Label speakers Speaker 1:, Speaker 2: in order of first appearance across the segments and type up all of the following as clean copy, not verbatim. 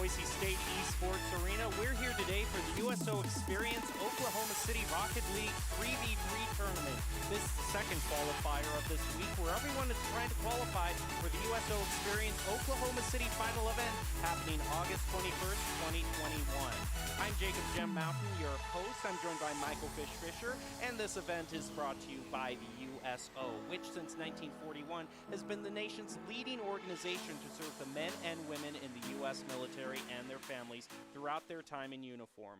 Speaker 1: Boise State Esports Arena. We're here today for the USO Experience Oklahoma City Rocket League 3v3 tournament. This is the second qualifier of this week where everyone is trying to qualify for the USO Experience Oklahoma City final event happening August 21st, 2021. I'm Jacob Jem Mountain, your host. I'm joined by Michael Fish Fisher, and this event is brought to you by the USO, which since 1941 has been the nation's leading organization to serve the men and women in the U.S. military and their families throughout their time in uniform.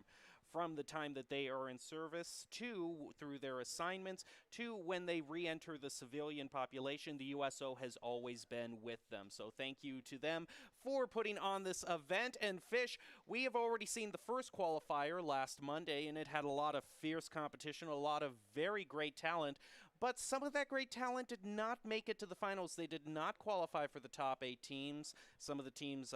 Speaker 1: From the time that they are in service to through their assignments to when they re-enter the civilian population, the USO has always been with them. So thank you to them for putting on this event. And Fish, we have already seen the first qualifier last Monday, and it had a lot of fierce competition, a lot of very great talent. But some of that great talent did not make it to the finals. They did not qualify for the top 8 teams. Some of the teams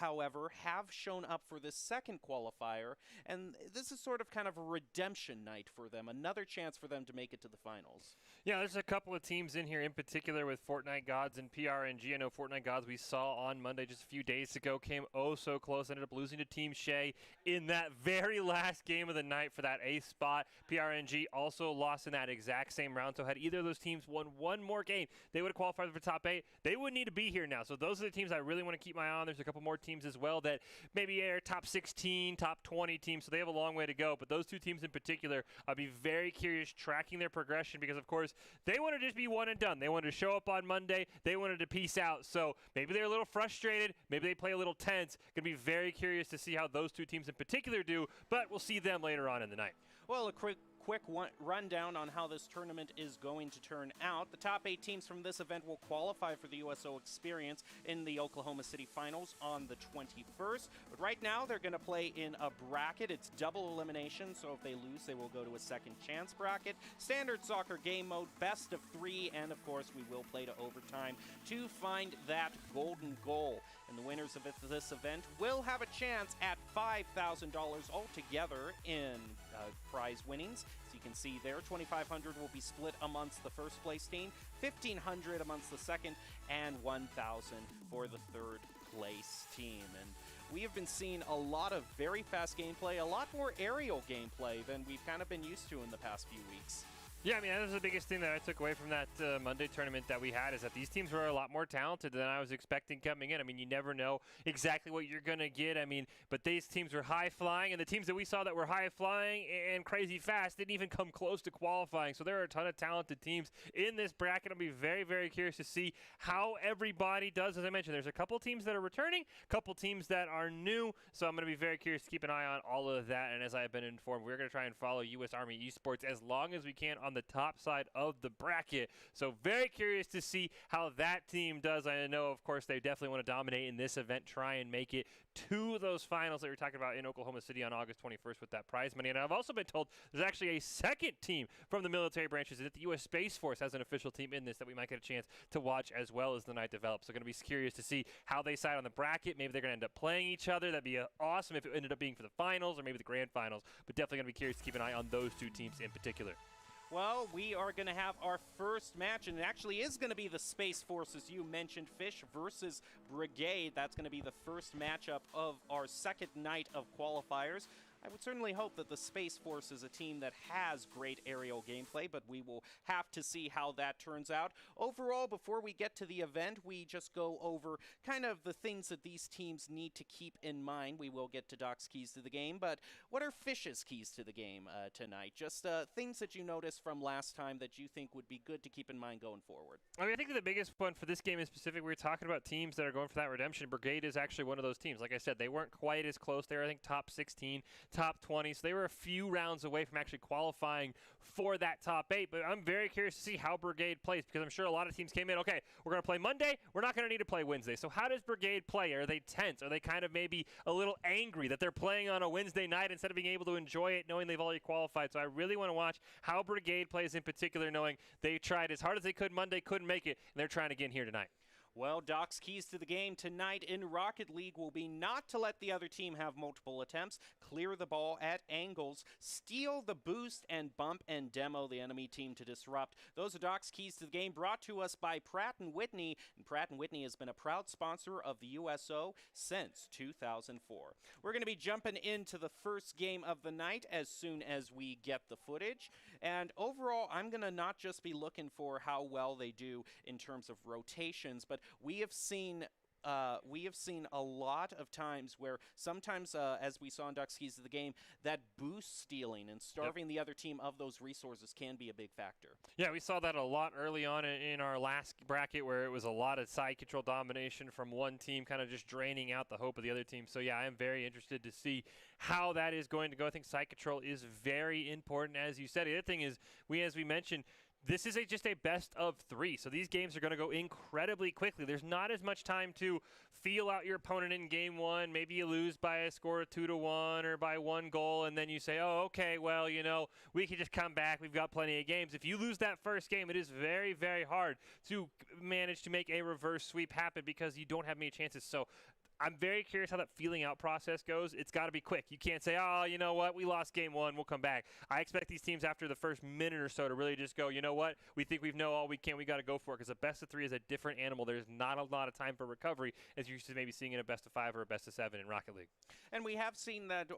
Speaker 1: however, have shown up for this second qualifier, and this is sort of kind of a redemption night for them, another chance for them to make it to the finals.
Speaker 2: Yeah, there's a couple of teams in here in particular with Fortnite Gods and PRNG. I know Fortnite Gods we saw on Monday just a few days ago came oh so close, ended up losing to Team Shea in that very last game of the night for that 8th spot. PRNG also lost in that exact same round, so had either of those teams won one more game, they would have qualified for top 8. They wouldn't need to be here now, so those are the teams I really want to keep my eye on. There's a couple more teams as well that maybe are top 16, top 20 teams, so they have a long way to go. But those two teams in particular, I'll be very curious tracking their progression because, of course, they want to just be one and done. They wanted to show up on Monday. They wanted to peace out. So maybe they're a little frustrated. Maybe they play a little tense. Going to be very curious to see how those two teams in particular do, but we'll see them later on in the night.
Speaker 1: Well, a quick rundown on how this tournament is going to turn out. The top 8 teams from this event will qualify for the USO Experience in the Oklahoma City Finals on the 21st. But right now, they're going to play in a bracket. It's double elimination, so if they lose, they will go to a second chance bracket. Standard soccer game mode, best of 3, and of course, we will play to overtime to find that golden goal. And the winners of this event will have a chance at $5,000 altogether in prize winnings. So you can see there, $2,500 will be split amongst the first place team, $1,500 amongst the second, and $1,000 for the third place team. And we have been seeing a lot of very fast gameplay, a lot more aerial gameplay than we've kind of been used to in the past few weeks.
Speaker 2: Yeah, I mean, that was the biggest thing that I took away from that Monday tournament that we had is that these teams were a lot more talented than I was expecting coming in. I mean, you never know exactly what you're going to get. I mean, but these teams were high-flying, and the teams that we saw that were high-flying and crazy fast didn't even come close to qualifying. So there are a ton of talented teams in this bracket. I'll be very, very curious to see how everybody does. As I mentioned, there's a couple teams that are returning, a couple teams that are new. So I'm going to be very curious to keep an eye on all of that. And as I've been informed, we're going to try and follow U.S. Army Esports as long as we can on the top side of the bracket. So very curious to see how that team does. I know, of course, they definitely want to dominate in this event, try and make it to those finals that we were talking about in Oklahoma City on August 21st with that prize money. And I've also been told there's actually a second team from the military branches that the U.S. Space Force has an official team in this that we might get a chance to watch as well as the night develops. So going to be curious to see how they side on the bracket. Maybe they're going to end up playing each other. That'd be awesome if it ended up being for the finals or maybe the grand finals. But definitely going to be curious to keep an eye on those two teams in particular.
Speaker 1: Well, we are going to have our first match, and it actually is going to be the Space Force, as you mentioned, Fish versus Brigade. That's going to be the first matchup of our second night of qualifiers. I would certainly hope that the Space Force is a team that has great aerial gameplay, but we will have to see how that turns out. Overall, before we get to the event, we just go over kind of the things that these teams need to keep in mind. We will get to Doc's keys to the game, but what are Fish's keys to the game tonight? Just things that you noticed from last time that you think would be good to keep in mind going forward.
Speaker 2: I mean, I think the biggest one for this game in specific, we were talking about teams that are going for that redemption. Brigade is actually one of those teams. Like I said, they weren't quite as close. They were, I think, top 16. Top 20, so they were a few rounds away from actually qualifying for that top 8, but I'm very curious to see how Brigade plays because I'm sure a lot of teams came in, okay, we're going to play Monday, we're not going to need to play Wednesday. So how does Brigade play? Are they tense? Are they kind of maybe a little angry that they're playing on a Wednesday night instead of being able to enjoy it knowing they've already qualified? So I really want to watch how Brigade plays in particular, knowing they tried as hard as they could Monday, couldn't make it, and they're trying again here tonight.
Speaker 1: Well, Doc's keys to the game tonight in Rocket League will be not to let the other team have multiple attempts, clear the ball at angles, steal the boost, and bump and demo the enemy team to disrupt. Those are Doc's keys to the game, brought to us by Pratt & Whitney. And Pratt & Whitney has been a proud sponsor of the USO since 2004. We're going to be jumping into the first game of the night as soon as we get the footage. And overall, I'm going to not just be looking for how well they do in terms of rotations, but we have seen a lot of times where sometimes, as we saw in Ducks Keys to the game, that boost stealing and starving the other team of those resources can be a big factor.
Speaker 2: Yeah, we saw that a lot early on in our last bracket where it was a lot of side control domination from one team, kind of just draining out the hope of the other team. So, yeah, I am very interested to see how that is going to go. I think side control is very important, as you said. The other thing is, as we mentioned, this is just a best of 3, so these games are going to go incredibly quickly. There's not as much time to feel out your opponent in game 1. Maybe you lose by a score of 2-1 or by 1 goal, and then you say, oh, okay, well, we can just come back. We've got plenty of games. If you lose that first game, it is very, very hard to manage to make a reverse sweep happen because you don't have many chances. So I'm very curious how that feeling out process goes. It's got to be quick. You can't say, oh, you know what, we lost game 1, we'll come back. I expect these teams after the first minute or so to really just go, you know what, we think we know all we can, we got to go for it, because a best of 3 is a different animal. There's not a lot of time for recovery as you're used to maybe seeing in a best of 5 or a best of 7 in Rocket League.
Speaker 1: And we have seen that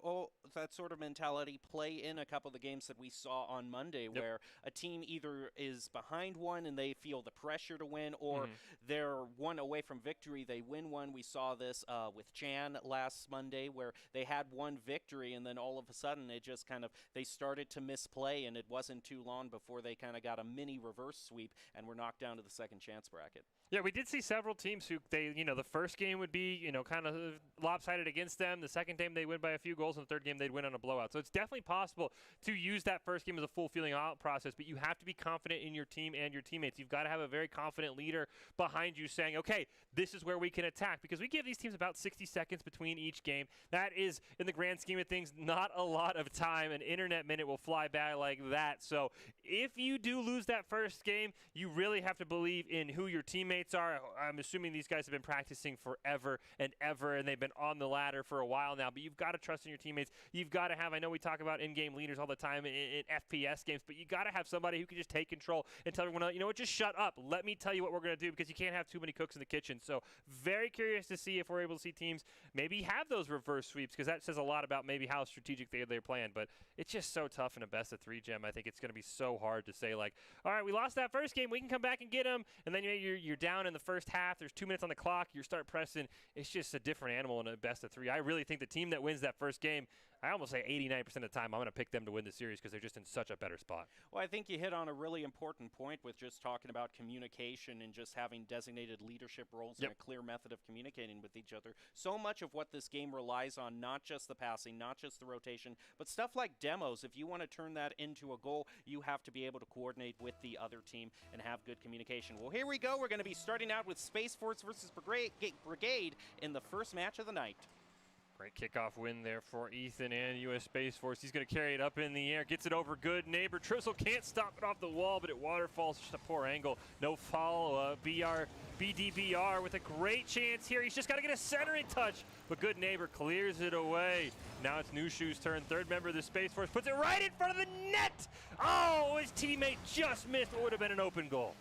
Speaker 1: sort of mentality play in a couple of the games that we saw on Monday, where a team either is behind one and they feel the pressure to win, or they're one away from victory, they win one. We saw this with Jan last Monday, where they had one victory and then all of a sudden it just they started to misplay, and it wasn't too long before they kind of got a mini reverse sweep and were knocked down to the second chance bracket.
Speaker 2: Yeah, we did see several teams who the first game would be, kind of lopsided against them. The second game they win by a few goals, and the third game they'd win on a blowout. So it's definitely possible to use that first game as a full feeling out process, but you have to be confident in your team and your teammates. You've got to have a very confident leader behind you saying, okay, this is where we can attack, because we give these teams about 60 seconds between each game. That is, in the grand scheme of things, not a lot of time. An internet minute will fly by like that. So if you do lose that first game, you really have to believe in who your teammates are. I'm assuming these guys have been practicing forever and ever, and they've been on the ladder for a while now, but you've got to trust in your teammates. You've got to have, I know we talk about in-game leaders all the time in FPS games, but you got to have somebody who can just take control and tell everyone, you know what, just shut up. Let me tell you what we're going to do, because you can't have too many cooks in the kitchen. So very curious to see if we're able to see teams maybe have those reverse sweeps, because that says a lot about maybe how strategic they're playing. But it's just so tough in a best of 3 gem. I think it's going to be so hard to say, like, all right, we lost that first game, we can come back and get them, and then you're down in the first half, there's 2 minutes on the clock, you start pressing. It's just a different animal in a best of 3. I really think the team that wins that first game, I almost say 89% of the time, I'm going to pick them to win the series, because they're just in such a better spot.
Speaker 1: Well, I think you hit on a really important point with just talking about communication and just having designated leadership roles and a clear method of communicating with each other. So much of what this game relies on, not just the passing, not just the rotation, but stuff like demos. If you want to turn that into a goal, you have to be able to coordinate with the other team and have good communication. Well, here we go. We're going to be starting out with Space Force versus Brigade in the first match of the night.
Speaker 2: Great kickoff win there for Ethan and U.S. Space Force. He's going to carry it up in the air. Gets it over good neighbor. Trizzle can't stop it off the wall, but it waterfalls. Just a poor angle. No follow-up. BDBR with a great chance here. He's just got to get a centering touch, but good neighbor clears it away. Now it's New Shoes' turn. Third member of the Space Force puts it right in front of the net. Oh, his teammate just missed what would have been an open goal.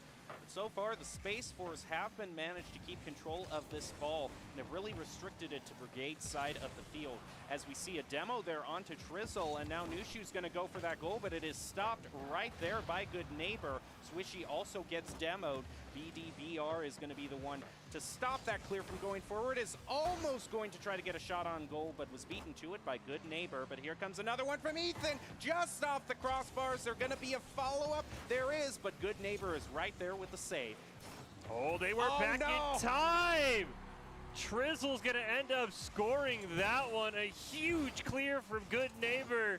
Speaker 1: So far, the Space Force have been managed to keep control of this ball and have really restricted it to Brigade's side of the field. As we see a demo there onto Trizzle, and now New Shoes going to go for that goal, but it is stopped right there by good neighbor. Swishy also gets demoed. BDBR is going to be the one to stop that clear from going forward. Is almost going to try to get a shot on goal, but was beaten to it by good neighbor. But here comes another one from Ethan, just off the crossbars. There's going to be a follow-up. There is, but good neighbor is right there with the save.
Speaker 2: Oh, they were back in time. Trizzle's going to end up scoring that one. A huge clear from good neighbor.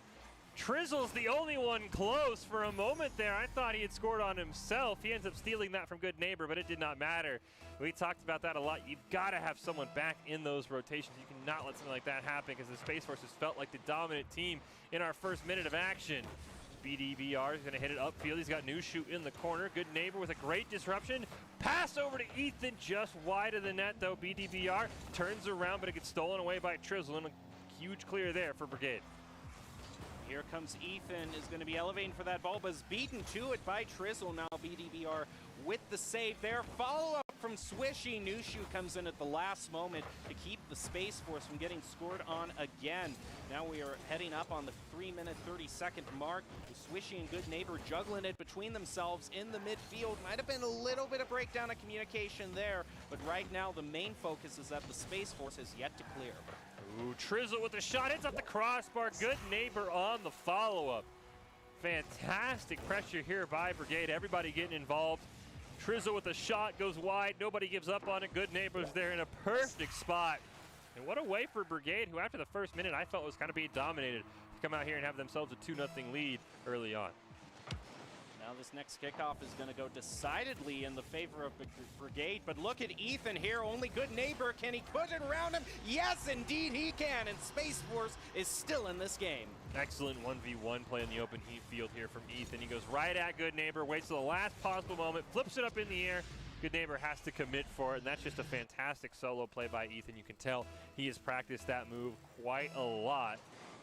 Speaker 2: Trizzle's the only one close. For a moment there, I thought he had scored on himself. He ends up stealing that from good neighbor, but it did not matter. We talked about that a lot. You've got to have someone back in those rotations. You cannot let something like that happen, because the Space Force has felt like the dominant team in our first minute of action. BDBR is going to hit it upfield. He's got Nushu in the corner. Good neighbor with a great disruption. Pass over to Ethan, just wide of the net, though. BDBR turns around, but it gets stolen away by Trizzle, and a huge clear there for Brigade.
Speaker 1: Here comes Ethan, is going to be elevating for that ball, but is beaten to it by Trizzle. Now BDBR with the save there. Follow-up from Swishy. Nushu comes in at the last moment to keep the Space Force from getting scored on again. Now we are heading up on the 3-minute 30-second mark. Swishy and Good Neighbor juggling it between themselves in the midfield. Might have been a little bit of breakdown of communication there, but right now the main focus is that the Space Force is yet to clear.
Speaker 2: Ooh, Trizzle with the shot, hits up the crossbar. Good Neighbor on the follow-up. Fantastic pressure here by Brigade. Everybody getting involved. Trizzle with a shot, goes wide. Nobody gives up on it. Good Neighbor's there in a perfect spot. And what a way for Brigade, who after the first minute I felt was kind of being dominated, to come out here and have themselves a 2-0 lead early on.
Speaker 1: Now this next kickoff is going to go decidedly in the favor of Brigade, but look at Ethan here, only Good Neighbor. Can he put it around him? Yes, indeed he can, and Space Force is still in this game.
Speaker 2: Excellent 1v1 play in the open heat field here from Ethan. He goes right at Good Neighbor, waits till the last possible moment, flips it up in the air. Good Neighbor has to commit for it, and that's just a fantastic solo play by Ethan. You can tell he has practiced that move quite a lot.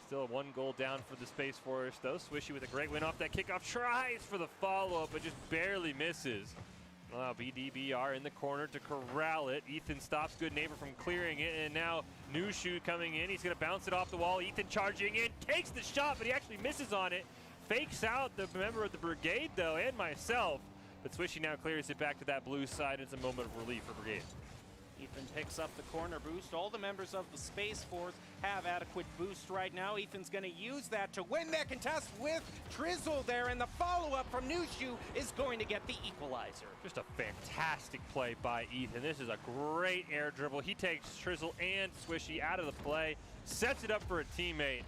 Speaker 2: Still 1 goal down for the Space Force, though. Swishy with a great win off that kickoff, tries for the follow-up, but just barely misses. Allow BDBR in the corner to corral it. Ethan stops Good Neighbor from clearing it, and now Nushu coming in. He's going to bounce it off the wall. Ethan charging in, takes the shot, but he actually misses on it. Fakes out the member of the Brigade, though, and myself. But Swishy now clears it back to that blue side. It's a moment of relief for Brigade.
Speaker 1: Ethan picks up the corner boost. All the members of the Space Force have adequate boost right now. Ethan's going to use that to win that contest with Trizzle there, and the follow-up from Nushu is going to get the equalizer.
Speaker 2: Just a fantastic play by Ethan. This is a great air dribble. He takes Trizzle and Swishy out of the play, sets it up for a teammate.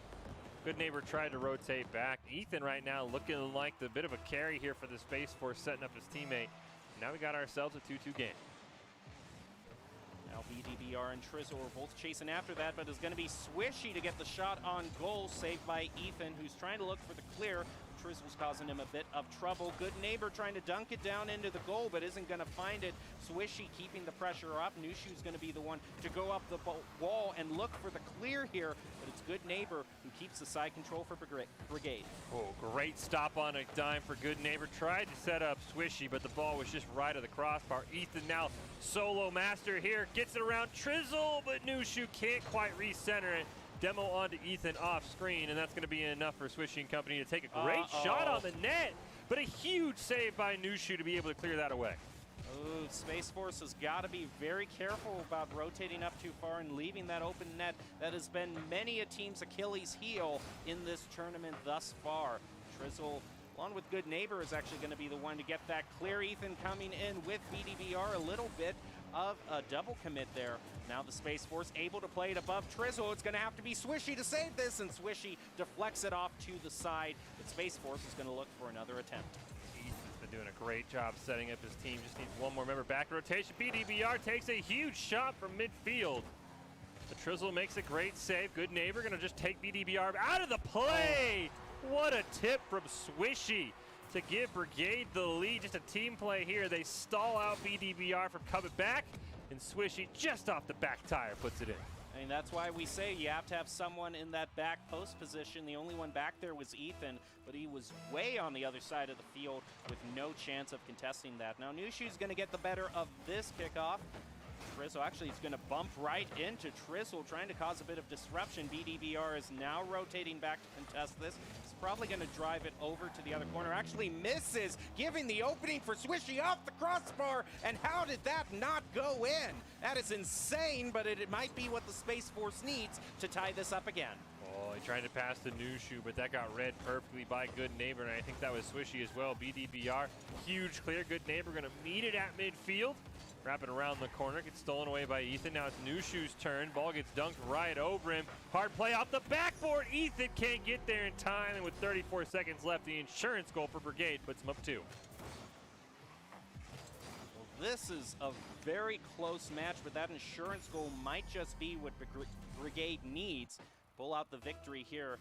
Speaker 2: Good Neighbor tried to rotate back. Ethan right now looking like the bit of a carry here for the Space Force, setting up his teammate. Now we got ourselves a 2-2 game.
Speaker 1: Now BDBR and Trizzle are both chasing after that, but it's going to be Swishy to get the shot on goal, saved by Ethan, who's trying to look for the clear. Trizzle's causing him a bit of trouble. Good Neighbor trying to dunk it down into the goal, but isn't going to find it. Swishy keeping the pressure up. Nushu's going to be the one to go up the wall and look for the clear here, but it's Good Neighbor who keeps the side control for Brigade.
Speaker 2: Oh, great stop on a dime for Good Neighbor. Tried to set up Swishy, but the ball was just right of the crossbar. Ethan now solo master here, gets it around Trizzle, but Nushu can't quite recenter it. Demo onto Ethan off screen, and that's going to be enough for Swishy and company to take a great shot on the net, but a huge save by Nushu to be able to clear that away.
Speaker 1: Ooh, Space Force has got to be very careful about rotating up too far and leaving that open net. That has been many a team's Achilles heel in this tournament thus far. Trizzle, along with Good Neighbor, is actually going to be the one to get that clear. Ethan coming in with BDBR, a little bit of a double commit there. Now the Space Force able to play it above Trizzle. It's going to have to be Swishy to save this, and Swishy deflects it off to the side. But Space Force is going to look for another attempt.
Speaker 2: Ethan's been doing a great job setting up his team. Just needs one more member back rotation. BDBR takes a huge shot from midfield. The Trizzle makes a great save. Good Neighbor going to just take BDBR out of the play. What a tip from Swishy to give Brigade the lead. Just a team play here. They stall out BDBR from coming back, and Swishy just off the back tire puts it in.
Speaker 1: I mean, that's why we say you have to have someone in that back post position. The only one back there was Ethan, but he was way on the other side of the field with no chance of contesting that. Now Nushu's going to get the better of this kickoff. Trizzle actually is going to bump right into Trizzle, trying to cause a bit of disruption. BDBR is now rotating back to contest this. He's probably going to drive it over to the other corner. Actually misses, giving the opening for Swishy off the crossbar. And how did that not go in? That is insane, but it might be what the Space Force needs to tie this up again.
Speaker 2: Oh, he tried to pass the Nushu, but that got read perfectly by Good Neighbor, and I think that was Swishy as well. BDBR, huge clear. Good Neighbor going to meet it at midfield. Wrapping around the corner, gets stolen away by Ethan. Now it's Nushu's turn. Ball gets dunked right over him. Hard play off the backboard. Ethan can't get there in time, and with 34 seconds left, the insurance goal for Brigade puts him up 2.
Speaker 1: Well, this is a very close match, but that insurance goal might just be what Brigade needs. Pull out the victory here.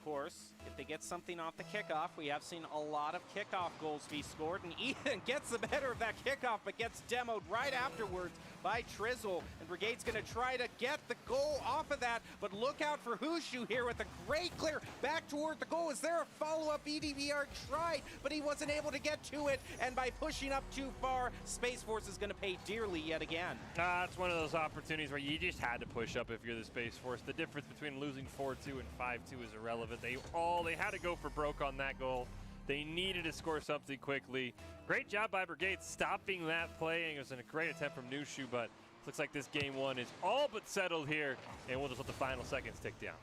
Speaker 1: course, if they get something off the kickoff, we have seen a lot of kickoff goals be scored, and Ethan gets the better of that kickoff, but gets demoed right afterwards by Trizzle, and Brigade's going to try to get the goal off of that, but look out for Hushu here with a great clear back toward the goal. Is there a follow-up? BDBR tried, but he wasn't able to get to it, and by pushing up too far, Space Force is going to pay dearly yet again.
Speaker 2: It's one of those opportunities where you just had to push up if you're the Space Force. The difference between losing 4-2 and 5-2 is irrelevant. They had to go for broke on that goal. They needed to score something quickly. Great job by Brigade stopping that play. It was a great attempt from Nushu, but it looks like this game one is all but settled here, and we'll just let the final seconds tick down.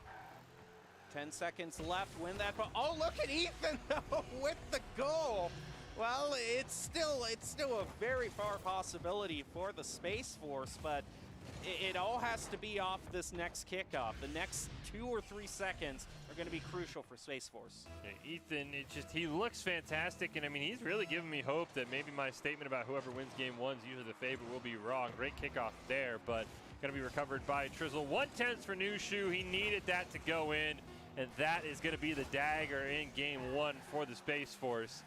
Speaker 1: 10 seconds left, win that, but oh, look at Ethan though, with the goal. Well, it's still a very far possibility for the Space Force, but it all has to be off this next kickoff. The next 2 or 3 seconds are going to be crucial for Space Force.
Speaker 2: Yeah, Ethan, he looks fantastic, and I mean, he's really giving me hope that maybe my statement about whoever wins game one is usually the favorite will be wrong. Great kickoff there, but going to be recovered by Trizzle. 1/10 for Nushu. He needed that to go in, and that is going to be the dagger in game one for the Space Force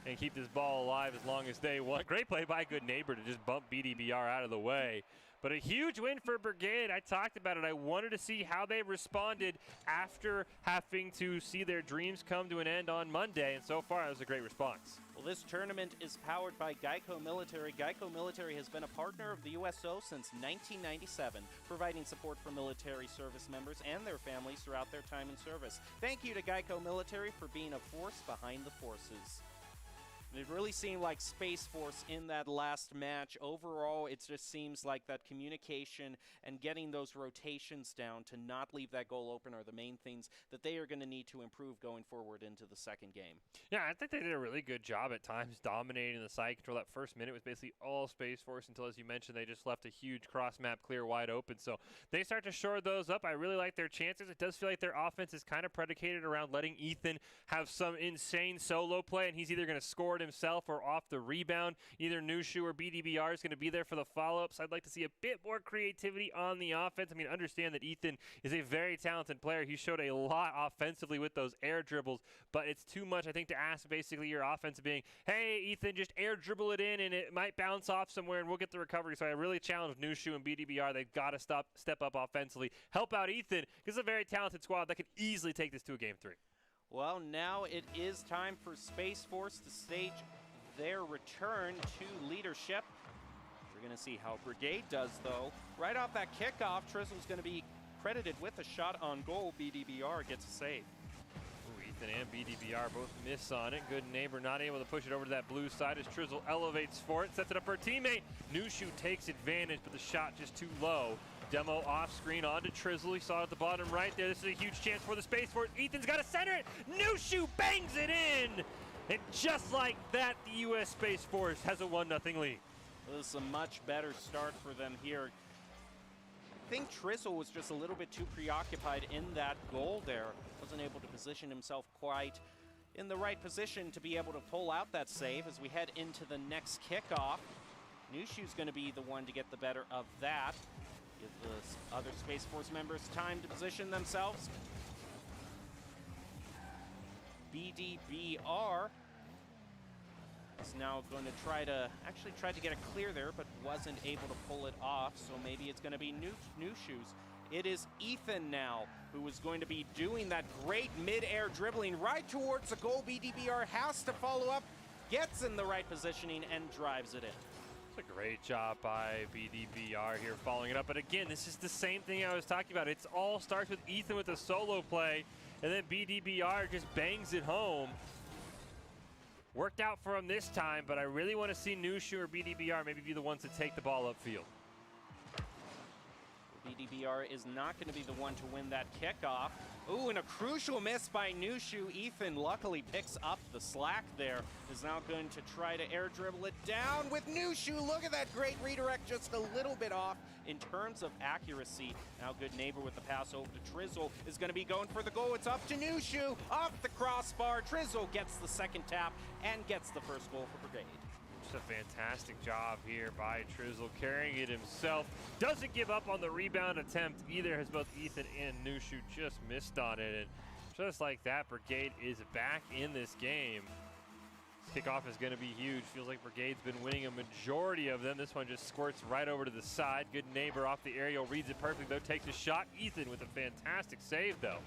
Speaker 2: and keep this ball alive as long as they want. Great play by Good Neighbor to just bump BDBR out of the way. But a huge win for Brigade. I talked about it. I wanted to see how they responded after having to see their dreams come to an end on Monday, and so far it was a great response.
Speaker 1: Well, this tournament is powered by GEICO Military. GEICO Military has been a partner of the USO since 1997, providing support for military service members and their families throughout their time in service. Thank you to GEICO Military for being a force behind the forces. It really seemed like Space Force in that last match. Overall, it just seems like that communication and getting those rotations down to not leave that goal open are the main things that they are going to need to improve going forward into the second game.
Speaker 2: Yeah, I think they did a really good job at times dominating the side control. That first minute was basically all Space Force until, as you mentioned, they just left a huge cross-map clear wide open. So they start to shore those up. I really like their chances. It does feel like their offense is kind of predicated around letting Ethan have some insane solo play, and he's either going to score it himself or off the rebound. Either Nushu or BDBR is going to be there for the follow-ups. I'd like to see a bit more creativity on the offense. I mean, understand that Ethan is a very talented player. He showed a lot offensively with those air dribbles, but it's too much, I think, to ask basically your offense being, hey, Ethan, just air dribble it in and it might bounce off somewhere and we'll get the recovery. So I really challenge Nushu and BDBR. They've got to step up offensively, help out Ethan, because it's a very talented squad that could easily take this to a game 3.
Speaker 1: Well, now it is time for Space Force to stage their return to leadership. We're going to see how Brigade does, though. Right off that kickoff, Trizzle's going to be credited with a shot on goal. BDBR gets a save.
Speaker 2: Ooh, Ethan and BDBR both miss on it. Good Neighbor not able to push it over to that blue side as Trizzle elevates for it, sets it up for a teammate. Nushu takes advantage, but the shot just too low. Demo off screen onto Trizzle. He saw it at the bottom right there. This is a huge chance for the Space Force. Ethan's got to center it. Nushu bangs it in. And just like that, the U.S. Space Force has a 1-0 lead.
Speaker 1: This is a much better start for them here. I think Trizzle was just a little bit too preoccupied in that goal there. Wasn't able to position himself quite in the right position to be able to pull out that save as we head into the next kickoff. Nushu's going to be the one to get the better of that. Give the other Space Force members time to position themselves. BDBR is now going to try to get a clear there, but wasn't able to pull it off, so maybe it's going to be Nushu's. It is Ethan now who is going to be doing that great mid-air dribbling right towards the goal. BDBR has to follow up, gets in the right positioning, and drives it in.
Speaker 2: It's a great job by BDBR here following it up. But again, this is the same thing I was talking about. It all starts with Ethan with a solo play, and then BDBR just bangs it home. Worked out for him this time, but I really want to see Nushu or BDBR maybe be the ones to take the ball upfield.
Speaker 1: BDBR is not going to be the one to win that kickoff. Ooh, and a crucial miss by Nushu. Ethan luckily picks up the slack there. Is now going to try to air dribble it down with Nushu. Look at that great redirect, just a little bit off in terms of accuracy. Now Good Neighbor with the pass over to Trizzle is going to be going for the goal. It's up to Nushu, off the crossbar. Trizzle gets the second tap and gets the first goal for Brigade.
Speaker 2: Just a fantastic job here by Trizzle, carrying it himself. Doesn't give up on the rebound attempt either, as both Ethan and Nushu just missed on it. And Just like that, Brigade is back in this game. This kickoff is going to be huge. Feels like Brigade's been winning a majority of them. This one just squirts right over to the side. Good neighbor off the aerial, reads it perfectly though, takes a shot. Ethan with a fantastic save though.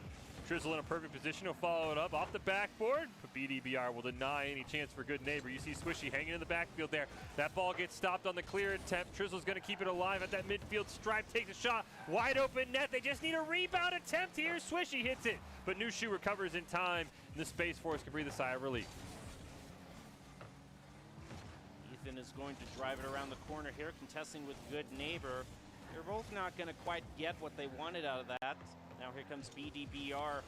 Speaker 2: Trizzle in a perfect position, he'll follow it up off the backboard, but BDBR will deny any chance for good neighbor. You see Swishy hanging in the backfield there. That ball gets stopped on the clear attempt. Trizzle's gonna keep it alive at that midfield stripe, takes a shot, wide open net. They just need a rebound attempt here. Swishy hits it, but Nushu recovers in time, and the Space Force can breathe a sigh of relief.
Speaker 1: Ethan is going to drive it around the corner here, contesting with good neighbor. They're both not gonna quite get what they wanted out of that. Now here comes BDBR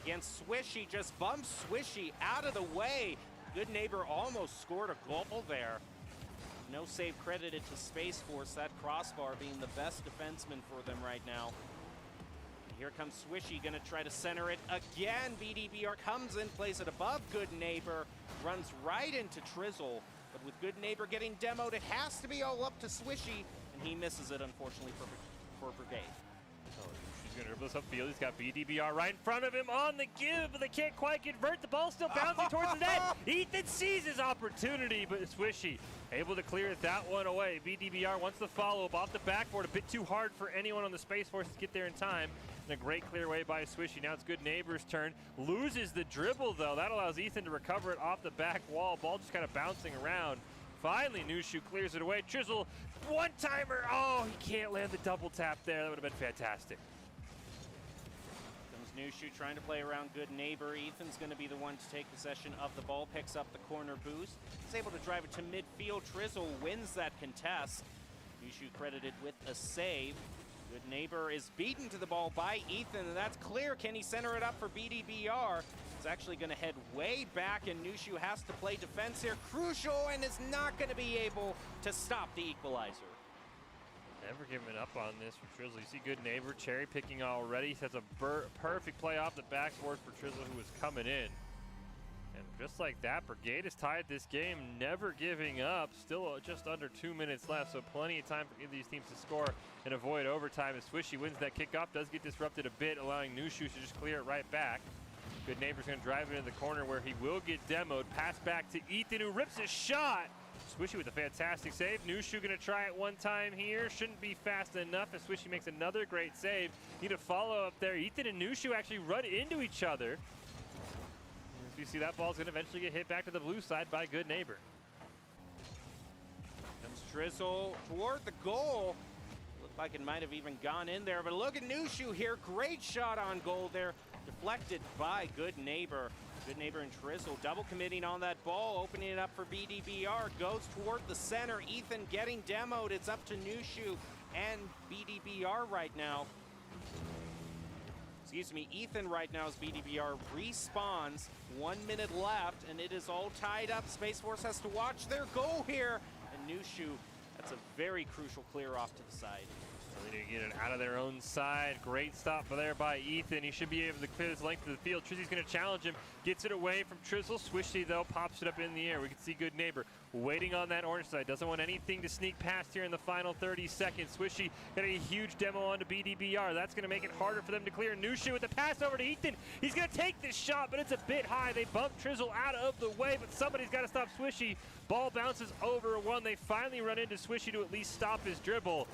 Speaker 1: against Swishy, just bumps Swishy out of the way. Good neighbor almost scored a goal there. No save credited to Space Force, that crossbar being the best defenseman for them right now. And here comes Swishy, gonna try to center it again. BDBR comes in, plays it above good neighbor, runs right into Trizzle. But with good neighbor getting demoed, it has to be all up to Swishy, and he misses it, unfortunately, for Brigade.
Speaker 2: He's going to dribble this upfield. He's got BDBR right in front of him on the give, but they can't quite convert. The ball still bouncing towards the net. Ethan sees his opportunity, but Swishy able to clear that one away. BDBR wants the follow-up off the backboard. A bit too hard for anyone on the Space Force to get there in time. And a great clear away by Swishy. Now it's good neighbor's turn. Loses the dribble, though. That allows Ethan to recover it off the back wall. Ball just kind of bouncing around. Finally, Nushu clears it away. Trizzle, one-timer. Oh, he can't land the double tap there. That would have been fantastic.
Speaker 1: Nushu trying to play around good neighbor. Ethan's going to be the one to take possession of the ball, picks up the corner boost. He's able to drive it to midfield. Trizzle wins that contest. Nushu credited with a save. Good neighbor is beaten to the ball by Ethan, and that's clear. Can he center it up for BDBR? He's actually going to head way back, and Nushu has to play defense here. Crucial, and is not going to be able to stop the equalizer.
Speaker 2: Never giving up on this from Trizzle. You see good neighbor cherry picking already. He has a perfect play off the backboard for Trizzle, who was coming in. And just like that, Brigade has tied this game, never giving up. Still just under 2 minutes left, so plenty of time for these teams to score and avoid overtime. As Swishy wins that kickoff, does get disrupted a bit, allowing Nushu to just clear it right back. Good neighbor's going to drive it in the corner where he will get demoed. Pass back to Ethan, who rips a shot. Swishy with a fantastic save. Nushu going to try it one time here. Shouldn't be fast enough as Swishy makes another great save. Need a follow up there. Ethan and Nushu actually run into each other. As you see, that ball's going to eventually get hit back to the blue side by good neighbor.
Speaker 1: Comes Trizzle toward the goal. Looked like it might have even gone in there, but look at Nushu here. Great shot on goal there. Deflected by good neighbor. Good neighbor and Trizzle double committing on that ball, opening it up for BDBR. Goes toward the center. Ethan getting demoed. It's up to Nushu and BDBR right now. Excuse me, Ethan right now as BDBR respawns. 1 minute left, and it is all tied up. Space Force has to watch their goal here. And Nushu, that's a very crucial clear off to the side.
Speaker 2: They need to get it out of their own side. Great stop there by Ethan. He should be able to clear this length of the field. Trizzy's going to challenge him. Gets it away from Trizzle. Swishy, though, pops it up in the air. We can see good neighbor waiting on that orange side. Doesn't want anything to sneak past here in the final 30 seconds. Swishy got a huge demo onto BDBR. That's going to make it harder for them to clear. Nushu with the pass over to Ethan. He's going to take this shot, but it's a bit high. They bump Trizzle out of the way, but somebody's got to stop Swishy. Ball bounces over one. They finally run into Swishy to at least stop his dribble.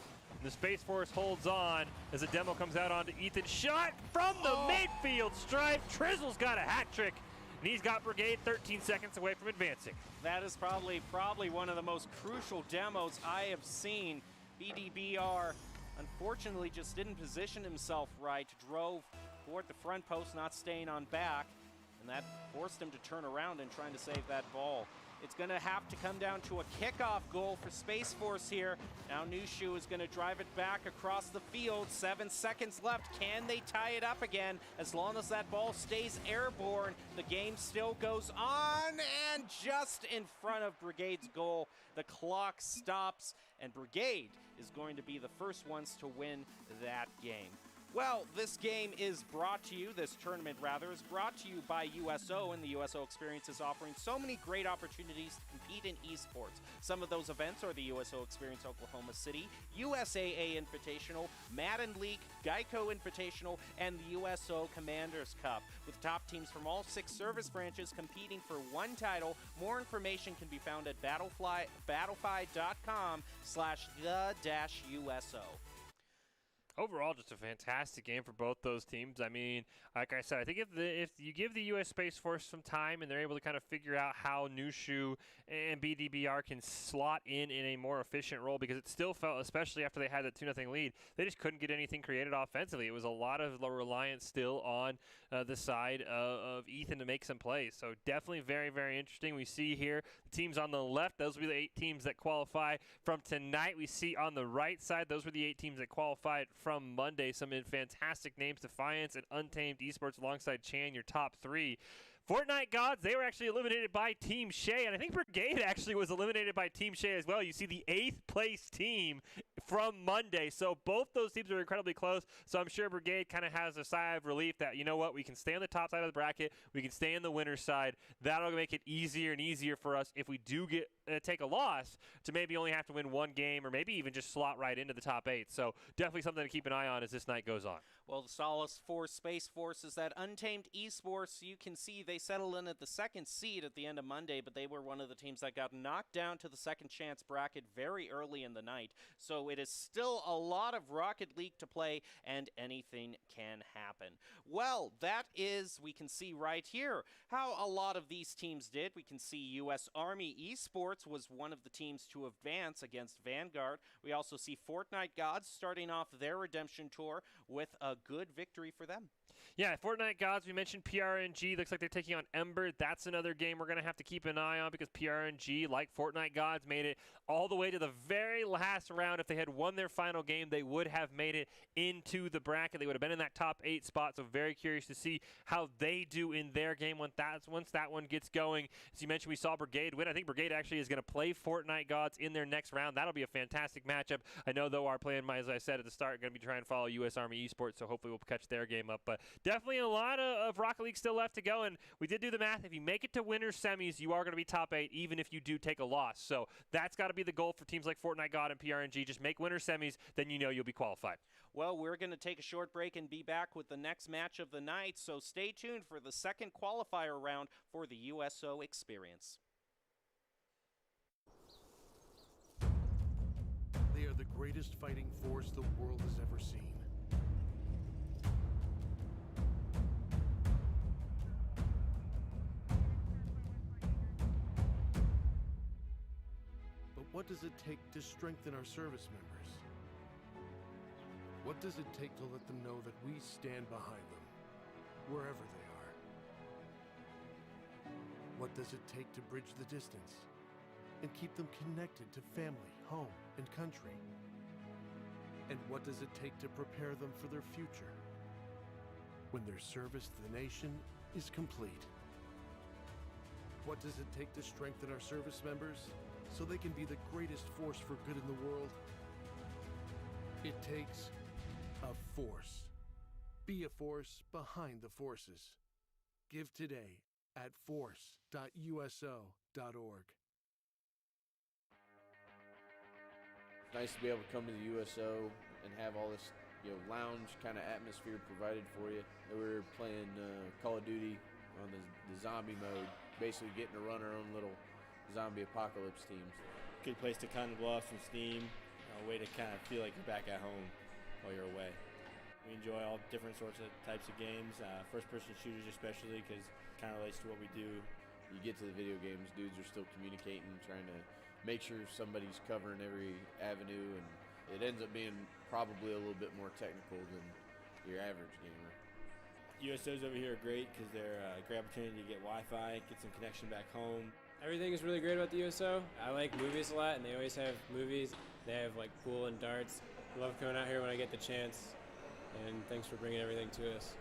Speaker 2: The Space Force holds on as a demo comes out onto Ethan. Shot from the midfield stripe. Trizzle's got a hat trick, and he's got Brigade 13 seconds away from advancing.
Speaker 1: That is probably one of the most crucial demos I have seen. BDBR unfortunately just didn't position himself right. Drove toward the front post, not staying on back, and that forced him to turn around and trying to save that ball. It's going to have to come down to a kickoff goal for Space Force here. Now Nushu is going to drive it back across the field. 7 seconds left. Can they tie it up again? As long as that ball stays airborne, the game still goes on. And just in front of Brigade's goal, the clock stops. And Brigade is going to be the first ones to win that game. Well, this game is brought to you, this tournament rather, is brought to you by USO, and the USO Experience is offering so many great opportunities to compete in esports. Some of those events are the USO Experience Oklahoma City, USAA Invitational, Madden League, GEICO Invitational, and the USO Commanders Cup, with top teams from all 6 service branches competing for one title. More information can be found at battlefy.com/the-USO.
Speaker 2: Overall, just a fantastic game for both those teams. I mean, like I said, I think if you give the U.S. Space Force some time and they're able to kind of figure out how Nushu and BDBR can slot in a more efficient role, because it still felt, especially after they had that 2-0 lead, they just couldn't get anything created offensively. It was a lot of reliance still on the side of Ethan to make some plays. So definitely very, very interesting. We see here the teams on the left, those will be the 8 teams that qualify from tonight. We see on the right side, those were the 8 teams that qualified from Monday. Some fantastic names: Defiance and Untamed Esports alongside Chan, your top 3. Fortnite Gods, they were actually eliminated by Team Shea, and I think Brigade actually was eliminated by Team Shea as well. You see the 8th place team from Monday, so both those teams are incredibly close, so I'm sure Brigade kind of has a sigh of relief that, you know what, we can stay on the top side of the bracket, we can stay in the winner's side. That'll make it easier and easier for us if we do get take a loss to maybe only have to win one game, or maybe even just slot right into the top 8. So definitely something to keep an eye on as this night goes on.
Speaker 1: Well, the solace for Space Force is that Untamed Esports, you can see they settled in at the 2nd seed at the end of Monday, but they were one of the teams that got knocked down to the second chance bracket very early in the night. So it is still a lot of Rocket League to play, and anything can happen. Well, that is, we can see right here how a lot of these teams did. We can see U.S. Army Esports was one of the teams to advance against Vanguard. We also see Fortnite Gods starting off their redemption tour with a good victory for them.
Speaker 2: Yeah, Fortnite Gods, we mentioned PRNG. Looks like they're taking on Ember. That's another game we're going to have to keep an eye on, because PRNG, like Fortnite Gods, made it all the way to the very last round. If they had won their final game, they would have made it into the bracket. They would have been in that top 8 spot, so very curious to see how they do in their game once that one gets going. As you mentioned, we saw Brigade win. I think Brigade actually is going to play Fortnite Gods in their next round. That'll be a fantastic matchup. I know, though, our plan, as I said at the start, going to be trying to follow U.S. Army Esports, so hopefully we'll catch their game up. But definitely a lot of Rocket League still left to go, and we did do the math. If you make it to winner semis, you are going to be top 8, even if you do take a loss. So that's got to be the goal for teams like Fortnite God and PRNG. Just make winner semis, then you know you'll be qualified.
Speaker 1: Well, we're going to take a short break and be back with the next match of the night, so stay tuned for the second qualifier round for the USO Experience.
Speaker 3: They are the greatest fighting force the world has ever seen. But what does it take to strengthen our service members? What does it take to let them know that we stand behind them, wherever they are? What does it take to bridge the distance and keep them connected to family, home, and country? And what does it take to prepare them for their future when their service to the nation is complete? What does it take to strengthen our service members so they can be the greatest force for good in the world? It takes a force. Be a force behind the forces. Give today at force.uso.org.
Speaker 4: It's nice to be able to come to the USO and have all this, lounge kind of atmosphere provided for you. We were playing Call of Duty on the zombie mode, basically getting to run our own little zombie apocalypse teams.
Speaker 5: Good place to kind of blow off some steam, a way to kind of feel like you're back at home while you're away. We enjoy all different sorts of types of games, first-person shooters especially, because it kind of relates to what we do.
Speaker 4: You get to the video games, dudes are still communicating, trying to make sure somebody's covering every avenue, and it ends up being probably a little bit more technical than your average gamer.
Speaker 5: USOs over here are great because they're a great opportunity to get Wi-Fi, get some connection back home.
Speaker 6: Everything is really great about the USO. I like movies a lot, and they always have movies. They have like pool and darts. I love coming out here when I get the chance, and thanks for bringing everything to us.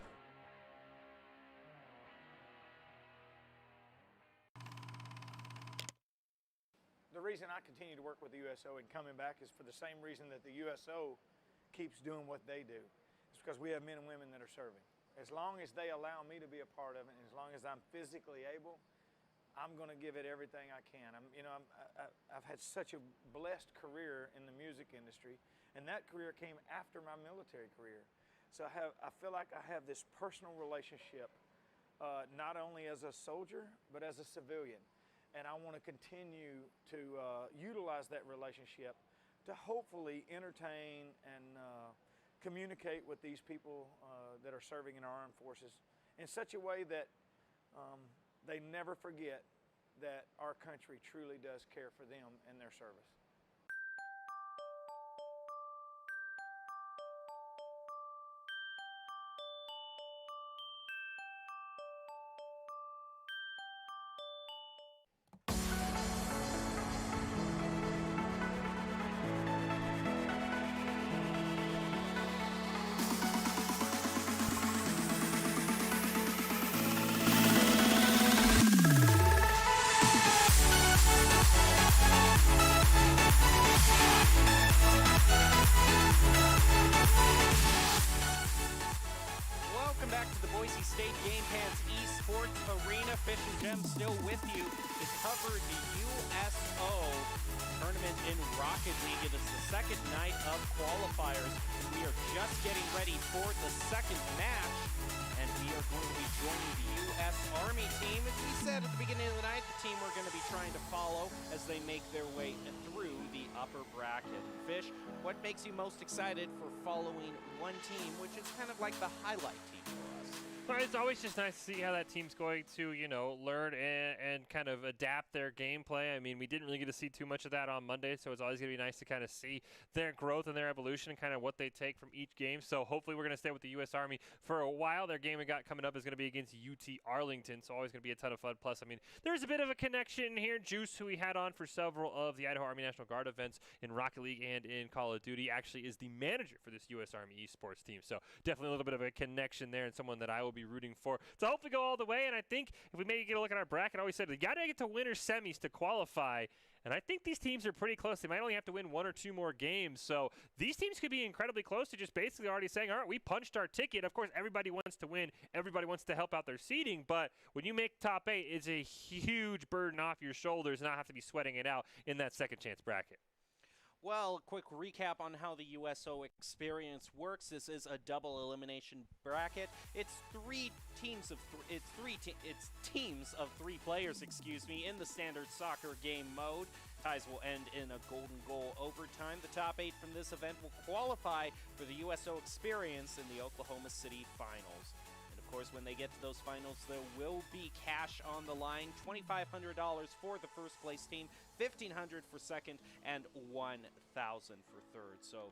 Speaker 7: The reason I continue to work with the USO and coming back is for the same reason that the USO keeps doing what they do. It's It's because we have men and women that are serving. As long as they allow me to be a part of it, and as long as I'm physically able, I'm going to give it everything I can. I've had such a blessed career in the music industry, and that career came after my military career. So I feel like I have this personal relationship, not only as a soldier, but as a civilian. And I want to continue to utilize that relationship to hopefully entertain and communicate with these people that are serving in our armed forces in such a way that they never forget that our country truly does care for them and their service.
Speaker 1: Welcome back to the Boise State Game Pants Esports Arena. Fish and Jem still with you to cover the USO tournament in Rocket League. It is the second night of qualifiers. We are just getting ready for the second match, and we are going to be joining the U.S. Army team. As we said at the beginning of the night, the team we're going to be trying to follow as they make their way through the upper bracket. Fish, what makes you most excited for following one team, which is kind of like the highlight team for us?
Speaker 2: Well, it's always just nice to see how that team's going to, learn and kind of adapt their gameplay. I mean, we didn't really get to see too much of that on Monday, so it's always going to be nice to kind of see their growth and their evolution and kind of what they take from each game. So hopefully we're going to stay with the U.S. Army for a while. Their game we got coming up is going to be against UT Arlington, so always going to be a ton of fun. Plus, I mean, there's a bit of a connection here. Juice, who we had on for several of the Idaho Army National Guard events in Rocket League and in Call of Duty, actually is the manager for this U.S. Army esports team. So definitely a little bit of a connection there and someone that I will be rooting for to hopefully go all the way. And I think if we maybe get a look at our bracket, I always said we got to get to winner semis to qualify. And I think these teams are pretty close. They might only have to win one or two more games. So these teams could be incredibly close to just basically already saying, all right, we punched our ticket. Of course, everybody wants to win. Everybody wants to help out their seeding. But when you make top 8, it's a huge burden off your shoulders and not have to be sweating it out in that second chance bracket.
Speaker 1: Well, a quick recap on how the USO experience works. This is a double elimination bracket. It's teams of 3 players, in the standard soccer game mode. Ties will end in a golden goal overtime. The top 8 from this event will qualify for the USO experience in the Oklahoma City finals. Of course, when they get to those finals, there will be cash on the line. $2,500 for the first place team, $1,500 for second, and $1,000 for third. So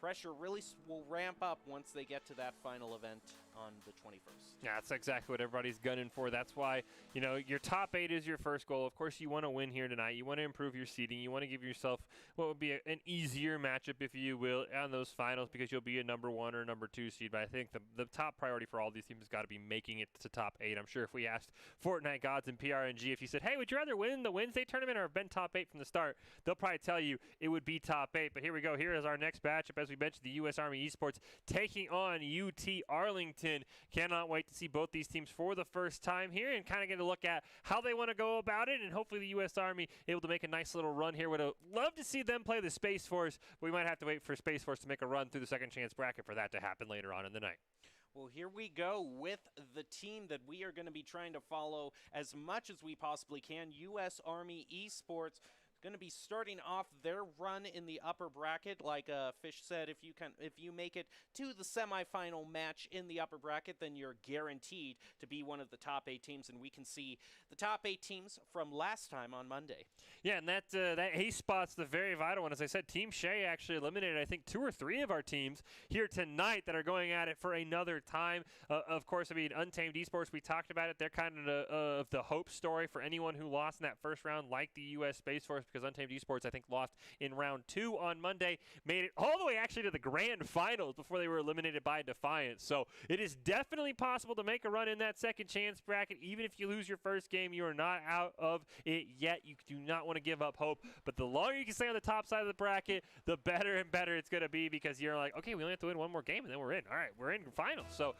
Speaker 1: pressure really will ramp up once they get to that final event on the 21st.
Speaker 2: Yeah, that's exactly what everybody's gunning for. That's why, your top 8 is your first goal. Of course, you want to win here tonight. You want to improve your seeding. You want to give yourself what would be an easier matchup, if you will, on those finals because you'll be a number 1 or number 2 seed. But I think the top priority for all these teams has got to be making it to top 8. I'm sure if we asked Fortnite gods and PRNG, if you said, hey, would you rather win the Wednesday tournament or have been top 8 from the start, they'll probably tell you it would be top 8. But here we go. Here is our next matchup. As we mentioned, the U.S. Army Esports taking on UT Arlington. Cannot wait to see both these teams for the first time here and kind of get a look at how they want to go about it, and hopefully the U.S. Army able to make a nice little run here. Would have loved to see them play the Space Force, but we might have to wait for Space Force to make a run through the second chance bracket for that to happen later on in the night.
Speaker 1: Well, here we go with the team that we are going to be trying to follow as much as we possibly can. U.S. Army Esports going to be starting off their run in the upper bracket. Like Fish said, if you make it to the semifinal match in the upper bracket, then you're guaranteed to be one of the top 8 teams, and we can see the top 8 teams from last time on Monday. Yeah, and that A spot's the very vital one. As I said, Team Shea actually eliminated, I think, 2 or 3 of our teams here tonight that are going at it for another time. Of course, I mean, Untamed Esports, we talked about it. They're kind of the hope story for anyone who lost in that first round, like the U.S. Space Force.
Speaker 2: because Untamed Esports, I think, lost in round 2 on Monday, made it all the way actually to the grand finals before they were eliminated by Defiance. So it is definitely possible to make a run in that second chance bracket. Even if you lose your first game, you are not out of it yet. You do not want to give up hope. But the longer you can stay on the top side of the bracket, the better and better it's going to be, because you're like, okay, we only have to win one more game and then we're in. All right, we're in finals. So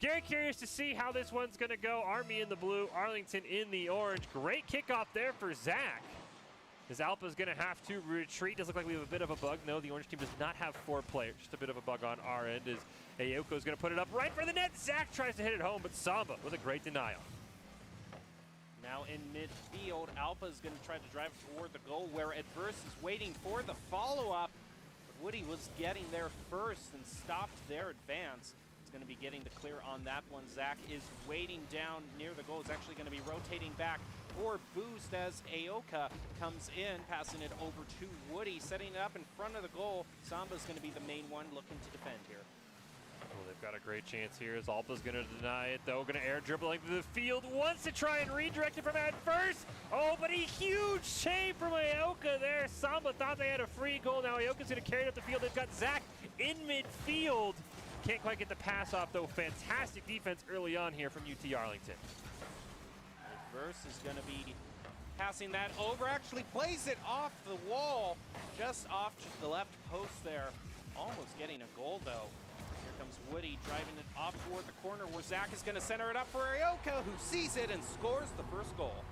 Speaker 2: very curious to see how this one's going to go. Army in the blue, Arlington in the orange. Great kickoff there for Zach. As Alpha's going to have to retreat. Does look like we have a bit of a bug. No, the orange team does not have 4 players. Just a bit of a bug on our end as Ayoko's going to put it up right for the net. Zach tries to hit it home, but Samba with a great denial.
Speaker 1: Now in midfield, Alpha is going to try to drive toward the goal where Adverse is waiting for the follow-up. But Woody was getting there first and stopped their advance. It's going to be getting the clear on that one. Zach is waiting down near the goal. It's actually going to be rotating back for boost as Ayoka comes in, passing it over to Woody, setting it up in front of the goal. Samba's going to be the main one looking to defend here.
Speaker 2: Well, they've got a great chance here as Alpa's going to deny it, though. Going to air dribble into the field. Wants to try and redirect it from Adverse. Oh, but a huge save from Ayoka there. Samba thought they had a free goal. Now Ayoka's going to carry it up the field. They've got Zach in midfield. Can't quite get the pass off, though. Fantastic defense early on here from UT Arlington.
Speaker 1: Adverse is going to be passing that over. Actually plays it off the wall, just off the left post there. Almost getting a goal, though. Here comes Woody driving it off toward the corner where Zach is going to center it up for Ayoka, who sees it and scores the first goal.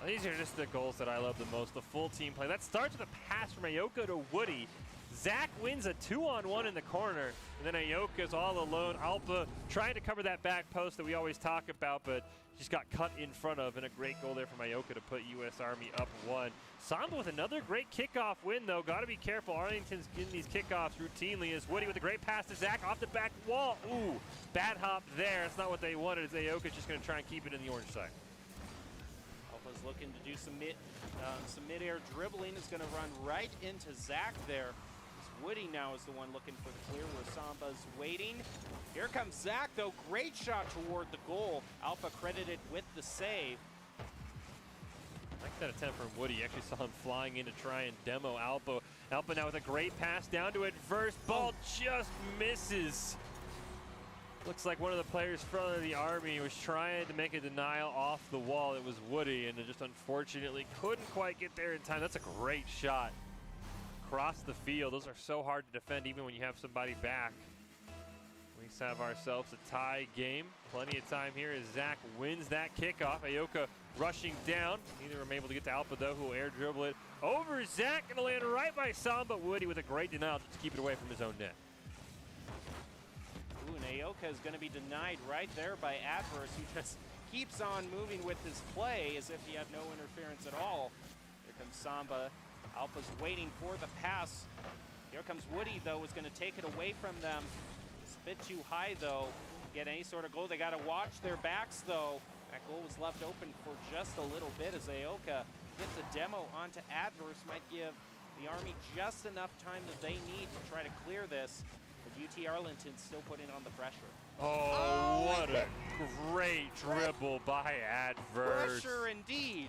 Speaker 2: These are just the goals that I love the most, the full team play. That starts with a pass from Ayoka to Woody. Zach wins a 2-on-1 in the corner, and then Ayoka's all alone. Alpa trying to cover that back post that we always talk about, but just got cut in front of, and a great goal there from Ayoka to put U.S. Army up 1. Samba with another great kickoff win, though. Got to be careful. Arlington's getting these kickoffs routinely as Woody with a great pass to Zach off the back wall. Ooh, bad hop there. That's not what they wanted, as Ayoka's just going to try and keep it in the orange side.
Speaker 1: Alpha's looking to do some mid-air dribbling. Is going to run right into Zach there. Woody now is the one looking for the clear where Samba's waiting. Here comes Zach, though. Great shot toward the goal. Alpha credited with the save.
Speaker 2: I like that attempt from Woody. You actually saw him flying in to try and demo Alpha. Alpha now with a great pass down to Adverse. Ball just misses. Looks like one of the players from the Army was trying to make a denial off the wall. It was Woody, and it just unfortunately couldn't quite get there in time. That's a great shot. Across the field. Those are so hard to defend even when you have somebody back. We have ourselves a tie game. Plenty of time here as Zach wins that kickoff. Ayoka rushing down. Neither of them able to get to Alpha, though, who will air dribble it over Zach. Going to land right by Samba. Woody with a great denial just to keep it away from his own net.
Speaker 1: Ooh, and Ayoka is going to be denied right there by Adverse, who just keeps on moving with his play as if he had no interference at all. Here comes Samba. Alpha's waiting for the pass. Here comes Woody, though, is going to take it away from them. It's a bit too high, though, to get any sort of goal. They got to watch their backs, though. That goal was left open for just a little bit as Ayoka gets a demo onto Adverse. Might give the Army just enough time that they need to try to clear this. But UT Arlington still putting on the pressure.
Speaker 2: Oh, what a great dribble by Adverse.
Speaker 1: Pressure indeed.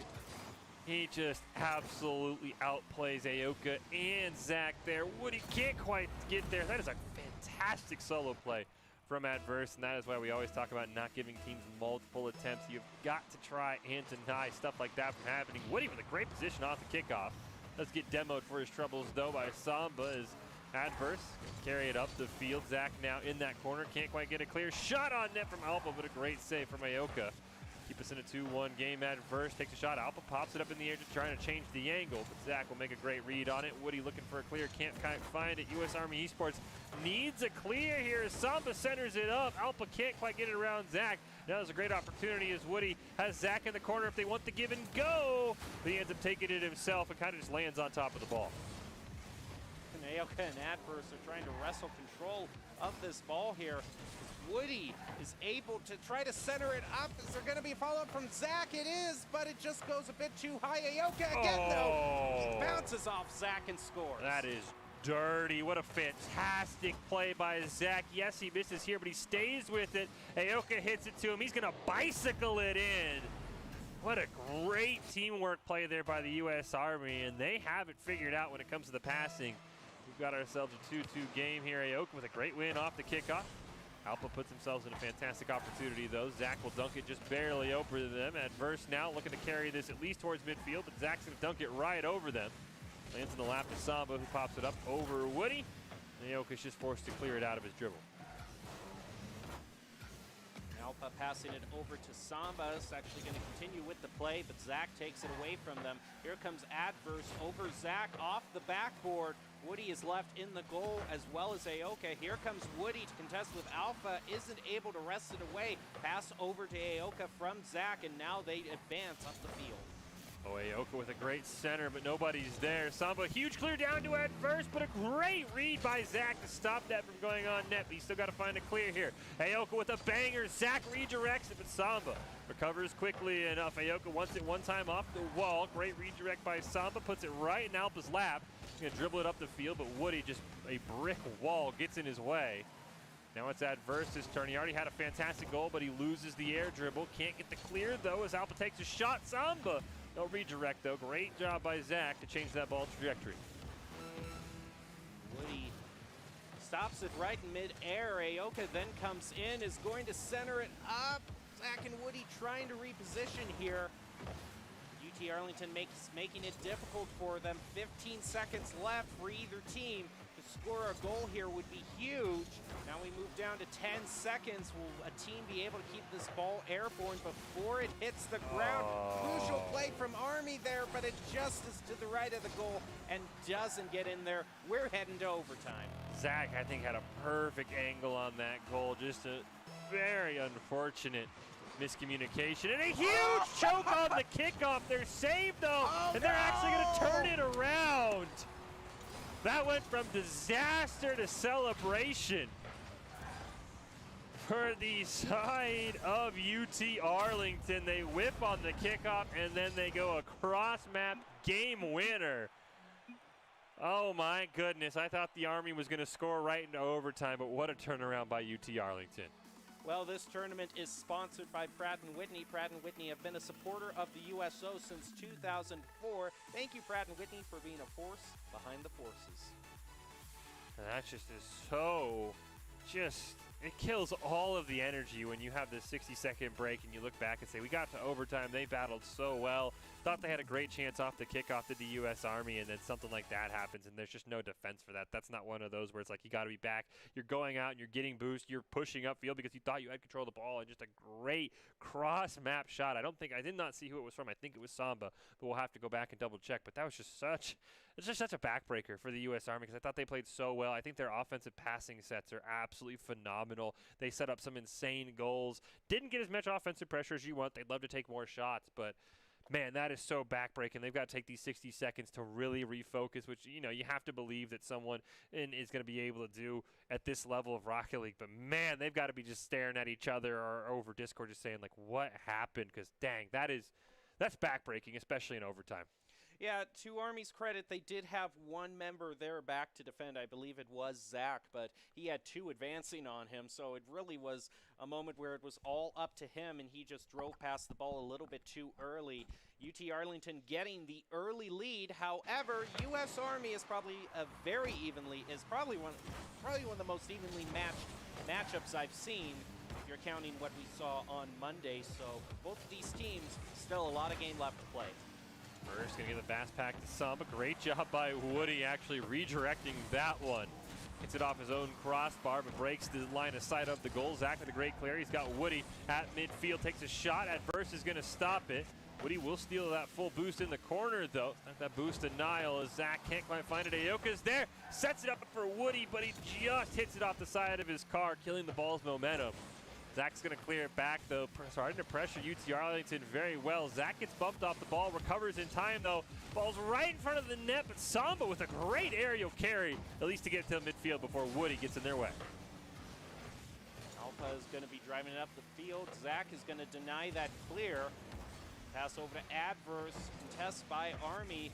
Speaker 2: He just absolutely outplays Ayoka and Zach there. Woody can't quite get there. That is a fantastic solo play from Adverse, and that is why we always talk about not giving teams multiple attempts. You've got to try and deny stuff like that from happening. Woody with a great position off the kickoff. Let's get demoed for his troubles, though, by Samba as Adverse carry it up the field. Zach now in that corner. Can't quite get a clear shot on net from Alpha, but a great save from Ayoka. Keep us in a 2-1 game. Adverse takes a shot. Alpha pops it up in the air, just trying to change the angle, but Zach will make a great read on it. Woody looking for a clear, can't find it. U.S. Army Esports needs a clear here. Samba centers it up. Alpha can't quite get it around Zach. Now there's a great opportunity as Woody has Zach in the corner if they want the give and go, but he ends up taking it himself and kind of just lands on top of the ball.
Speaker 1: And Ayoka and Adverse are trying to wrestle control of this ball here. Woody is able to try to center it up. Is there going to be a follow-up from Zach? It is, but it just goes a bit too high. Ayoka again, though. He bounces off Zach and scores.
Speaker 2: That is dirty. What a fantastic play by Zach. Yes, he misses here, but he stays with it. Ayoka hits it to him. He's going to bicycle it in. What a great teamwork play there by the U.S. Army, and they have it figured out when it comes to the passing. We've got ourselves a 2-2 game here. Aoka with a great win off the kickoff. Alpha puts themselves in a fantastic opportunity, though. Zach will dunk it just barely over them. Adverse now looking to carry this at least towards midfield, but Zach's going to dunk it right over them. Lands in the lap to Samba, who pops it up over Woody. Aoka's just forced to clear it out of his dribble.
Speaker 1: Alpha passing it over to Samba. It's actually going to continue with the play, but Zach takes it away from them. Here comes Adverse over Zach off the backboard. Woody is left in the goal as well as Aoka. Here comes Woody to contest with Alpha. Isn't able to wrest it away. Pass over to Aoka from Zach, and now they advance up the field.
Speaker 2: Oh, Aoka with a great center, but nobody's there. Samba, huge clear down to Adverse, but a great read by Zach to stop that from going on net. But he's still got to find a clear here. Aoka with a banger. Zach redirects it, but Samba recovers quickly enough. Aoka wants it one time off the wall. Great redirect by Samba, puts it right in Alpa's lap. He's going to dribble it up the field, but Woody, just a brick wall, gets in his way. Now it's Adverse's turn. He already had a fantastic goal, but he loses the air dribble. Can't get the clear, though, as Alpa takes a shot. Samba, no redirect, though. Great job by Zach to change that ball trajectory.
Speaker 1: Woody stops it right in mid-air. Aoka then comes in, is going to center it up. Zach and Woody trying to reposition here. UT Arlington making it difficult for them. 15 seconds left for either team. To score a goal here would be huge. Now we move down to 10 seconds. Will a team be able to keep this ball airborne before it hits the ground? Crucial play from Army there, but it just is to the right of the goal and doesn't get in there. We're heading to overtime.
Speaker 2: Zach, I think, had a perfect angle on that goal. Just a very unfortunate miscommunication. And a huge choke on the kickoff. They're saved, though, and they're actually going to turn it around. That went from disaster to celebration for the side of UT Arlington. They whip on the kickoff, and then they go a cross-map game winner. Oh, my goodness. I thought the Army was going to score right into overtime, but what a turnaround by UT Arlington.
Speaker 1: Well, this tournament is sponsored by Pratt & Whitney. Pratt & Whitney have been a supporter of the USO since 2004. Thank you, Pratt & Whitney, for being a force behind the forces.
Speaker 2: And that just is so it kills all of the energy when you have this 60-second break and you look back and say, we got to overtime, they battled so well, thought they had a great chance off the kickoff to the U.S. Army, and then something like that happens, and there's just no defense for that. That's not one of those where it's like you got to be back. You're going out and you're getting boost. You're pushing upfield because you thought you had control of the ball, and just a great cross-map shot. I did not see who it was from. I think it was Samba, but we'll have to go back and double-check. But that was just such a backbreaker for the U.S. Army because I thought they played so well. I think their offensive passing sets are absolutely phenomenal. They set up some insane goals. Didn't get as much offensive pressure as you want. They'd love to take more shots, but man, that is so backbreaking. They've got to take these 60 seconds to really refocus, which, you have to believe that someone is going to be able to do at this level of Rocket League. But, man, they've got to be just staring at each other or over Discord just saying, like, what happened? Because, dang, that's backbreaking, especially in overtime.
Speaker 1: Yeah, to Army's credit, they did have one member there back to defend. I believe it was Zach, but he had two advancing on him, so it really was a moment where it was all up to him, and he just drove past the ball a little bit too early. UT Arlington getting the early lead. However, U.S. Army is probably probably one of the most evenly matched matchups I've seen, if you're counting what we saw on Monday. So both of these teams, still a lot of game left to play.
Speaker 2: First, going to get the fast pack to Samba. Great job by Woody actually redirecting that one. Gets it off his own crossbar, but breaks the line of sight of the goal. Zach with a great clear. He's got Woody at midfield. Takes a shot. Adverse is going to stop it. Woody will steal that full boost in the corner, though. Not that boost to Nile as Zach can't quite find it. Aoka's there. Sets it up for Woody, but he just hits it off the side of his car, killing the ball's momentum. Zach's going to clear it back, though, starting to pressure UT Arlington very well. Zach gets bumped off the ball, recovers in time, though. Ball's right in front of the net, but Samba with a great aerial carry, at least to get to the midfield before Woody gets in their way.
Speaker 1: Alpha is going to be driving it up the field. Zach is going to deny that clear. Pass over to Adverse, contest by Army.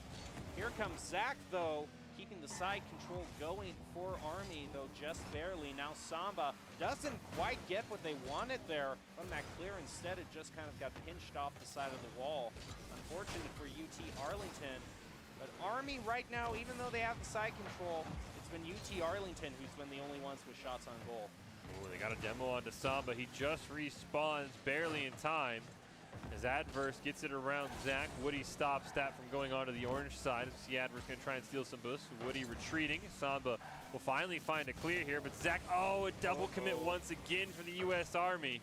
Speaker 1: Here comes Zach, though. keeping the side control going for Army, though just barely. Now Samba doesn't quite get what they wanted there from that clear. Instead, it just kind of got pinched off the side of the wall. Unfortunate for UT Arlington. But Army right now, even though they have the side control, it's been UT Arlington who's been the only ones with shots on goal.
Speaker 2: Ooh, they got a demo onto Samba. He just respawns barely in time. As Adverse gets it around Zach, Woody stops that from going onto the orange side. See Adverse going to try and steal some boosts. Woody retreating. Samba will finally find a clear here, but Zach, a double commit once again for the U.S. Army.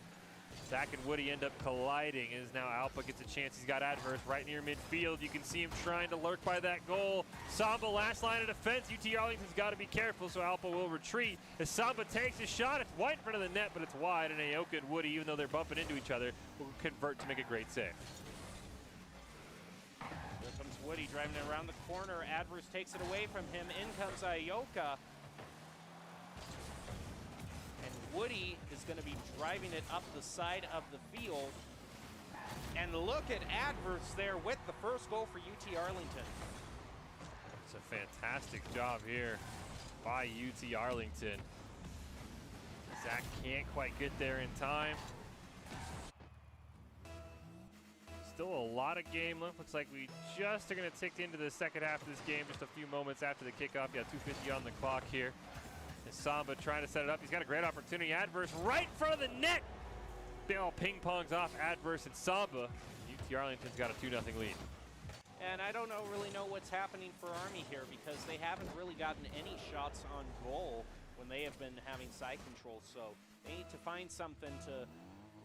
Speaker 2: Zach and Woody end up colliding as now Alpa gets a chance. He's got Adverse right near midfield. You can see him trying to lurk by that goal. Samba last line of defense. UT Arlington's got to be careful, so Alpa will retreat. As Samba takes a shot, it's wide in front of the net, but it's wide, and Aoka and Woody, even though they're bumping into each other, will convert to make a great save.
Speaker 1: Here comes Woody driving it around the corner. Adverse takes it away from him. In comes Aoka. Woody is going to be driving it up the side of the field. And look at Adverse there with the first goal for UT Arlington.
Speaker 2: It's a fantastic job here by UT Arlington. Zach can't quite get there in time. Still a lot of game left. Looks like we just are going to tick into the second half of this game, just a few moments after the kickoff. Yeah, 2:50 on the clock here. As Samba trying to set it up. He's got a great opportunity. Adverse right in front of the net. Ball ping-pongs off Adverse and Samba. UT Arlington's got a 2-0 lead.
Speaker 1: And I don't really know what's happening for Army here because they haven't really gotten any shots on goal when they have been having side control. So they need to find something to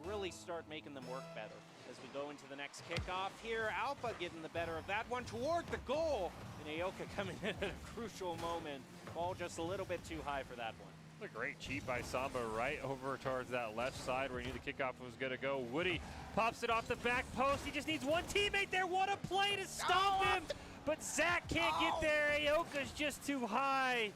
Speaker 1: really start making them work better. As we go into the next kickoff here, Alpa getting the better of that one toward the goal. And Aoka coming in at a crucial moment. Ball just a little bit too high for that one.
Speaker 2: A great cheat by Samba right over towards that left side where he knew the kickoff was going to go. Woody pops it off the back post. He just needs one teammate there. What a play to stop him. But Zach can't get there. Aoka's just too high.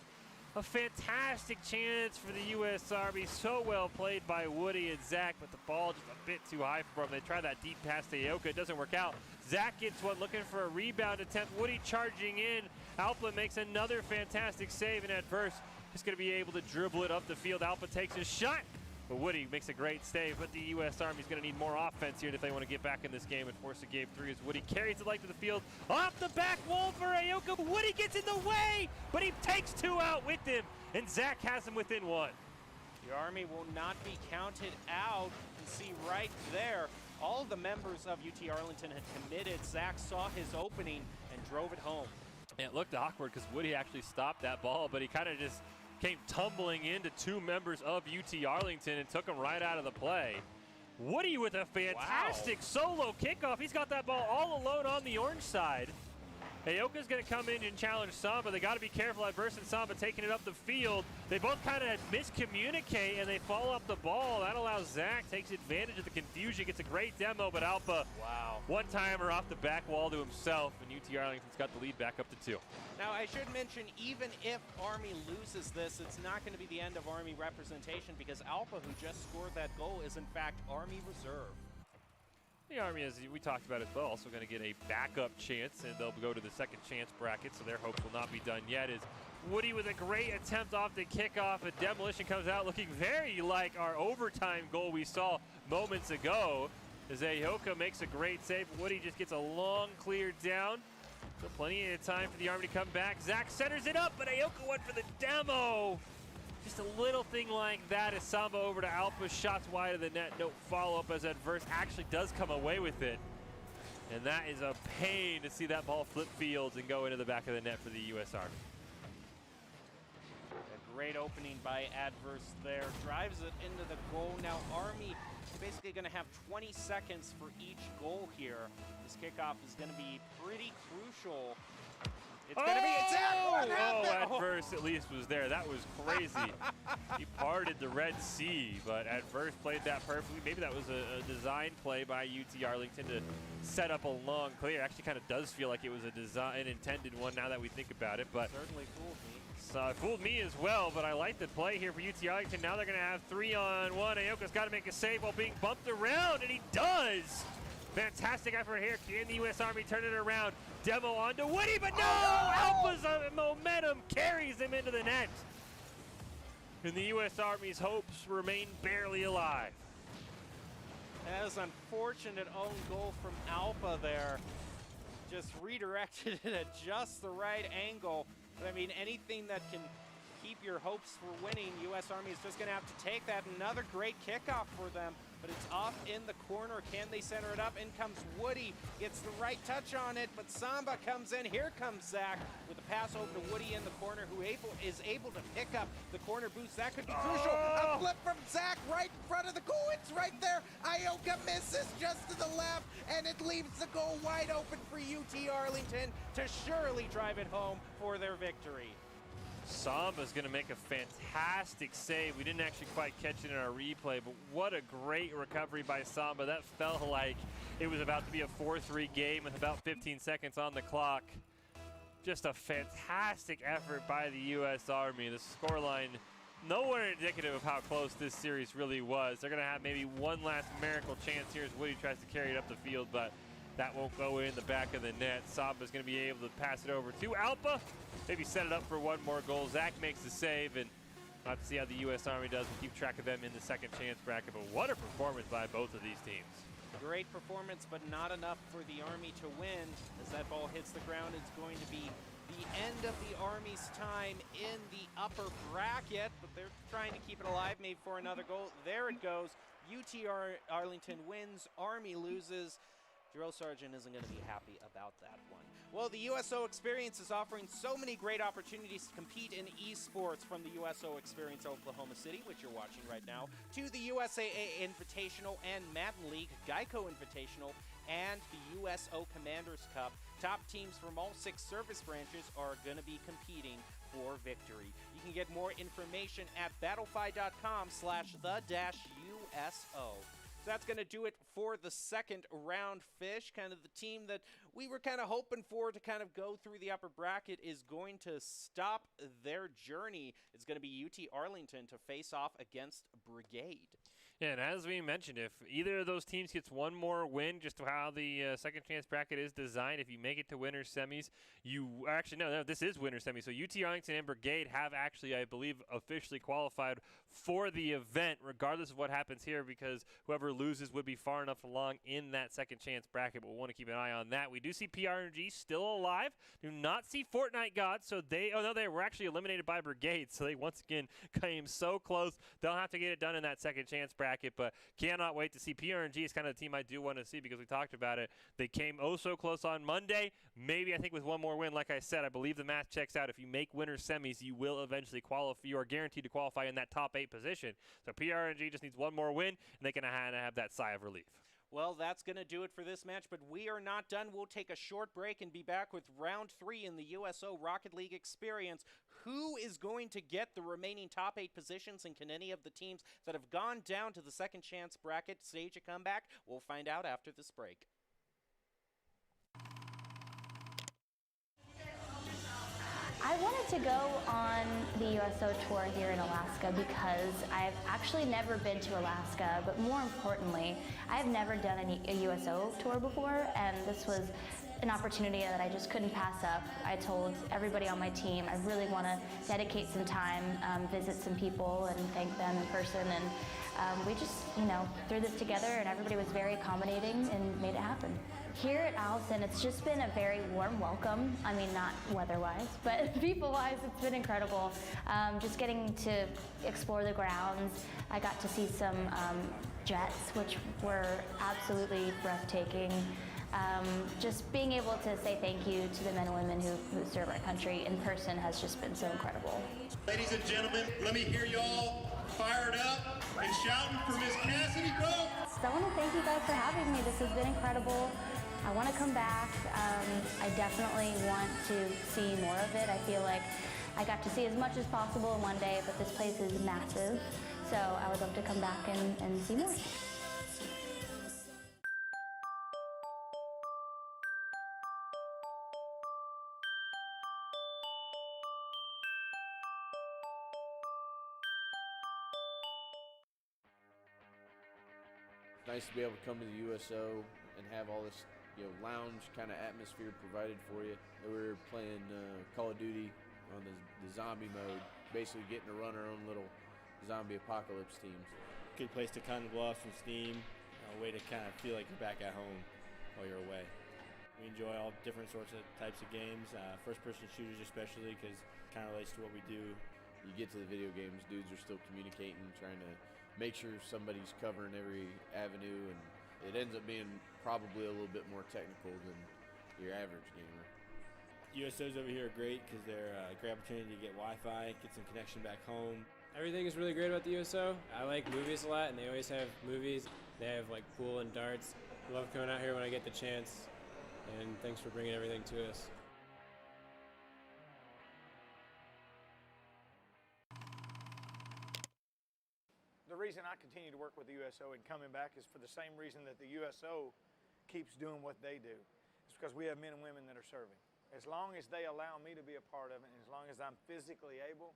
Speaker 2: A fantastic chance for the U.S. Army. So well played by Woody and Zach, but the ball just a bit too high for him. They try that deep pass to Aoka. It doesn't work out. Zach gets one looking for a rebound attempt. Woody charging in. Alpa makes another fantastic save, and Adverse just going to be able to dribble it up the field. Alpa takes his shot, but Woody makes a great save. But the U.S. Army is going to need more offense here if they want to get back in this game and force a game 3 as Woody carries it like to the field. Off the back wall for Aoka. Woody gets in the way, but he takes 2 out with him, and Zach has him within 1.
Speaker 1: The Army will not be counted out. You can see right there, all of the members of UT Arlington had committed. Zach saw his opening and drove it home.
Speaker 2: It looked awkward because Woody actually stopped that ball, but he kind of just came tumbling into 2 members of UT Arlington and took them right out of the play. Woody with a fantastic solo kickoff. He's got that ball all alone on the orange side. Aoka's going to come in and challenge Samba. They got to be careful. Adverse and Samba taking it up the field. They both kind of miscommunicate and they fall off the ball. That allows Zach, takes advantage of the confusion, gets a great demo, but Alpa, one-timer off the back wall to himself, and UT Arlington's got the lead back up to 2.
Speaker 1: Now, I should mention, even if Army loses this, it's not going to be the end of Army representation because Alpa, who just scored that goal, is in fact Army reserve.
Speaker 2: The Army, as we talked about as well, also going to get a backup chance, and they'll go to the second chance bracket, so their hopes will not be done yet. As Woody with a great attempt off the kickoff, a demolition comes out looking very like our overtime goal we saw moments ago. As Aoka makes a great save, Woody just gets a long clear down. So plenty of time for the Army to come back. Zach centers it up, but Aoka went for the demo. Just a little thing like that as Samba over to Alpa, shots wide of the net, no follow-up as Adverse actually does come away with it. And that is a pain to see that ball flip fields and go into the back of the net for the U.S. Army.
Speaker 1: A great opening by Adverse there, drives it into the goal. Now Army is basically going to have 20 seconds for each goal here. This kickoff is going to be pretty crucial. It's going to be
Speaker 2: Adverse at least was there. That was crazy. He parted the Red Sea, but Adverse played that perfectly. Maybe that was a design play by UT Arlington to set up a long clear. Actually kind of does feel like it was an intended one now that we think about it. But
Speaker 1: certainly fooled me.
Speaker 2: So it fooled me as well, but I like the play here for UT Arlington. Now they're going to have 3-on-1. Aoka's got to make a save while being bumped around, and he does. Fantastic effort here. Can the U.S. Army turn it around? Demo onto Woody, but no! Alpha's momentum carries him into the net. And the U.S. Army's hopes remain barely alive.
Speaker 1: That was an unfortunate own goal from Alpha there. Just redirected it at just the right angle. But I mean, anything that can keep your hopes for winning, U.S. Army is just going to have to take that. Another great kickoff for them, but it's off in the corner. Can they center it up? In comes Woody, gets the right touch on it, but Samba comes in. Here comes Zach with a pass over to Woody in the corner, who is able to pick up the corner boost. That could be crucial. A flip from Zach right in front of the goal. It's right there. Ioka misses just to the left, and it leaves the goal wide open for UT Arlington to surely drive it home for their victory.
Speaker 2: Samba's going to make a fantastic save. We didn't actually quite catch it in our replay, but what a great recovery by Samba. That felt like it was about to be a 4-3 game with about 15 seconds on the clock. Just a fantastic effort by the U.S. Army. The scoreline nowhere indicative of how close this series really was. They're going to have maybe one last miracle chance here as Woody tries to carry it up the field, but that won't go in the back of the net. Samba's going to be able to pass it over to Alpha. Maybe set it up for one more goal. Zach makes the save, and we'll have to see how the U.S. Army does. We'll keep track of them in the second chance bracket, but what a performance by both of these teams.
Speaker 1: Great performance, but not enough for the Army to win. As that ball hits the ground, it's going to be the end of the Army's time in the upper bracket, but they're trying to keep it alive, maybe for another goal. There it goes. UT Arlington wins, Army loses. Drill Sergeant isn't going to be happy about that one. Well, the USO Experience is offering so many great opportunities to compete in esports, from the USO Experience Oklahoma City, which you're watching right now, to the USAA Invitational and Madden League, GEICO Invitational, and the USO Commanders Cup. Top teams from all 6 service branches are going to be competing for victory. You can get more information at battlefy.com/the-USO. So that's going to do it for the second round. Fish, kind of the team that we were kind of hoping for to kind of go through the upper bracket, is going to stop their journey. It's going to be UT Arlington to face off against Brigade.
Speaker 2: Yeah, and as we mentioned, if either of those teams gets one more win, just how the second chance bracket is designed, if you make it to winners semis, you actually, no, this is winners semis. So UT Arlington and Brigade have actually, I believe, officially qualified for the event, regardless of what happens here, because whoever loses would be far enough along in that second chance bracket. But we'll want to keep an eye on that. We do see PRNG still alive. Do not see Fortnite Gods, so they were actually eliminated by Brigade, so they once again came so close. They'll have to get it done in that second chance bracket, but cannot wait to see. PRNG is kind of the team I do want to see, because we talked about it. They came oh so close on Monday. Maybe, I think, with one more win, like I said, I believe the math checks out. If you make winner semis, you will eventually qualify. You are guaranteed to qualify in that top 8 position. So PRNG just needs one more win, and they can have that sigh of relief.
Speaker 1: Well, that's going to do it for this match, but we are not done. We'll take a short break and be back with round 3 in the USO Rocket League Experience. Who is going to get the remaining top 8 positions, and can any of the teams that have gone down to the second chance bracket stage a comeback? We'll find out after this break.
Speaker 8: I wanted to go on the USO tour here in Alaska because I've actually never been to Alaska, but more importantly, I've never done a USO tour before, and this was an opportunity that I just couldn't pass up. I told everybody on my team I really want to dedicate some time, visit some people and thank them in person, and we just, threw this together, and everybody was very accommodating and made it happen. Here at Allison, it's just been a very warm welcome. I mean, not weather-wise, but people-wise, it's been incredible. Just getting to explore the grounds. I got to see some jets, which were absolutely breathtaking. Just being able to say thank you to the men and women who serve our country in person has just been so incredible.
Speaker 9: Ladies and gentlemen, let me hear y'all fired up and shouting for Miss Cassidy Cope.
Speaker 8: So I want to thank you guys for having me. This has been incredible. I want to come back. I definitely want to see more of it. I feel like I got to see as much as possible in one day, but this place is massive. So I would love to come back and see more.
Speaker 4: Nice to be able to come to the USO and have all this lounge kind of atmosphere provided for you. We were playing Call of Duty on the zombie mode, basically getting to run our own little zombie apocalypse teams.
Speaker 5: Good place to kind of blow off some steam, a way to kind of feel like you're back at home while you're away. We enjoy all different sorts of types of games, first-person shooters especially, because it kind of relates to what we do.
Speaker 4: You get to the video games, dudes are still communicating, trying to make sure somebody's covering every avenue, and it ends up being probably a little bit more technical than your average gamer.
Speaker 5: USOs over here are great because they're a great opportunity to get Wi-Fi, get some connection back home.
Speaker 6: Everything is really great about the USO. I like movies a lot, and they always have movies. They have like pool and darts. I love coming out here when I get the chance, and thanks for bringing everything to us.
Speaker 7: The reason I continue to work with the USO and coming back is for the same reason that the USO keeps doing what they do. It's because we have men and women that are serving. As long as they allow me to be a part of it, and as long as I'm physically able,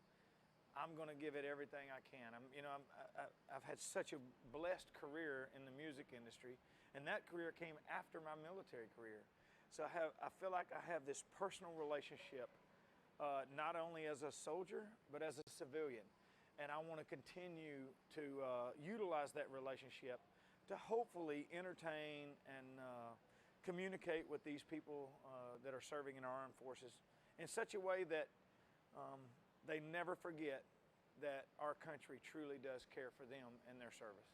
Speaker 7: I'm going to give it everything I can. I've had such a blessed career in the music industry, and that career came after my military career. So I feel like I have this personal relationship, not only as a soldier, but as a civilian. And I want to continue to utilize that relationship to hopefully entertain and communicate with these people that are serving in our armed forces in such a way that they never forget that our country truly does care for them and their service.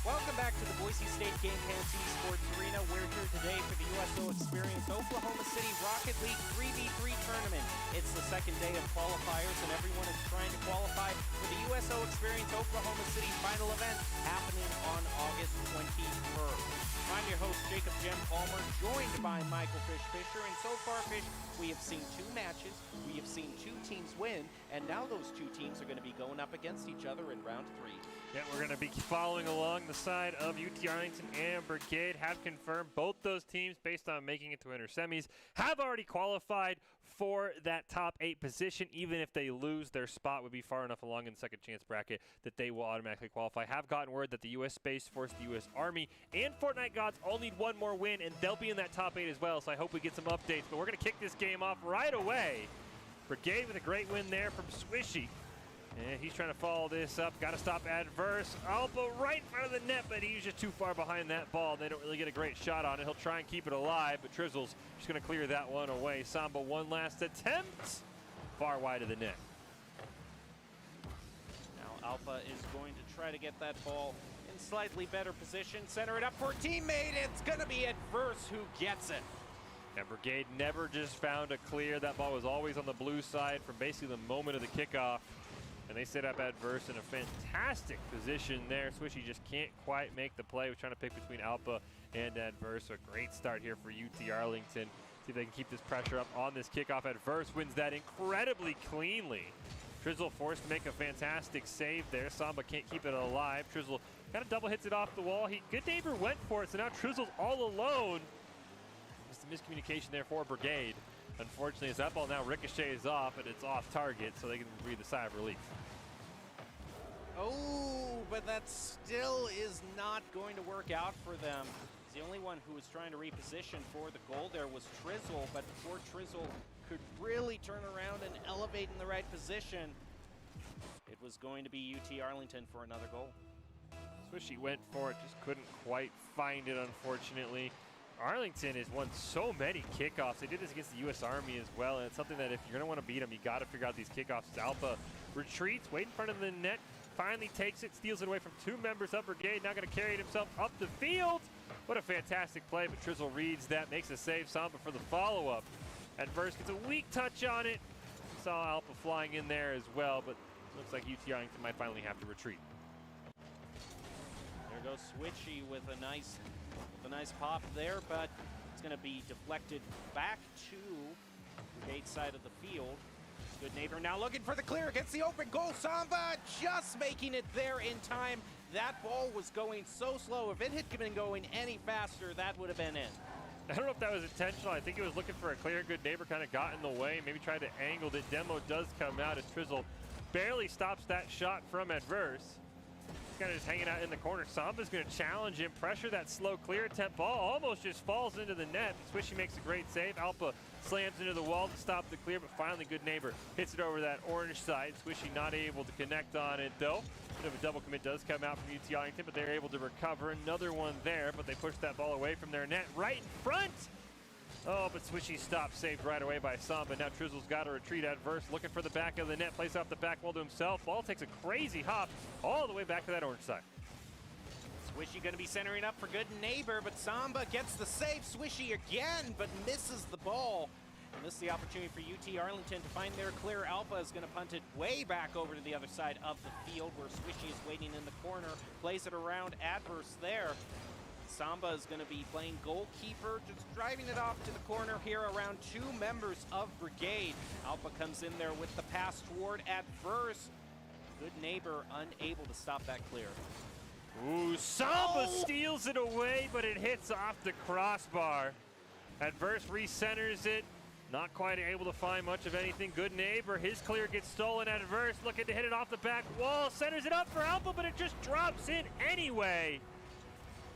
Speaker 1: Welcome back to the Boise State Game Pants Esports Arena. We're here today for the USO Experience Oklahoma City Rocket League 3v3 tournament. It's the second day of qualifiers, and everyone is trying to qualify for the USO Experience Oklahoma City final event happening on August 21st. I'm your host, Jacob Jem Palmer, joined by Michael Fisher. And so far, Fish, we have seen 2 matches, we have seen 2 teams win, and now those 2 teams are going to be going up against each other in round 3.
Speaker 2: Yeah, we're going to be following along the side of UT Arlington and Brigade. Have confirmed both those teams, based on making it to inter semis, have already qualified for that top 8 position. Even if they lose, their spot would be far enough along in the second chance bracket that they will automatically qualify. Have gotten word that the U.S. Space Force, the U.S. Army, and Fortnite Gods all need 1 more win, and they'll be in that top 8 as well, so I hope we get some updates. But we're going to kick this game off right away. Brigade with a great win there from Swishy. And he's trying to follow this up. Got to stop adverse. Alba right in front of the net, but he's just too far behind that ball. They don't really get a great shot on it. He'll try and keep it alive, but Trizzle's just going to clear that one away. Samba, one last attempt. Far wide of the net.
Speaker 1: Now Alpha is going to try to get that ball in slightly better position. Center it up for a teammate. It's going to be Adverse who gets it.
Speaker 2: And Brigade never just found a clear. That ball was always on the blue side from basically the moment of the kickoff. And they set up Adverse in a fantastic position there. Swishy just can't quite make the play. We're trying to pick between Alpha and Adverse. A great start here for UT Arlington. See if they can keep this pressure up on this kickoff. Adverse wins that incredibly cleanly. Trizzle forced to make a fantastic save there. Samba can't keep it alive. Trizzle kind of double hits it off the wall. Good neighbor went for it, so now Trizzle's all alone. Just a miscommunication there for Brigade. Unfortunately, as that ball now ricochets off, and it's off target, so they can breathe a sigh of relief.
Speaker 1: Oh, but that still is not going to work out for them. The only one who was trying to reposition for the goal there was Trizzle, but before Trizzle could really turn around and elevate in the right position, it was going to be UT Arlington for another goal.
Speaker 2: Swishy went for it, just couldn't quite find it, unfortunately. Arlington has won so many kickoffs. They did this against the U.S. Army as well, and it's something that if you're going to want to beat them, you got to figure out these kickoffs. Alpha retreats, wait in front of the net, finally takes it, steals it away from 2 members of Brigade, now going to carry it himself up the field. What a fantastic play, but Trizzle reads that, makes a save. Samba for the follow-up. Adverse gets a weak touch on it. Saw Alpha flying in there as well, but Looks like UT Arlington might finally have to retreat.
Speaker 1: There goes Switchy with a nice pop there, but it's going to be deflected back to the gate side of the field. Good neighbor now looking for the clear against the open goal. Samba just making it there in time. That ball was going so slow. If it had been going any faster, that would have been in.
Speaker 2: I don't know if that was intentional. I think it was looking for a clear. Good neighbor kind of got in the way, maybe tried to angle it. Demo does come out as Trizzle barely stops that shot from Adverse. He's kind of just hanging out in the corner. Samba's going to challenge him, pressure that slow clear attempt. Ball almost just falls into the net. Swishy makes a great save. Alpa slams into the wall to stop the clear, but finally Good Neighbor hits it over that orange side. Swishy not able to connect on it though. Bit of a double commit does come out from UT Arlington, but they're able to recover another one there, but they push that ball away from their net right in front. Oh, but Swishy stopped, saved right away by Samba. Now Trizzle's got to retreat Adverse, looking for the back of the net, plays off the back wall to himself. Ball takes a crazy hop all the way back to that orange side.
Speaker 1: Swishy going to be centering up for Good Neighbor, but Samba gets the save. Swishy again, but misses the ball. And this is the opportunity for UT Arlington to find their clear. Alpha is going to punt it way back over to the other side of the field where Swishy is waiting in the corner. Plays it around Adverse there. Samba is going to be playing goalkeeper, just driving it off to the corner here around two members of Brigade. Alpha comes in there with the pass toward Adverse. Good Neighbor unable to stop that clear.
Speaker 2: Ooh, Samba steals it away, but it hits off the crossbar. Adverse recenters it. Not quite able to find much of anything. Good Neighbor, his clear gets stolen. Adverse looking to hit it off the back wall. Centers it up for Alpha, but it just drops in anyway.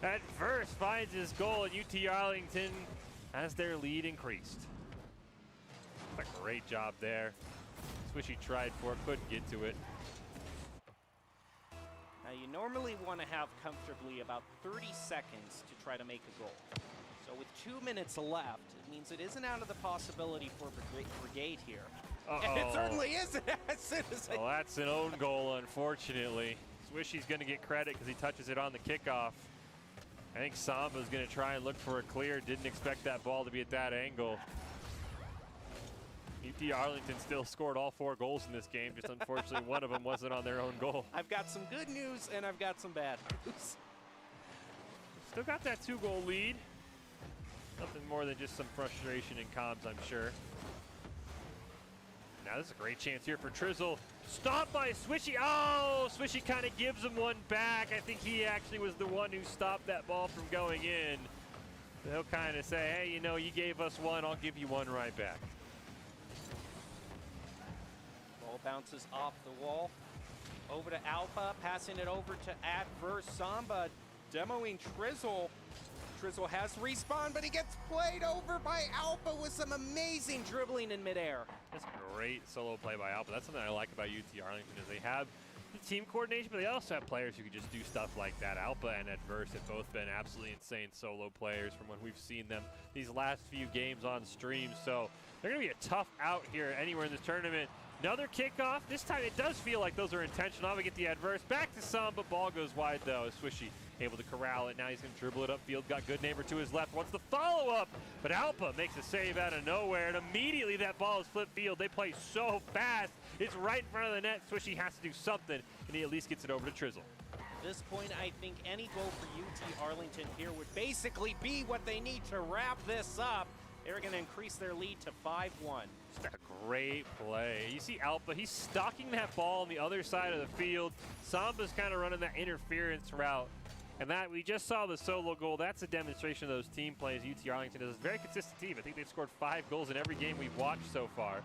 Speaker 2: Adverse finds his goal, and UT Arlington has their lead increased. A great job there. Swishy tried for it, couldn't get to it.
Speaker 1: Now you normally want to have comfortably about 30 seconds to try to make a goal. So with 2 minutes left, it means it isn't out of the possibility for Brigade here. And it certainly isn't. As soon as
Speaker 2: well, that's an own goal, unfortunately. Swishy's going to get credit because he touches it on the kickoff. I think Samba's going to try and look for a clear. Didn't expect that ball to be at that angle. UT Arlington still scored all 4 goals in this game. Just unfortunately, one of them wasn't on their own goal.
Speaker 1: I've got some good news and I've got some bad news.
Speaker 2: Still got that 2-goal lead. Nothing more than just some frustration in comms, I'm sure. Now this is a great chance here for Trizzle. Stopped by Swishy. Oh, Swishy kind of gives him one back. I think he actually was the one who stopped that ball from going in. So he'll kind of say, hey, you know, you gave us one, I'll give you one right back.
Speaker 1: Ball bounces off the wall. Over to Alpha, passing it over to Adverse. Samba demoing Trizzle. Trizzle has respawn, but he gets played over by Alpha with some amazing dribbling in midair.
Speaker 2: That's a great solo play by Alpha. That's something I like about UT Arlington is they have the team coordination, but they also have players who can just do stuff like that. Alpha and Adverse have both been absolutely insane solo players from when we've seen them these last few games on stream. So they're going to be a tough out here anywhere in this tournament. Another kickoff. This time it does feel like those are intentional. We get the Adverse. Back to Samba. Ball goes wide though. Swishy able to corral it. Now he's going to dribble it upfield. Got Good Neighbor to his left. Wants the follow-up. But Alpha makes a save out of nowhere. And immediately that ball is flipped field. They play so fast. It's right in front of the net. Swishy has to do something. And he at least gets it over to Trizzle.
Speaker 1: At this point, I think any goal for UT Arlington here would basically be what they need to wrap this up. They're going to increase their lead to 5-1.
Speaker 2: Just a great play. You see Alpha, he's stalking that ball on the other side of the field. Samba's kind of running that interference route. And that, we just saw the solo goal. That's a demonstration of those team plays. UT Arlington is a very consistent team. I think they've scored 5 goals in every game we've watched so far.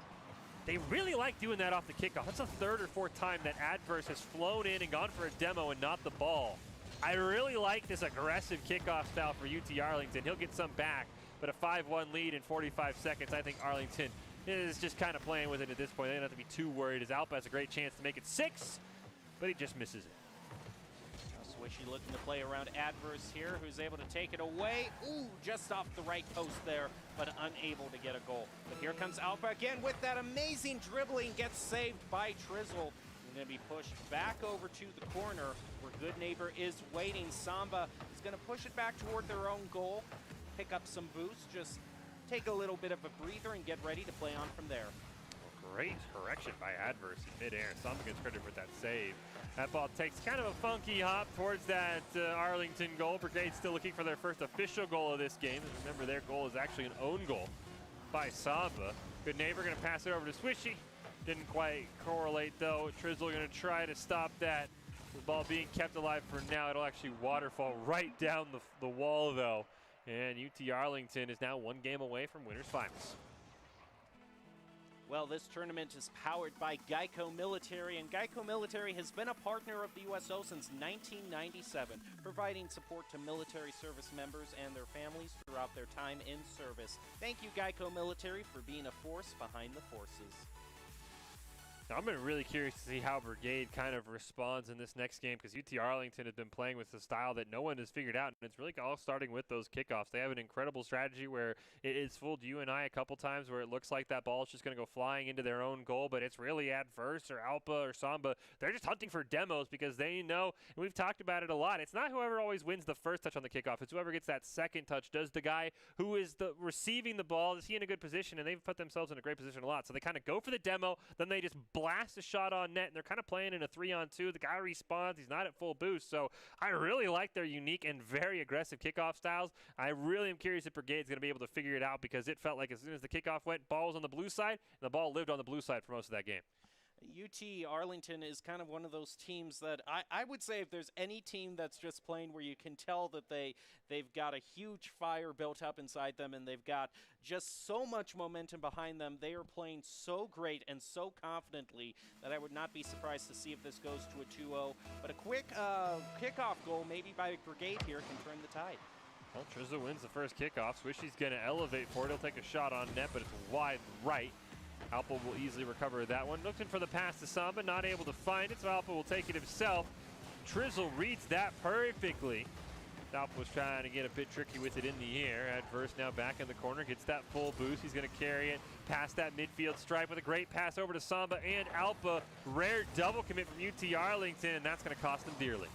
Speaker 2: They really like doing that off the kickoff. That's the 3rd or 4th time that Adverse has flown in and gone for a demo and not the ball. I really like this aggressive kickoff style for UT Arlington. He'll get some back, but a 5-1 lead in 45 seconds. I think Arlington is just kind of playing with it at this point. They don't have to be too worried as Alpha has a great chance to make it 6, but he just misses it.
Speaker 1: Swishy looking to play around Adverse here, who's able to take it away. Ooh, just off the right post there, but unable to get a goal. But here comes Alpha again with that amazing dribbling, gets saved by Trizzle. Going to be pushed back over to the corner where Good Neighbor is waiting. Samba is going to push it back toward their own goal, pick up some boost, just take a little bit of a breather and get ready to play on from there.
Speaker 2: great correction by Adverse in midair. Samba gets credit for that save. That ball takes kind of a funky hop towards that Arlington goal. Brigade still looking for their first official goal of this game. And remember, their goal is actually an own goal by Samba. Good neighbor going to pass it over to Swishy. Didn't quite correlate though. Trizzle going to try to stop that. The ball being kept alive for now. It'll actually waterfall right down the wall though. And UT Arlington is now one game away from winners finals.
Speaker 1: Well, this tournament is powered by GEICO Military, and GEICO Military has been a partner of the USO since 1997, providing support to military service members and their families throughout their time in service. Thank you, GEICO Military, for being a force behind the forces.
Speaker 2: Now, I'm really curious to see how Brigade kind of responds in this next game, because UT Arlington has been playing with a style that no one has figured out, and it's really all starting with those kickoffs. They have an incredible strategy where it's fooled you and I a couple times where it looks like that ball is just going to go flying into their own goal, but it's really Adverse or Alpa or Samba. They're just hunting for demos because they know, and we've talked about it a lot, it's not whoever always wins the first touch on the kickoff, it's whoever gets that second touch. Does the guy who is receiving the ball, is he in a good position? And they've put themselves in a great position a lot, so they kind of go for the demo, then they just blast a shot on net, and they're kind of playing in a 3-on-2. The guy respawns. He's not at full boost, so I really like their unique and very aggressive kickoff styles. I really am curious if Brigade's going to be able to figure it out, because it felt like as soon as the kickoff went, ball was on the blue side, and the ball lived on the blue side for most of that game.
Speaker 1: UT Arlington is kind of one of those teams that I would say if there's any team that's just playing where you can tell that they've got a huge fire built up inside them and they've got just so much momentum behind them, they are playing so great and so confidently that I would not be surprised to see if this goes to a 2-0. But a quick kickoff goal maybe by Brigade here can turn the tide.
Speaker 2: Well, Trizza wins the first kickoff. Swishy's going to elevate for it. He'll take a shot on net, but it's wide right. Alpa will easily recover that one. Looking for the pass to Samba, not able to find it, so Alpa will take it himself. Trizzle reads that perfectly. Alpa was trying to get a bit tricky with it in the air. Adverse now back in the corner, gets that full boost. He's going to carry it past that midfield stripe with a great pass over to Samba and Alpa. Rare double commit from UT Arlington, and that's going to cost them dearly.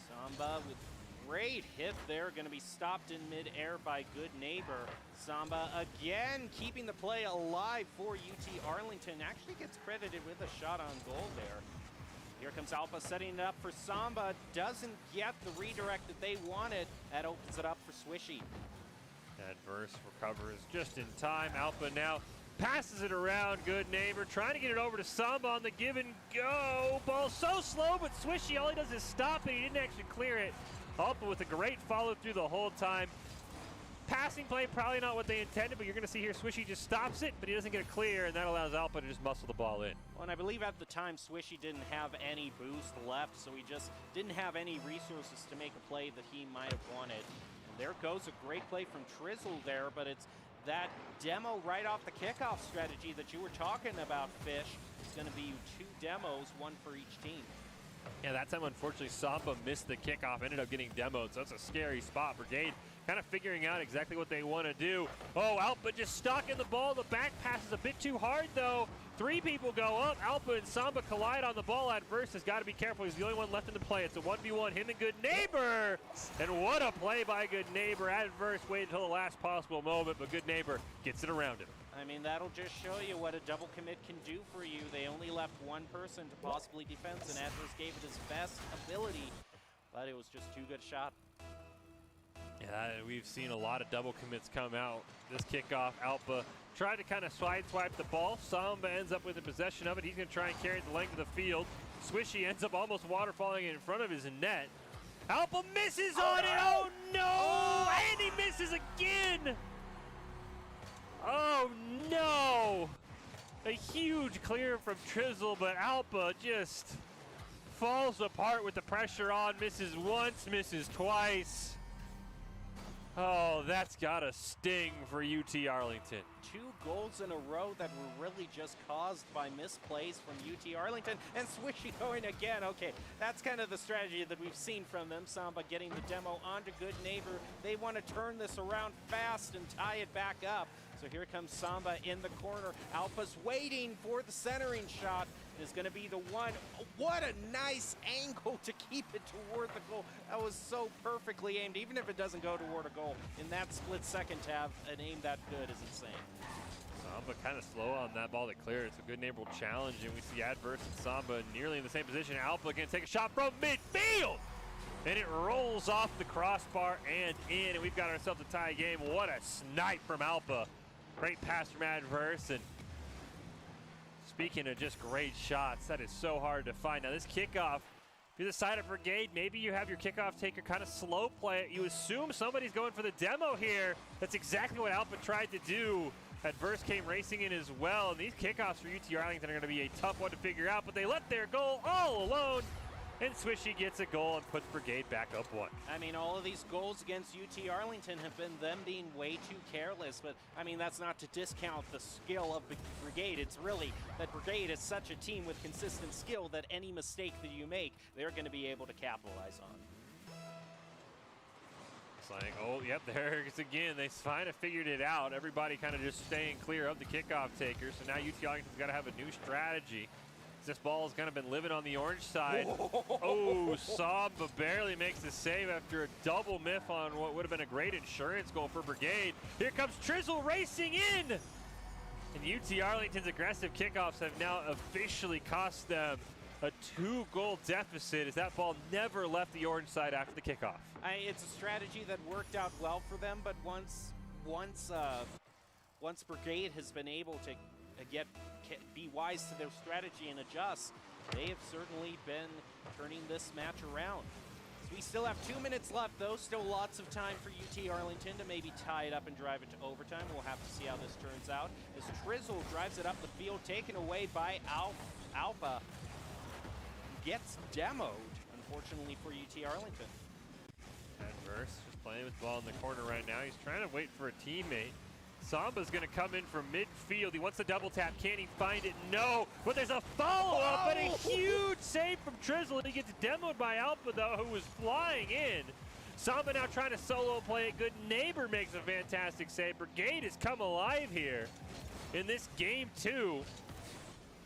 Speaker 1: Samba with great hit there, going to be stopped in midair by Good Neighbor. Samba again keeping the play alive for UT Arlington. Actually gets credited with a shot on goal there. Here comes Alpa setting it up for Samba. Doesn't get the redirect that they wanted. That opens it up for Swishy.
Speaker 2: Adverse recovers just in time. Alpa now passes it around. Good Neighbor trying to get it over to Samba on the give and go. Ball so slow, but Swishy, all he does is stop it. He didn't actually clear it. Alpa with a great follow through the whole time. Passing play, probably not what they intended, but you're going to see here Swishy just stops it, but he doesn't get it clear, and that allows Alpa to just muscle the ball in.
Speaker 1: Well, and I believe at the time Swishy didn't have any boost left, so he just didn't have any resources to make a play that he might have wanted. And there goes a great play from Trizzle there, but it's that demo right off the kickoff strategy that you were talking about, Fish. It's going to be 2 demos, 1 for each team.
Speaker 2: Yeah, that time, unfortunately, Samba missed the kickoff, ended up getting demoed, so that's a scary spot. Brigade kind of figuring out exactly what they want to do. Oh, Alpa just stalking the ball. The back pass is a bit too hard, though. 3 people go up. Alpa and Samba collide on the ball. Adverse has got to be careful. He's the only one left in the play. It's a 1v1, him and Good Neighbor. And what a play by Good Neighbor. Adverse waited until the last possible moment, but Good Neighbor gets it around him.
Speaker 1: I mean, that'll just show you what a double commit can do for you. They only left 1 person to possibly defend, and Adverse gave it his best ability, but it was just too good a shot.
Speaker 2: Yeah, we've seen a lot of double commits come out. This kickoff, Alpa tried to kind of swipe the ball. Samba ends up with the possession of it. He's going to try and carry it the length of the field. Swishy ends up almost waterfalling in front of his net. Alpa misses on it. Oh, no! And he misses again! Oh, no! A huge clear from Trizzle, but Alpa just falls apart with the pressure on. Misses once, misses twice. Oh, that's gotta sting for UT Arlington.
Speaker 1: 2 goals in a row that were really just caused by misplays from UT Arlington, and Swishy going again. Okay, that's kind of the strategy that we've seen from them. Samba getting the demo onto Good Neighbor. They want to turn this around fast and tie it back up. So here comes Samba in the corner. Alpa's waiting for the centering shot, is going to be the one. What a nice angle to keep it toward the goal. That was so perfectly aimed, even if it doesn't go toward a goal. In that split second to have an aim that good is insane.
Speaker 2: Samba kind of slow on that ball to clear. It's a good neighborhood challenge, and we see Adverse and Samba nearly in the same position. Alpha going to take a shot from midfield, and it rolls off the crossbar and in, and we've got ourselves a tie game. What a snipe from Alpha. Great pass from Adverse, and speaking of just great shots, that is so hard to find. Now this kickoff, if you're the side of Brigade, maybe you have your kickoff taker kind of slow play it. You assume somebody's going for the demo here. That's exactly what Alpha tried to do. Adverse came racing in as well, and these kickoffs for UT Arlington are going to be a tough one to figure out, but they let their goal all alone, and Swishy gets a goal and puts Brigade back up 1.
Speaker 1: I mean, all of these goals against UT Arlington have been them being way too careless, but I mean, that's not to discount the skill of the Brigade. It's really that Brigade is such a team with consistent skill that any mistake that you make, they're going to be able to capitalize on.
Speaker 2: Like, oh, yep, there it is again. They kind of figured it out. Everybody kind of just staying clear of the kickoff taker. So now UT Arlington's got to have a new strategy. This ball has kind of been living on the orange side. Oh, Samba barely makes the save after a double miff on what would have been a great insurance goal for Brigade. Here comes Trizzle racing in. And UT Arlington's aggressive kickoffs have now officially cost them a 2-goal deficit, as that ball never left the orange side after the kickoff.
Speaker 1: It's a strategy that worked out well for them, but once Brigade has been able to be wise to their strategy and adjust, they have certainly been turning this match around. So we still have 2 minutes left, though. Still lots of time for UT Arlington to maybe tie it up and drive it to overtime. We'll have to see how this turns out. As Trizzle drives it up the field, taken away by Alpha. Gets demoed, unfortunately, for UT Arlington.
Speaker 2: Adverse just playing with the ball in the corner right now. He's trying to wait for a teammate. Samba's going to come in from midfield. He wants the double tap. Can he find it? No. But there's a follow-up, but a huge save from Trizzle. He gets demoed by Alpha, though, who was flying in. Samba now trying to solo play it. Good neighbor makes a fantastic save. Brigade has come alive here in this game, too.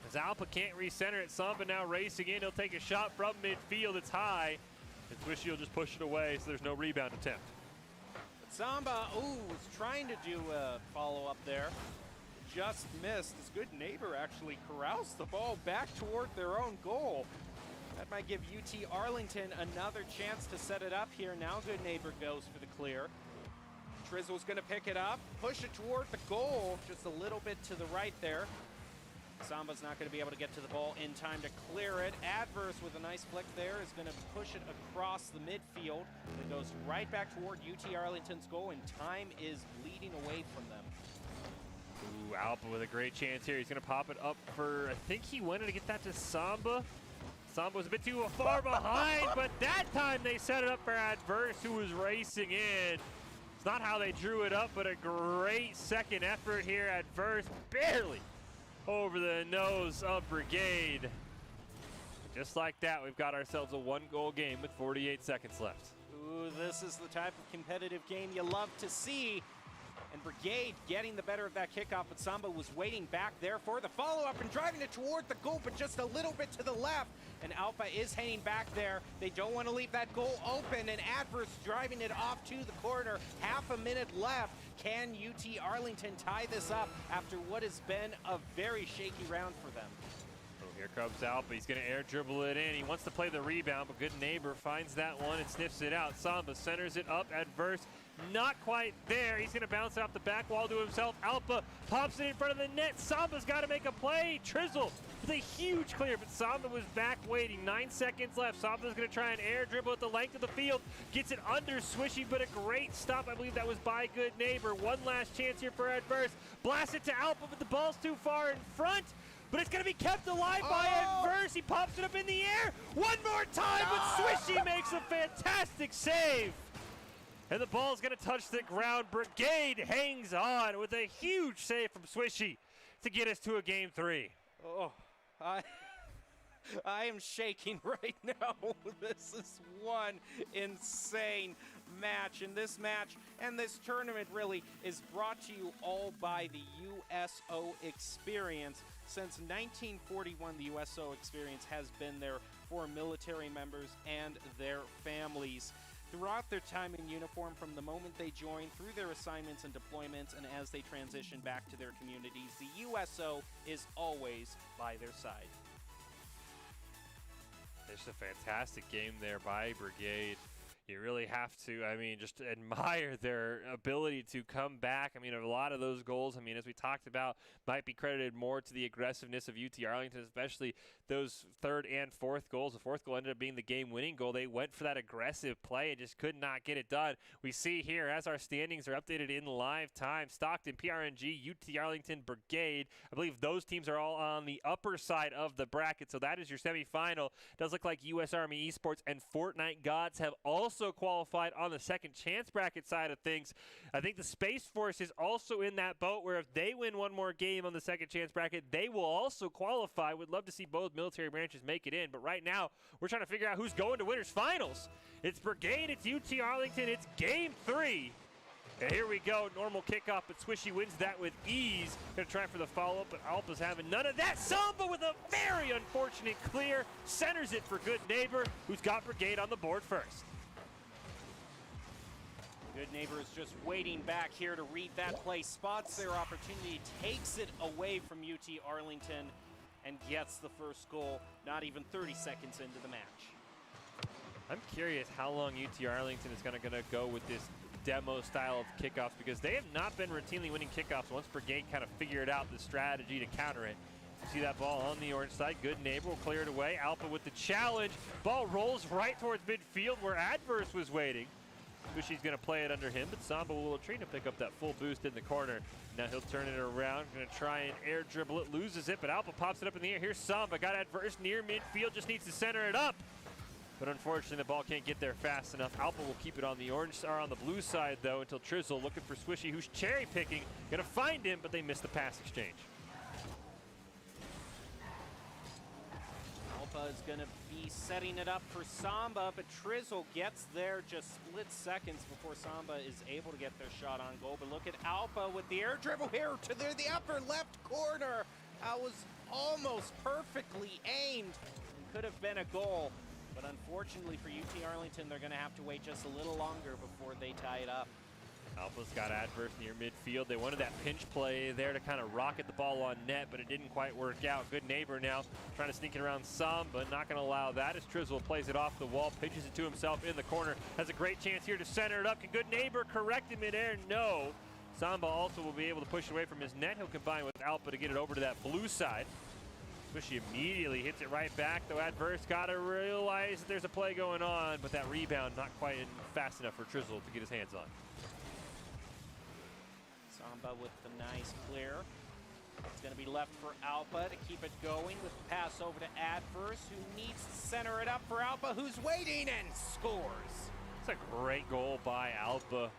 Speaker 2: As Alpha can't recenter it, Samba now racing in. He'll take a shot from midfield. It's high. And Swishy will just push it away, so there's no rebound attempt.
Speaker 1: Samba, was trying to do a follow-up there. Just missed. His good neighbor actually corrals the ball back toward their own goal. That might give UT Arlington another chance to set it up here. Now good neighbor goes for the clear. Trizzle's going to pick it up, push it toward the goal, just a little bit to the right there. Samba's not going to be able to get to the ball in time to clear it. Adverse with a nice flick there is going to push it across the midfield. It goes right back toward UT Arlington's goal, and time is bleeding away from them.
Speaker 2: Ooh, Alpha with a great chance here. He's going to pop it up for, I think he wanted to get that to Samba. Samba was a bit too far behind, but that time they set it up for Adverse, who was racing in. It's not how they drew it up, but a great second effort here. Adverse barely over the nose of Brigade. Just like that, we've got ourselves a 1-goal game with 48 seconds left.
Speaker 1: Ooh, this is the type of competitive game you love to see. And Brigade getting the better of that kickoff, but Samba was waiting back there for the follow-up and driving it toward the goal, but just a little bit to the left. And Alpha is hanging back there. They don't want to leave that goal open, and Adverse driving it off to the corner. Half a minute left. Can UT Arlington tie this up after what has been a very shaky round for them?
Speaker 2: Oh, here comes Alpha. He's going to air dribble it in. He wants to play the rebound, but good neighbor finds that one and sniffs it out. Samba centers it up. Adverse not quite there. He's going to bounce it off the back wall to himself. Alpha pops it in front of the net. Samba's got to make a play. Trizzle with a huge clear, but Samba was back waiting. 9 seconds left. Samba's going to try and air dribble at the length of the field. Gets it under Swishy, but a great stop. I believe that was by good neighbor. One last chance here for Adverse. Blast it to Alpha, but the ball's too far in front. But it's going to be kept alive by Adverse. He pops it up in the air. One more time, but Swishy makes a fantastic save. And the ball's going to touch the ground. Brigade hangs on with a huge save from Swishy to get us to a game 3.
Speaker 1: Oh, I am shaking right now. This is one insane match. And this match and this tournament really is brought to you all by the USO Experience. Since 1941, the USO Experience has been there for military members and their families. Throughout their time in uniform, from the moment they join, through their assignments and deployments, and as they transition back to their communities, the USO is always by their side.
Speaker 2: It's a fantastic game there by Brigade. You really have to, I mean, just admire their ability to come back. I mean, a lot of those goals, I mean, as we talked about, might be credited more to the aggressiveness of UT Arlington, especially those third and fourth goals. The fourth goal ended up being the game-winning goal. They went for that aggressive play and just could not get it done. We see here, as our standings are updated in live time, Stockton, PRNG, UT Arlington, Brigade. I believe those teams are all on the upper side of the bracket, so that is your semifinal. Does look like U.S. Army Esports and Fortnite Gods have also qualified on the second chance bracket side of things. I think the Space Force is also in that boat where if they win one more game on the second chance bracket, they will also qualify. Would love to see both military branches make it in, but right now we're trying to figure out who's going to winners finals. It's Brigade, it's UT Arlington, it's game 3. And here we go, normal kickoff, but Swishy wins that with ease. Gonna try for the follow-up, but Alpa's having none of that. Samba with a very unfortunate clear, centers it for Good Neighbor, who's got Brigade on the board first.
Speaker 1: Good Neighbor is just waiting back here to read that play, spots their opportunity, takes it away from UT Arlington, and gets the first goal, not even 30 seconds into the match.
Speaker 2: I'm curious how long UT Arlington is gonna go with this demo style of kickoffs, because they have not been routinely winning kickoffs once Brigade kind of figured out the strategy to counter it. You see that ball on the orange side. Good Neighbor will clear it away. Alpa with the challenge. Ball rolls right towards midfield where Adverse was waiting. Swishy's going to play it under him, but Samba will try to pick up that full boost in the corner. Now he'll turn it around, going to try and air dribble it, loses it, but Alpa pops it up in the air. Here's Samba, got Adverse near midfield, just needs to center it up. But unfortunately, the ball can't get there fast enough. Alpa will keep it on the orange, or on the blue side, though, until Trizzle looking for Swishy, who's cherry picking, going to find him, but they missed the pass exchange.
Speaker 1: Alpa is going to be setting it up for Samba, but Trizzle gets there just split seconds before Samba is able to get their shot on goal. But look at Alpa with the air dribble here to the upper left corner. That was almost perfectly aimed. Could have been a goal, but unfortunately for UT Arlington, they're going to have to wait just a little longer before they tie it up.
Speaker 2: Alpa's got Adverse near midfield. They wanted that pinch play there to kind of rocket the ball on net, but it didn't quite work out. Good Neighbor now trying to sneak it around Samba, not going to allow that as Trizzle plays it off the wall, pitches it to himself in the corner. Has a great chance here to center it up. Can Good Neighbor correct him midair? No. Samba also will be able to push it away from his net. He'll combine with Alpa to get it over to that blue side. Swishy immediately hits it right back, though Adverse got to realize that there's a play going on, but that rebound not quite fast enough for Trizzle to get his hands on.
Speaker 1: Samba with the nice clear. It's going to be left for Alpa to keep it going with the pass over to Adverse, who needs to center it up for Alpa, who's waiting and scores.
Speaker 2: It's a great goal by Alpa.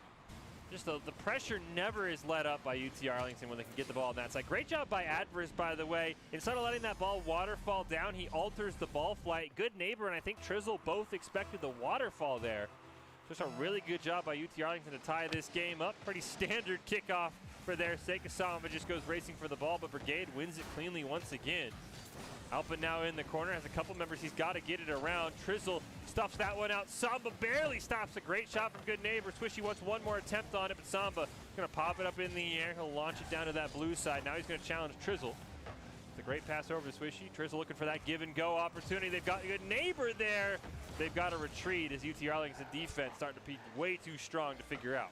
Speaker 2: Just the pressure never is let up by UT Arlington when they can get the ball on that side. Great job by Adverse, by the way. Instead of letting that ball waterfall down, he alters the ball flight. Good Neighbor and I think Trizzle both expected the waterfall there. Just a really good job by UT Arlington to tie this game up. Pretty standard kickoff for their sake. Samba just goes racing for the ball, but Brigade wins it cleanly once again. Alpa now in the corner, has a couple members he's got to get it around. Trizzle stuffs that one out. Samba barely stops. A great shot from Good Neighbor. Swishy wants one more attempt on it, but Samba going to pop it up in the air. He'll launch it down to that blue side. Now he's going to challenge Trizzle. It's a great pass over to Swishy. Trizzle looking for that give and go opportunity. They've got Good Neighbor there. They've got to retreat as UT Arlington's defense starting to be way too strong to figure out.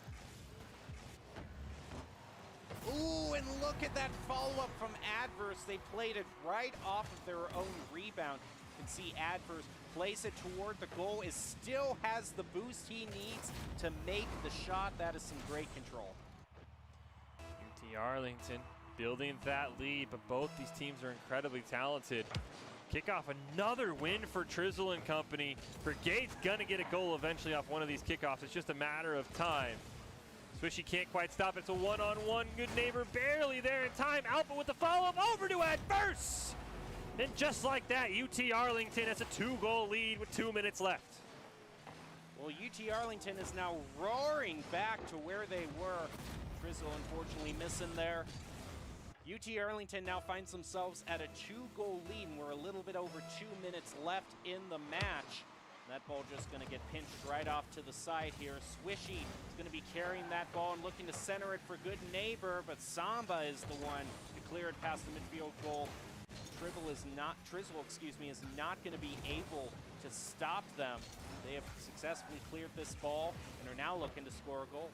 Speaker 1: Ooh, and look at that follow-up from Adverse. They played it right off of their own rebound. You can see Adverse plays it toward the goal, is still has the boost he needs to make the shot. That is some great control.
Speaker 2: UT Arlington building that lead, but both these teams are incredibly talented. Kick off another win for Trizzle and company. Brigade's gonna get a goal eventually off one of these kickoffs. It's just a matter of time. Swishy can't quite stop it. It's a one-on-one. Good Neighbor barely there in time. Alpa with the follow-up over to Adverse. And just like that, UT Arlington has a 2-goal lead with 2 minutes left.
Speaker 1: Well, UT Arlington is now roaring back to where they were. Trizzle unfortunately missing there. UT Arlington now finds themselves at a 2-goal lead, and we're a little bit over 2 minutes left in the match. That ball just going to get pinched right off to the side here. Swishy is going to be carrying that ball and looking to center it for good neighbor, but Samba is the one to clear it past the midfield goal. Trizzle is not going to be able to stop them. They have successfully cleared this ball and are now looking to score a goal.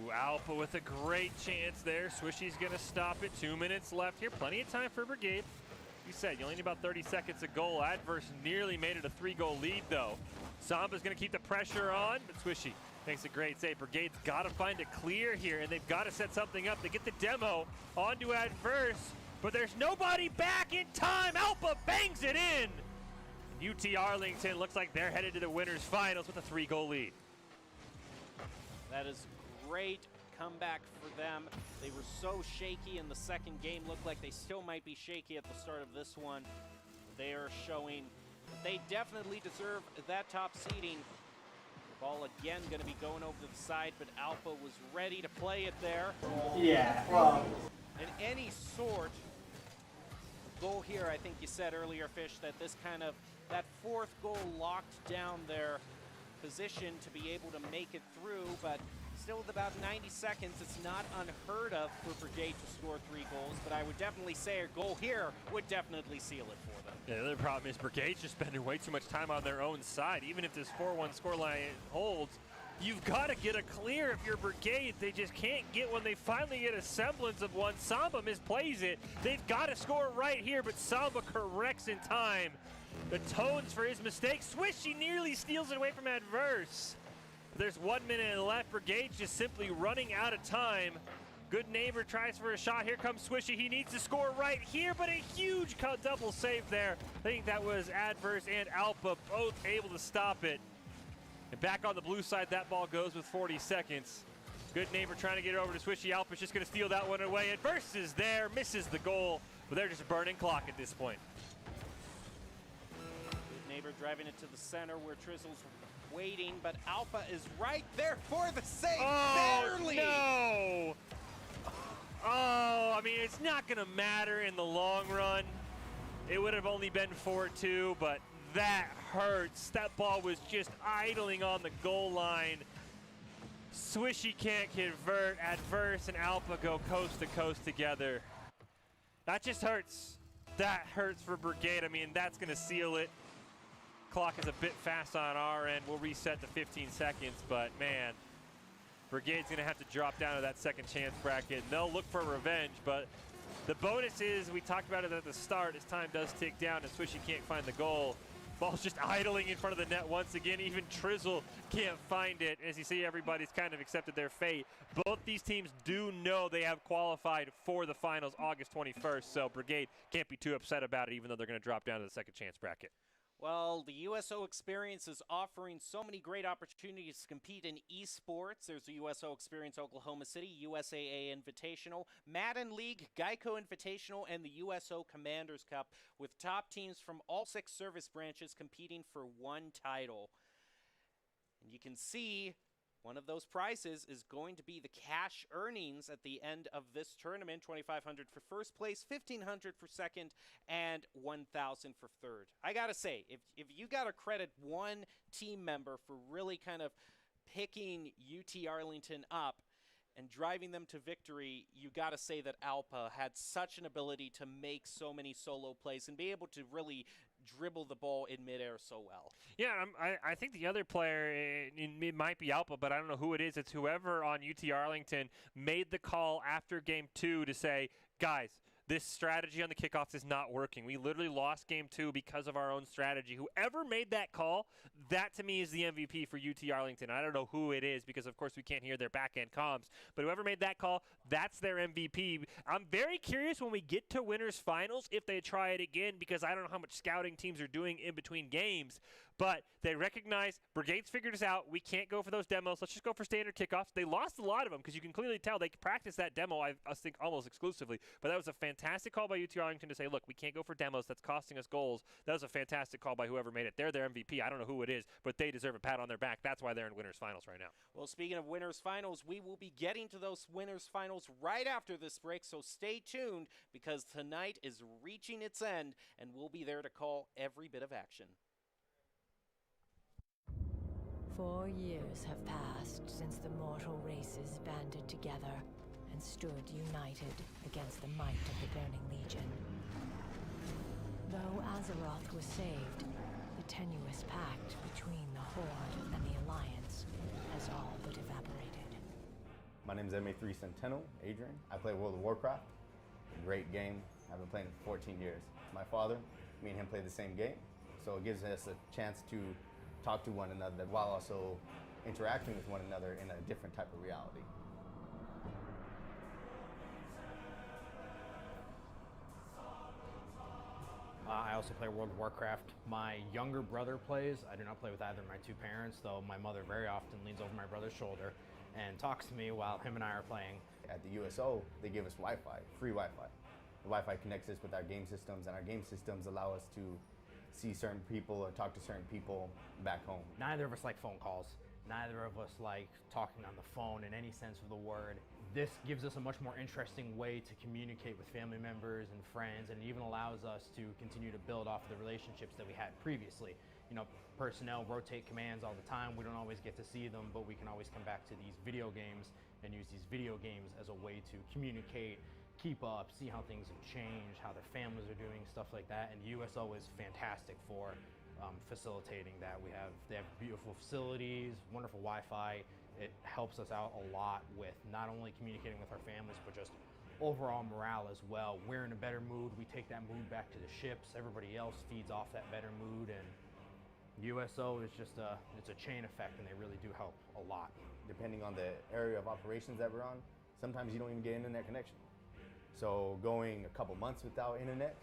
Speaker 2: Ooh, Alpha with a great chance there. Swishy's going to stop it. 2 minutes left here. Plenty of time for Brigade. You said you only need about 30 seconds a goal. Adverse nearly made it a 3-goal lead, though. Samba's going to keep the pressure on, but Swishy makes a great save. Brigade's got to find a clear here, and they've got to set something up. They get the demo onto Adverse, but there's nobody back in time. Alpha bangs it in. And UT Arlington looks like they're headed to the winners finals with a 3-goal lead.
Speaker 1: That is great comeback for them. They were so shaky in the second game. Looked like they still might be shaky at the start of this one. They are showing that they definitely deserve that top seeding. The ball again going to be going over to the side, but Alpha was ready to play it there.
Speaker 10: Yeah, well.
Speaker 1: In any sort of goal here, I think you said earlier, Fish, that that fourth goal locked down their position to be able to make it through, but still with about 90 seconds, it's not unheard of for Brigade to score 3 goals, but I would definitely say a goal here would definitely seal it for them.
Speaker 2: Yeah, the other problem is Brigade's just spending way too much time on their own side. Even if this 4-1 scoreline holds, you've got to get a clear if you're Brigade. They just can't get one. They finally get a semblance of one. Samba misplays it. They've got to score right here, but Samba corrects in time. The tones for his mistake. Swishy nearly steals it away from Adverse. There's 1 minute left. Brigade's just simply running out of time. Good neighbor tries for a shot. Here comes Swishy. He needs to score right here, but a huge double save there. I think that was Adverse and Alpha both able to stop it. And back on the blue side, that ball goes with 40 seconds. Good neighbor trying to get it over to Swishy. Alpha's just going to steal that one away. Adverse is there, misses the goal, but they're just burning clock at this point.
Speaker 1: Good neighbor driving it to the center where Trizzle's waiting, but Alpha is right there for the save. Barely.
Speaker 2: No! Oh, I mean, it's not going to matter in the long run. It would have only been 4-2, but that hurts. That ball was just idling on the goal line. Swishy can't convert. Adverse and Alpha go coast to coast together. That just hurts. That hurts for Brigade. I mean, that's going to seal it. Clock is a bit fast on our end. We'll reset to 15 seconds, but man, Brigade's going to have to drop down to that second chance bracket. And they'll look for revenge, but the bonus is, we talked about it at the start, as time does tick down and Swishy can't find the goal. Ball's just idling in front of the net once again. Even Trizzle can't find it. As you see, everybody's kind of accepted their fate. Both these teams do know they have qualified for the finals August 21st, so Brigade can't be too upset about it, even though they're going to drop down to the second chance bracket.
Speaker 1: Well, the USO Experience is offering so many great opportunities to compete in esports. There's the USO Experience Oklahoma City, USAA Invitational, Madden League, GEICO Invitational, and the USO Commanders Cup, with top teams from all 6 service branches competing for one title. And you can see one of those prizes is going to be the cash earnings at the end of this tournament. $2,500 for first place, $1,500 for second, and $1,000 for third. I gotta say, if you gotta credit one team member for really kind of picking UT Arlington up and driving them to victory, you gotta say that Alpha had such an ability to make so many solo plays and be able to really dribble the ball in midair so well.
Speaker 2: Yeah, I think the other player, it might be Alpha, but I don't know who it is. It's whoever on UT Arlington made the call after Game 2 to say, guys, this strategy on the kickoffs is not working. We literally lost Game 2 because of our own strategy. Whoever made that call, that to me is the MVP for UT Arlington. I don't know who it is because, of course, we can't hear their back-end comms. But whoever made that call, that's their MVP. I'm very curious when we get to winners finals if they try it again, because I don't know how much scouting teams are doing in between games. But they recognize Brigade's figured us out. We can't go for those demos. Let's just go for standard kickoffs. They lost a lot of them because you can clearly tell they practiced that demo, I think, almost exclusively. But that was a fantastic call by UT Arlington to say, look, we can't go for demos. That's costing us goals. That was a fantastic call by whoever made it. They're their MVP. I don't know who it is, but they deserve a pat on their back. That's why they're in winners finals right now.
Speaker 1: Well, speaking of winners finals, we will be getting to those winners finals right after this break, so stay tuned because tonight is reaching its end and we'll be there to call every bit of action.
Speaker 10: 4 years have passed since the mortal races banded together and stood united against the might of the Burning Legion. Though Azeroth was saved, the tenuous pact between the Horde and the Alliance has all but evaporated.
Speaker 11: My name is MA3 Centennial, Adrian. I play World of Warcraft. A great game. I've been playing it for 14 years. My father, me and him play the same game, so it gives us a chance to talk to one another while also interacting with one another in a different type of reality.
Speaker 12: I also play World of Warcraft. My younger brother plays. I do not play with either of my two parents, though my mother very often leans over my brother's shoulder and talks to me while him and I are playing.
Speaker 11: At the USO, they give us Wi-Fi, free Wi-Fi. The Wi-Fi connects us with our game systems, and our game systems allow us to see certain people or talk to certain people back home.
Speaker 12: Neither of us like phone calls. Neither of us like talking on the phone in any sense of the word. This gives us a much more interesting way to communicate with family members and friends, and it even allows us to continue to build off the relationships that we had previously. You know, personnel rotate commands all the time. We don't always get to see them, but we can always come back to these video games and use these video games as a way to communicate, keep up, see how things have changed, how their families are doing, stuff like that. And USO is fantastic for facilitating that. They have beautiful facilities, wonderful Wi-Fi. It helps us out a lot with not only communicating with our families, but just overall morale as well. We're in a better mood. We take that mood back to the ships. Everybody else feeds off that better mood, and USO is just it's a chain effect, and they really do help a lot.
Speaker 11: Depending on the area of operations that we're on, sometimes you don't even get internet connection. So going a couple months without internet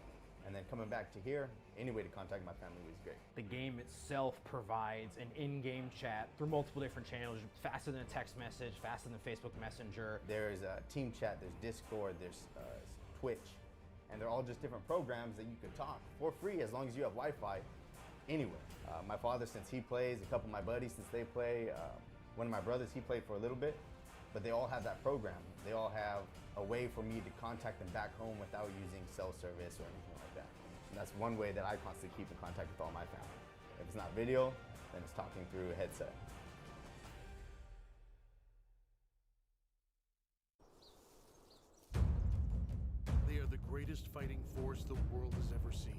Speaker 11: and then coming back to here, any way to contact my family was great.
Speaker 12: The game itself provides an in-game chat through multiple different channels, faster than a text message, faster than Facebook Messenger.
Speaker 11: There's a team chat, there's Discord, there's Twitch, and they're all just different programs that you can talk for free as long as you have Wi-Fi anywhere. My father, since he plays, a couple of my buddies, since they play, one of my brothers, he played for a little bit, but they all have that program. They all have a way for me to contact them back home without using cell service or anything like that. And that's one way that I constantly keep in contact with all my family. If it's not video, then it's talking through a headset.
Speaker 3: They are the greatest fighting force the world has ever seen.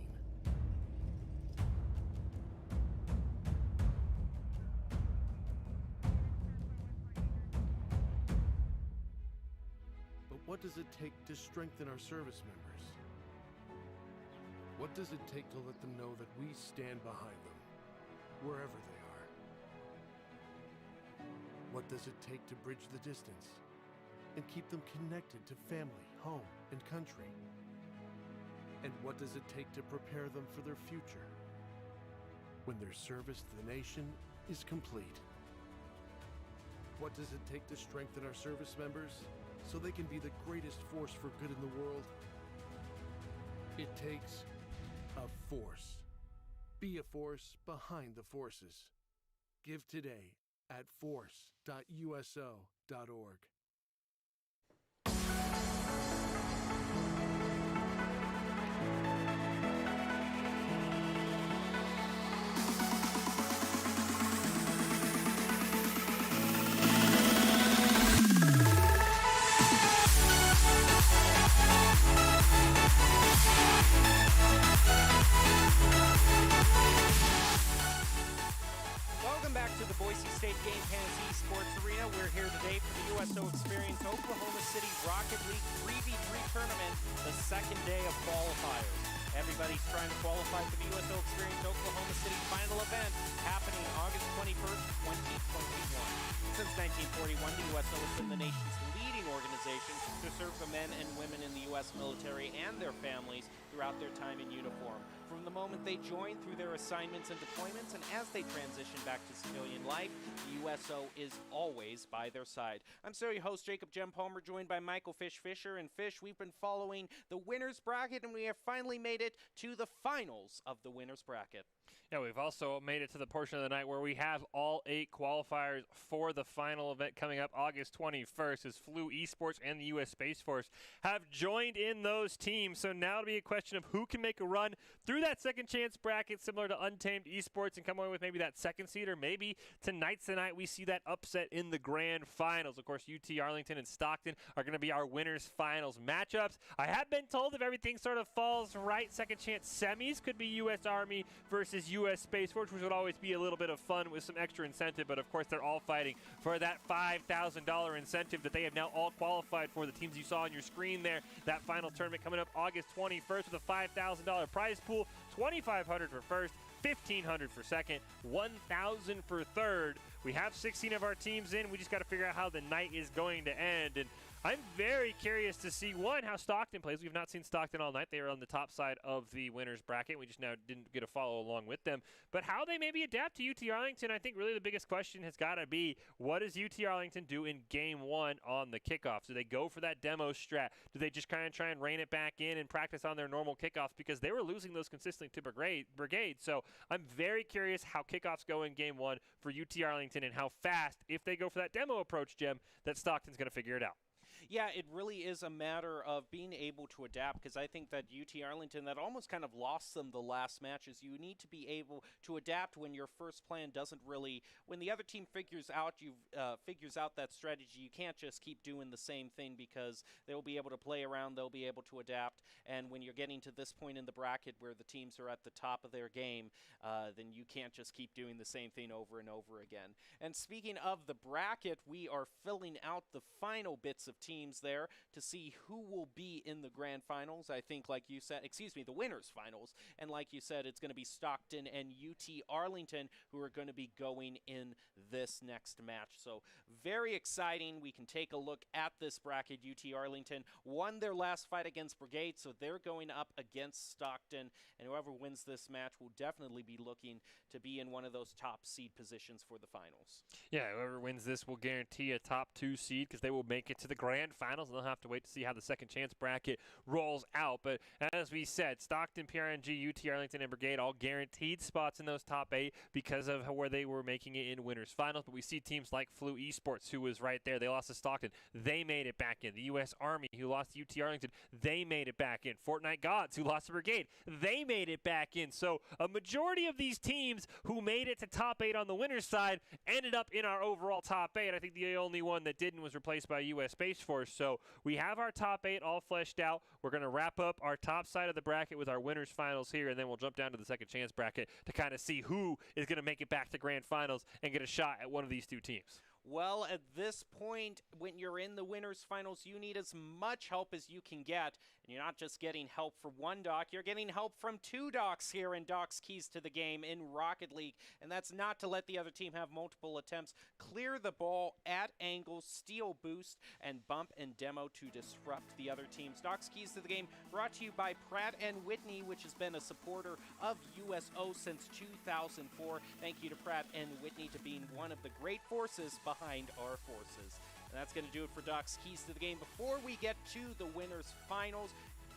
Speaker 3: What does it take to strengthen our service members? What does it take to let them know that we stand behind them, wherever they are? What does it take to bridge the distance and keep them connected to family, home, and country? And what does it take to prepare them for their future when their service to the nation is complete? What does it take to strengthen our service members so they can be the greatest force for good in the world? It takes a force. Be a force behind the forces. Give today at force.uso.org.
Speaker 1: Welcome back to the Boise State Game Pans Esports Arena. We're here today for the USO Experience Oklahoma City Rocket League 3v3 tournament, the second day of qualifiers. Everybody's trying to qualify for the USO Experience Oklahoma City final event happening August 21st, 2021. Since 1941, the USO has been the nation's leading organization to serve the men and women in the U.S. military and their families throughout their time in uniform. From the moment they join through their assignments and deployments, and as they transition back to civilian life, the USO is always by their side. I'm your host, Jacob Jem Palmer, joined by Michael Fish Fisher. And Fish, we've been following the winner's bracket, and we have finally made it to the finals of the winner's bracket.
Speaker 2: Yeah, we've also made it to the portion of the night where we have all 8 qualifiers for the final event coming up August 21st, as Flu Esports and the U.S. Space Force have joined in those teams. So now it'll be a question of who can make a run through that second chance bracket, similar to Untamed Esports, and come away with maybe that second seed, or maybe tonight we see that upset in the grand finals. Of course, UT Arlington and Stockton are going to be our winners finals matchups. I have been told if everything sort of falls right, second chance semis could be U.S. Army versus U.S. Space Force, which would always be a little bit of fun with some extra incentive, but of course they're all fighting for that $5,000 incentive that they have now all qualified for. The teams you saw on your screen there, that final tournament coming up August 21st with a $5,000 prize pool, $2,500 for first, $1,500 for second, $1,000 for third. We have 16 of our teams in. We just got to figure out how the night is going to end. And I'm very curious to see, one, how Stockton plays. We've not seen Stockton all night. They are on the top side of the winner's bracket. We just now didn't get a follow along with them. But how they maybe adapt to UT Arlington, I think really the biggest question has got to be, what does UT Arlington do in game 1 on the kickoffs? Do they go for that demo strat? Do they just kind of try and rein it back in and practice on their normal kickoffs? Because they were losing those consistently to Brigade. So I'm very curious how kickoffs go in game 1 for UT Arlington, and how fast, if they go for that demo approach, Jem, that Stockton's going to figure it out.
Speaker 1: Yeah, it really is a matter of being able to adapt, because I think that UT Arlington, that almost kind of lost them the last matches. You need to be able to adapt when your first plan doesn't really, when the other team figures out that strategy. You can't just keep doing the same thing, because they'll be able to play around, they'll be able to adapt, and when you're getting to this point in the bracket where the teams are at the top of their game, then you can't just keep doing the same thing over and over again. And speaking of the bracket, we are filling out the final bits of teams there to see who will be in the grand finals. I think, like you said, the winners finals. And like you said, it's going to be Stockton and UT Arlington who are going to be going in this next match. So very exciting. We can take a look at this bracket. UT Arlington won their last fight against Brigade, so they're going up against Stockton. And whoever wins this match will definitely be looking to be in one of those top seed positions for the finals.
Speaker 2: Yeah, whoever wins this will guarantee a top 2 seed, because they will make it to the grand finals, and they'll have to wait to see how the second chance bracket rolls out. But as we said, Stockton, PRNG, UT Arlington, and Brigade all guaranteed spots in those top 8 because of where they were making it in winners finals. But we see teams like Flu Esports, who was right there. They lost to Stockton. They made it back in. The U.S. Army, who lost to UT Arlington, they made it back in. Fortnite Gods, who lost to Brigade, they made it back in. So a majority of these teams who made it to top 8 on the winners side ended up in our overall top 8. I think the only one that didn't was replaced by U.S. Space Force. So we have our top 8 all fleshed out. We're going to wrap up our top side of the bracket with our winners finals here, and then we'll jump down to the second chance bracket to kind of see who is going to make it back to grand finals and get a shot at one of these 2 teams.
Speaker 1: Well, at this point, when you're in the winners finals, you need as much help as you can get. And you're not just getting help from one doc, you're getting help from 2 docs here in Doc's Keys to the Game in Rocket League. And that's not to let the other team have multiple attempts. Clear the ball at angles, steal boost, and bump and demo to disrupt the other teams. Doc's Keys to the Game brought to you by Pratt & Whitney, which has been a supporter of USO since 2004. Thank you to Pratt & Whitney to being one of the great forces behind our forces. And that's going to do it for Doc's Keys to the Game. Before we get to the winners finals,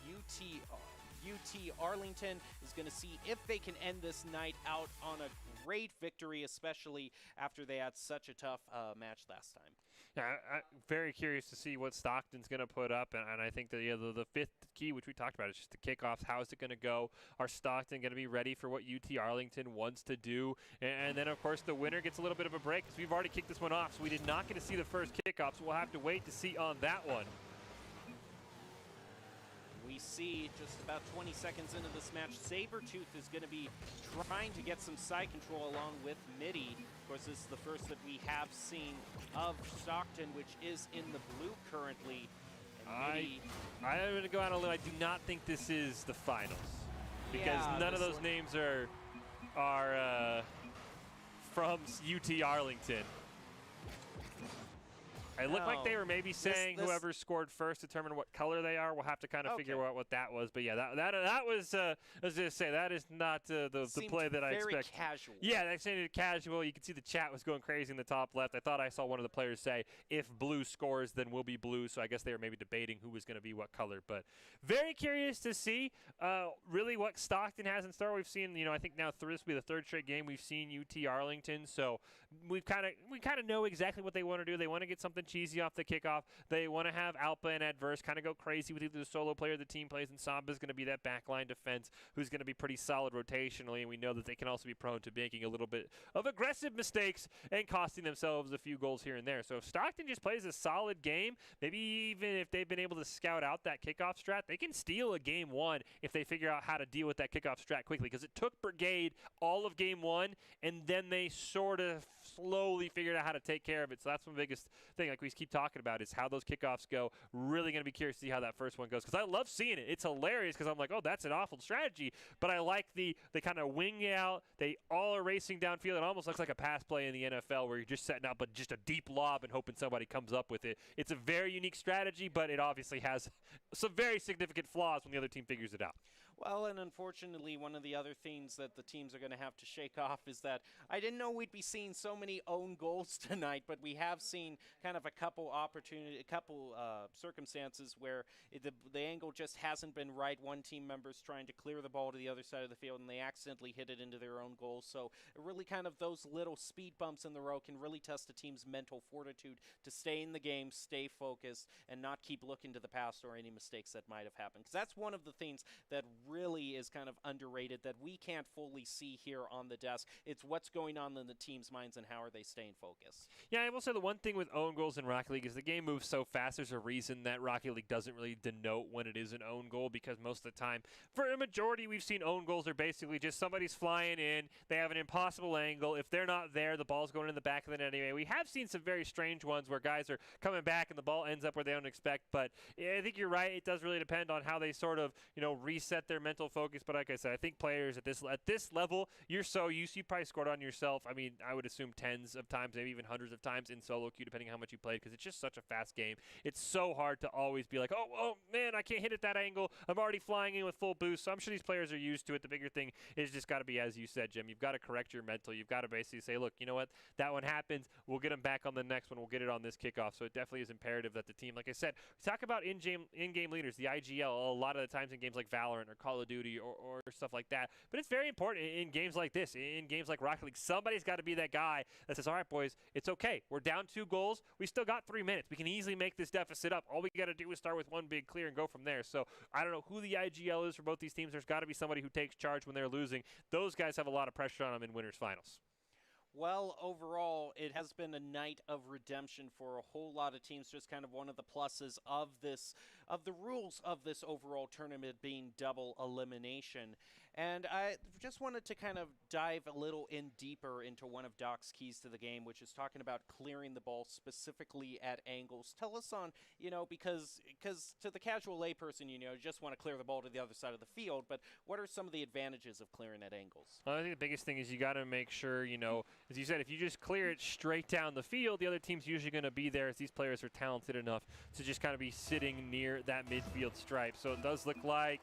Speaker 1: UT Arlington is going to see if they can end this night out on a great victory, especially after they had such a tough match last time.
Speaker 2: Yeah, I'm very curious to see what Stockton's going to put up, and I think that the 5th key, which we talked about, is just the kickoffs. How is it going to go? Are Stockton going to be ready for what UT Arlington wants to do? And then, of course, the winner gets a little bit of a break, because we've already kicked this one off, so we did not get to see the first kickoff, so we'll have to wait to see on that one.
Speaker 1: We see just about 20 seconds into this match, Sabretooth is going to be trying to get some side control along with Mitty. Of course, this is the first that we have seen of Stockton, which is in the blue currently.
Speaker 2: I'm going to go out on a limb. I do not think this is the finals. because none of those names are from UT Arlington. It looked like they were maybe saying whoever scored first determined what color they are. We'll have to kind of figure out what that was. But yeah, that was. I was going to say that is not the play that I expect.
Speaker 1: Very casual.
Speaker 2: Yeah, that seemed casual. You can see the chat was going crazy in the top left. I thought I saw one of the players say, "If blue scores, then we'll be blue." So I guess they were maybe debating who was going to be what color. But very curious to see really what Stockton has in store. We've seen, I think now this will be the third straight game we've seen UT Arlington. So we kind of know exactly what they want to do. They want to get something cheesy off the kickoff. They want to have Alpa and Adverse kind of go crazy with either the solo player the team plays, and Samba's going to be that backline defense who's going to be pretty solid rotationally, and we know that they can also be prone to making a little bit of aggressive mistakes and costing themselves a few goals here and there. So if Stockton just plays a solid game, maybe even if they've been able to scout out that kickoff strat, they can steal a game one if they figure out how to deal with that kickoff strat quickly, because it took Brigade all of game one, and then they sort of slowly figured out how to take care of it. So that's the biggest thing, like we keep talking about, is how those kickoffs go. Really going to be curious to see how that first one goes, because I love seeing it. It's hilarious because I'm like, oh, that's an awful strategy, but I like they kind of wing out. They all are racing downfield. It almost looks like a pass play in the NFL where you're just setting up just a deep lob and hoping somebody comes up with it. It's a very unique strategy, but it obviously has some very significant flaws when the other team figures it out.
Speaker 1: Well, and unfortunately, one of the other things that the teams are going to have to shake off is that I didn't know we'd be seeing so many own goals tonight, but we have seen kind of a couple circumstances where the angle just hasn't been right. One team member's trying to clear the ball to the other side of the field, and they accidentally hit it into their own goal. So really kind of those little speed bumps in the road can really test a team's mental fortitude to stay in the game, stay focused, and not keep looking to the past or any mistakes that might have happened. Because that's one of the things that really is kind of underrated that we can't fully see here on the desk. It's what's going on in the team's minds and how are they staying focused.
Speaker 2: Yeah, I will say the one thing with own goals in Rocket League is the game moves so fast. There's a reason that Rocket League doesn't really denote when it is an own goal, because most of the time, for a majority, we've seen own goals are basically just somebody's flying in, they have an impossible angle. If they're not there, the ball's going in the back of the net anyway. We have seen some very strange ones where guys are coming back and the ball ends up where they don't expect, but I think you're right. It does really depend on how they sort of, reset their mental focus. But like I said, I think players at this level, you're so used, you probably scored on yourself. I mean, I would assume tens of times, maybe even hundreds of times in solo queue, depending how much you played, because it's just such a fast game. It's so hard to always be like, oh man, I can't hit at that angle. I'm already flying in with full boost. So I'm sure these players are used to it. The bigger thing is just got to be, as you said, Jim, you've got to correct your mental. You've got to basically say, look, you know what, that one happens. We'll get them back on the next one. We'll get it on this kickoff. So it definitely is imperative that the team, like I said, we talk about in-game leaders, the IGL, a lot of the times in games like Valorant or Call of Duty or stuff like that. But it's very important in games like this, in games like Rocket League. Somebody's got to be that guy that says, all right, boys, it's okay. We're down 2 goals. We still got 3 minutes. We can easily make this deficit up. All we got to do is start with one big clear and go from there. So I don't know who the IGL is for both these teams. There's got to be somebody who takes charge when they're losing. Those guys have a lot of pressure on them in winners finals.
Speaker 1: Well, overall, it has been a night of redemption for a whole lot of teams. Just kind of one of the pluses of the rules of this overall tournament being double elimination. And I just wanted to kind of dive a little in deeper into one of Doc's keys to the game, which is talking about clearing the ball specifically at angles. Tell us on, because to the casual layperson, you just want to clear the ball to the other side of the field, but what are some of the advantages of clearing at angles?
Speaker 2: Well, I think the biggest thing is you got to make sure, as you said, if you just clear it straight down the field, the other team's usually going to be there, as these players are talented enough to just kind of be sitting near that midfield stripe. So it does look like,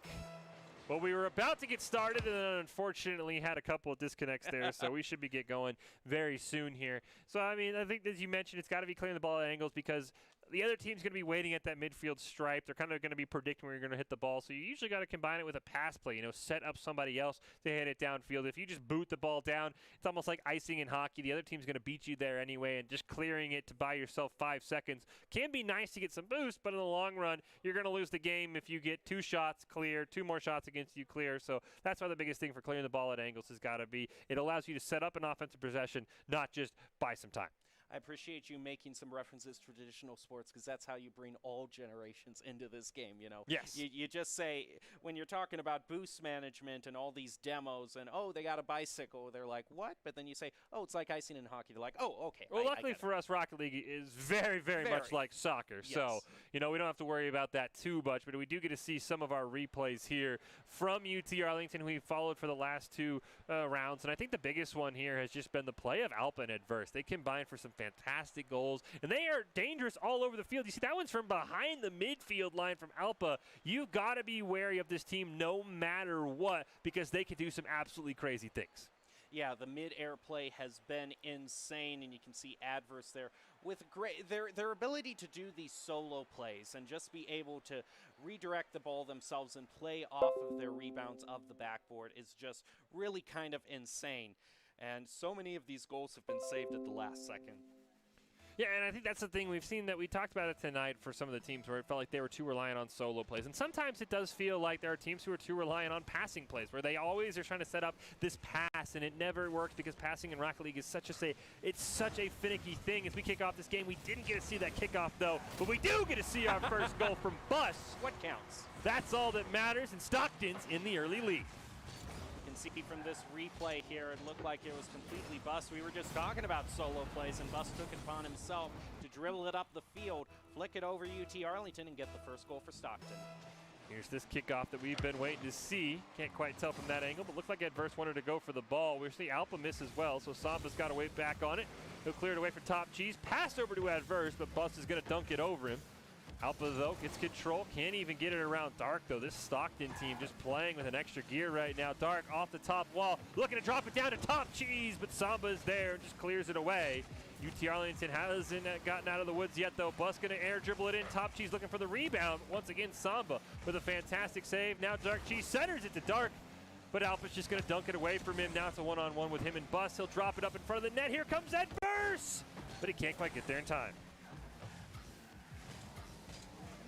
Speaker 2: well, we were about to get started and then unfortunately had a couple of disconnects there, so we should get going very soon here. So, I mean, I think as you mentioned, it's got to be clearing the ball at angles because the other team's going to be waiting at that midfield stripe. They're kind of going to be predicting where you're going to hit the ball. So you usually got to combine it with a pass play, set up somebody else to hit it downfield. If you just boot the ball down, it's almost like icing in hockey. The other team's going to beat you there anyway, and just clearing it to buy yourself 5 seconds can be nice to get some boost, but in the long run, you're going to lose the game if you get 2 shots clear, 2 more shots against you clear. So that's why the biggest thing for clearing the ball at angles has got to be it allows you to set up an offensive possession, not just buy some time.
Speaker 1: I appreciate you making some references to traditional sports because that's how you bring all generations into this game, you know.
Speaker 2: Yes.
Speaker 1: You just say, when you're talking about boost management and all these demos and, oh, they got a bicycle, they're like, what? But then you say, oh, it's like icing in hockey. They're like, oh, okay.
Speaker 2: Well,
Speaker 1: I
Speaker 2: luckily
Speaker 1: get
Speaker 2: for us, Rocket League is very much like soccer.
Speaker 1: Yes.
Speaker 2: So, you know, we don't have to worry about that too much. But we do get to see some of our replays here from UT Arlington, who we followed for the last two rounds. And I think the biggest one here has just been the play of Alpa and Adverse. They combine for some fantastic goals, and they are dangerous all over the field. You see, that one's from behind the midfield line from Alpa. You've got to be wary of this team no matter what, because they can do some absolutely crazy things.
Speaker 1: Yeah, the mid-air play has been insane, and you can see Adverse there with their ability to do these solo plays and just be able to redirect the ball themselves and play off of their rebounds of the backboard is just really kind of insane. And so many of these goals have been saved at the last second.
Speaker 2: Yeah, and I think that's the thing we've seen, that we talked about it tonight for some of the teams where it felt like they were too reliant on solo plays. And sometimes it does feel like there are teams who are too reliant on passing plays, where they always are trying to set up this pass, and it never works because passing in Rocket League is such a finicky thing. As we kick off this game, we didn't get to see that kickoff though, but we do get to see our first goal from Bus.
Speaker 1: What counts?
Speaker 2: That's all that matters, and Stockton's in the early lead.
Speaker 1: See from this replay here, it looked like it was completely Bus. We were just talking about solo plays, and Bus took it upon himself to dribble it up the field, flick it over UT Arlington, and get the first goal for Stockton.
Speaker 2: Here's this kickoff that we've been waiting to see. Can't quite tell from that angle, but looks like Adverse wanted to go for the ball. We're seeing Alpa miss as well, so Samba's got to wait back on it. He'll clear it away for Top Cheese. Pass over to Adverse, but Bus is going to dunk it over him. Alpa, though, gets control. Can't even get it around Dark, though. This Stockton team just playing with an extra gear right now. Dark off the top wall, looking to drop it down to Top Cheese, but Samba is there and just clears it away. UT Arlington hasn't gotten out of the woods yet, though. Bus going to air dribble it in. Top Cheese looking for the rebound. Once again, Samba with a fantastic save. Now Dark Cheese centers it to Dark, but Alpa's just going to dunk it away from him. Now it's a one-on-one with him and Bus. He'll drop it up in front of the net. Here comes Adverse, but he can't quite get there in time.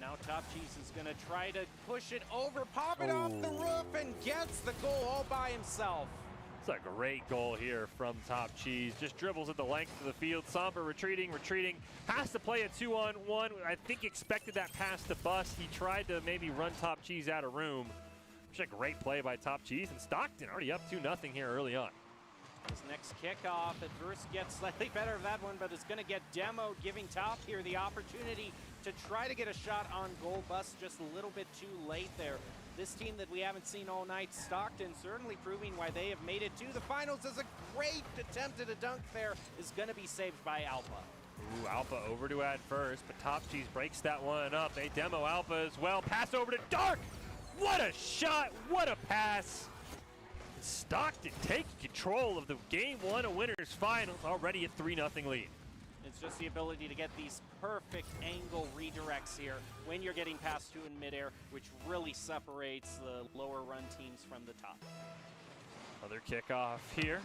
Speaker 1: Now Top Cheese is going to try to push it over, pop it off the roof, and gets the goal all by himself.
Speaker 2: It's a great goal here from Top Cheese. Just dribbles at the length of the field. Samba retreating. Has to play a 2-on-1. I think expected that pass to Bus. He tried to maybe run Top Cheese out of room. Just a great play by Top Cheese. And Stockton already up 2-0 here early on.
Speaker 1: His next kickoff, Adverse gets slightly better of that one, but it's going to get demoed, giving Top here the opportunity to try to get a shot on goal. Bus just a little bit too late there. This team that we haven't seen all night, Stockton, certainly proving why they have made it to the finals, as a great attempt at a dunk there is going to be saved by Alpa.
Speaker 2: Ooh, Alpa over to Adverse, but Top Cheese breaks that one up. They demo Alpa as well. Pass over to Dark. What a shot, what a pass. Stockton taking control of the Game 1 of Winners Finals, already at 3-0 lead.
Speaker 1: It's just the ability to get these perfect angle redirects here when you're getting past two in midair, which really separates the lower run teams from the top.
Speaker 2: Another kickoff here.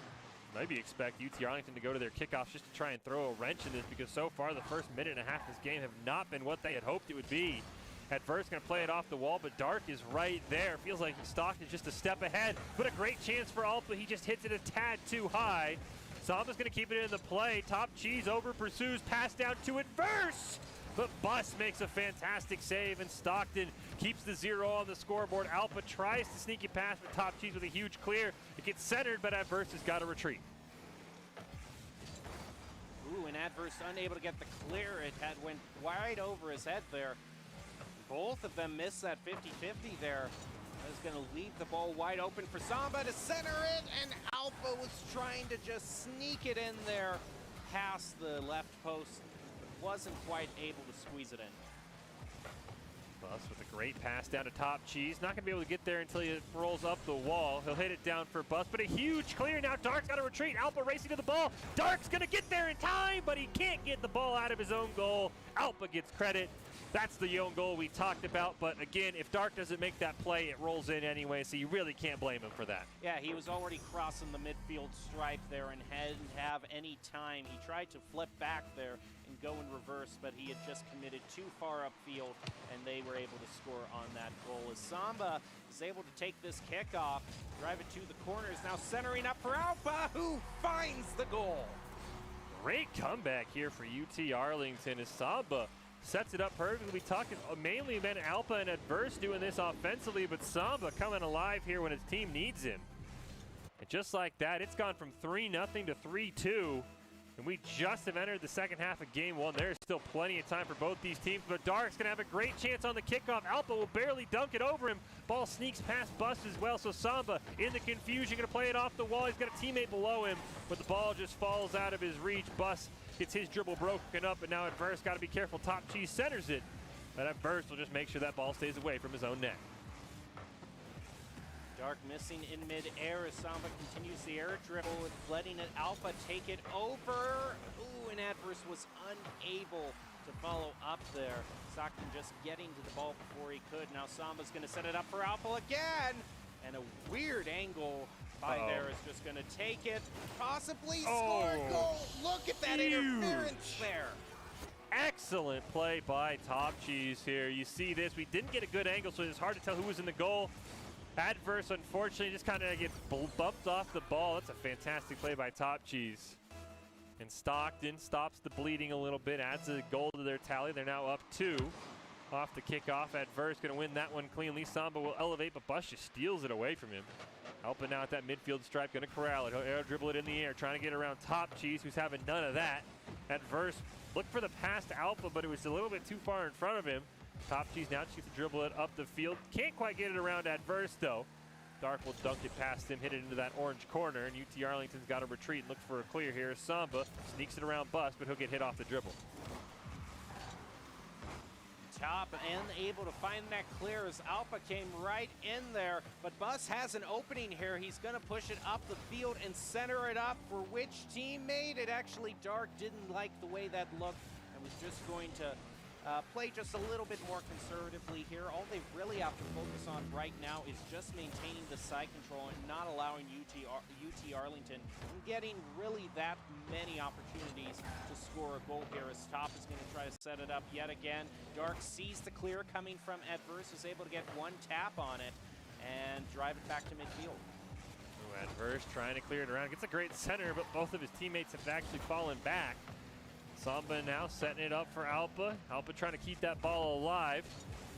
Speaker 2: Maybe expect UT Arlington to go to their kickoffs just to try and throw a wrench in this, because so far the first minute and a half of this game have not been what they had hoped it would be. Adverse going to play it off the wall, but Dark is right there. Feels like Stockton's just a step ahead, but a great chance for Alpa. He just hits it a tad too high. Samba's going to keep it in the play. Top Cheese over pursues, pass down to Adverse, but Bus makes a fantastic save, and Stockton keeps the 0 on the scoreboard. Alpa tries to sneak it past, but Top Cheese with a huge clear. It gets centered, but Adverse has got to retreat.
Speaker 1: Ooh, and Adverse unable to get the clear. It had went wide over his head there. Both of them missed that 50-50 there. That is going to leave the ball wide open for Samba to center it, and Alpa was trying to just sneak it in there past the left post, but wasn't quite able to squeeze it in.
Speaker 2: Bus with a great pass down to Top Cheese. Not going to be able to get there until he rolls up the wall. He'll hit it down for Bus, but a huge clear. Now Dark's got to retreat. Alpa racing to the ball. Dark's going to get there in time, but he can't get the ball out of his own goal. Alpa gets credit. That's the own goal we talked about, but again, if Dark doesn't make that play, it rolls in anyway, so you really can't blame him for that.
Speaker 1: Yeah, he was already crossing the midfield stripe there and hadn't have any time. He tried to flip back there and go in reverse, but he had just committed too far upfield, and they were able to score on that goal. As Samba is able to take this kickoff, drive it to the corners, now centering up for Alpa, who finds the goal.
Speaker 2: great comeback here for UT Arlington as Samba sets it up perfectly. We talked mainly about Alpa and Adverse doing this offensively, but Samba coming alive here when his team needs him. And just like that, it's gone from 3-0 to 3-2. And we just have entered the second half of game one. There's still plenty of time for both these teams, but Dark's gonna have a great chance on the kickoff. Alpa will barely dunk it over him. Ball sneaks past Bust as well, so Samba in the confusion, gonna play it off the wall. He's got a teammate below him, but the ball just falls out of his reach. Bust gets his dribble broken up, and now Adverse gotta be careful. Top Cheese centers it, but Adverse will just make sure that ball stays away from his own net.
Speaker 1: Dark missing in mid-air as Samba continues the air dribble, letting it Alpha take it over. Ooh, and Adverse was unable to follow up there. Stockton just getting to the ball before he could. Now Samba's going to set it up for Alpha again. And a weird angle by there is just going to take it, possibly score a goal. Look at that interference there.
Speaker 2: Excellent play by Top Cheese here. You see this, we didn't get a good angle, so it's hard to tell who was in the goal. Adverse, unfortunately, just kind of gets bumped off the ball. That's a fantastic play by Top Cheese. And Stockton stops the bleeding a little bit, adds a goal to their tally. They're now up 2 off the kickoff. Adverse going to win that one cleanly. Samba will elevate, but Bush just steals it away from him. Helping now at that midfield stripe, going to corral it. He'll air dribble it in the air, trying to get around Top Cheese, who's having none of that. Adverse looked for the pass to Alpha, but it was a little bit too far in front of him. Top Cheese now just gets to dribble it up the field. Can't quite get it around Adverse, though. Dark will dunk it past him, hit it into that orange corner, and UT Arlington's got to retreat and look for a clear here. Samba sneaks it around Bust, but he'll get hit off the dribble.
Speaker 1: Top and able to find that clear as Alpha came right in there, but Bus has an opening here. He's going to push it up the field and center it up for which teammate? It actually, Dark didn't like the way that looked and was just going to play just a little bit more conservatively here. All they really have to focus on right now is just maintaining the side control and not allowing UT Arlington from getting really that many opportunities to score a goal here as Top is going to try to set it up yet again. Dark sees the clear coming from Adverse, is able to get one tap on it and drive it back to midfield.
Speaker 2: Adverse trying to clear it around. Gets a great center, but both of his teammates have actually fallen back. Samba now setting it up for Alpa. Alpa trying to keep that ball alive.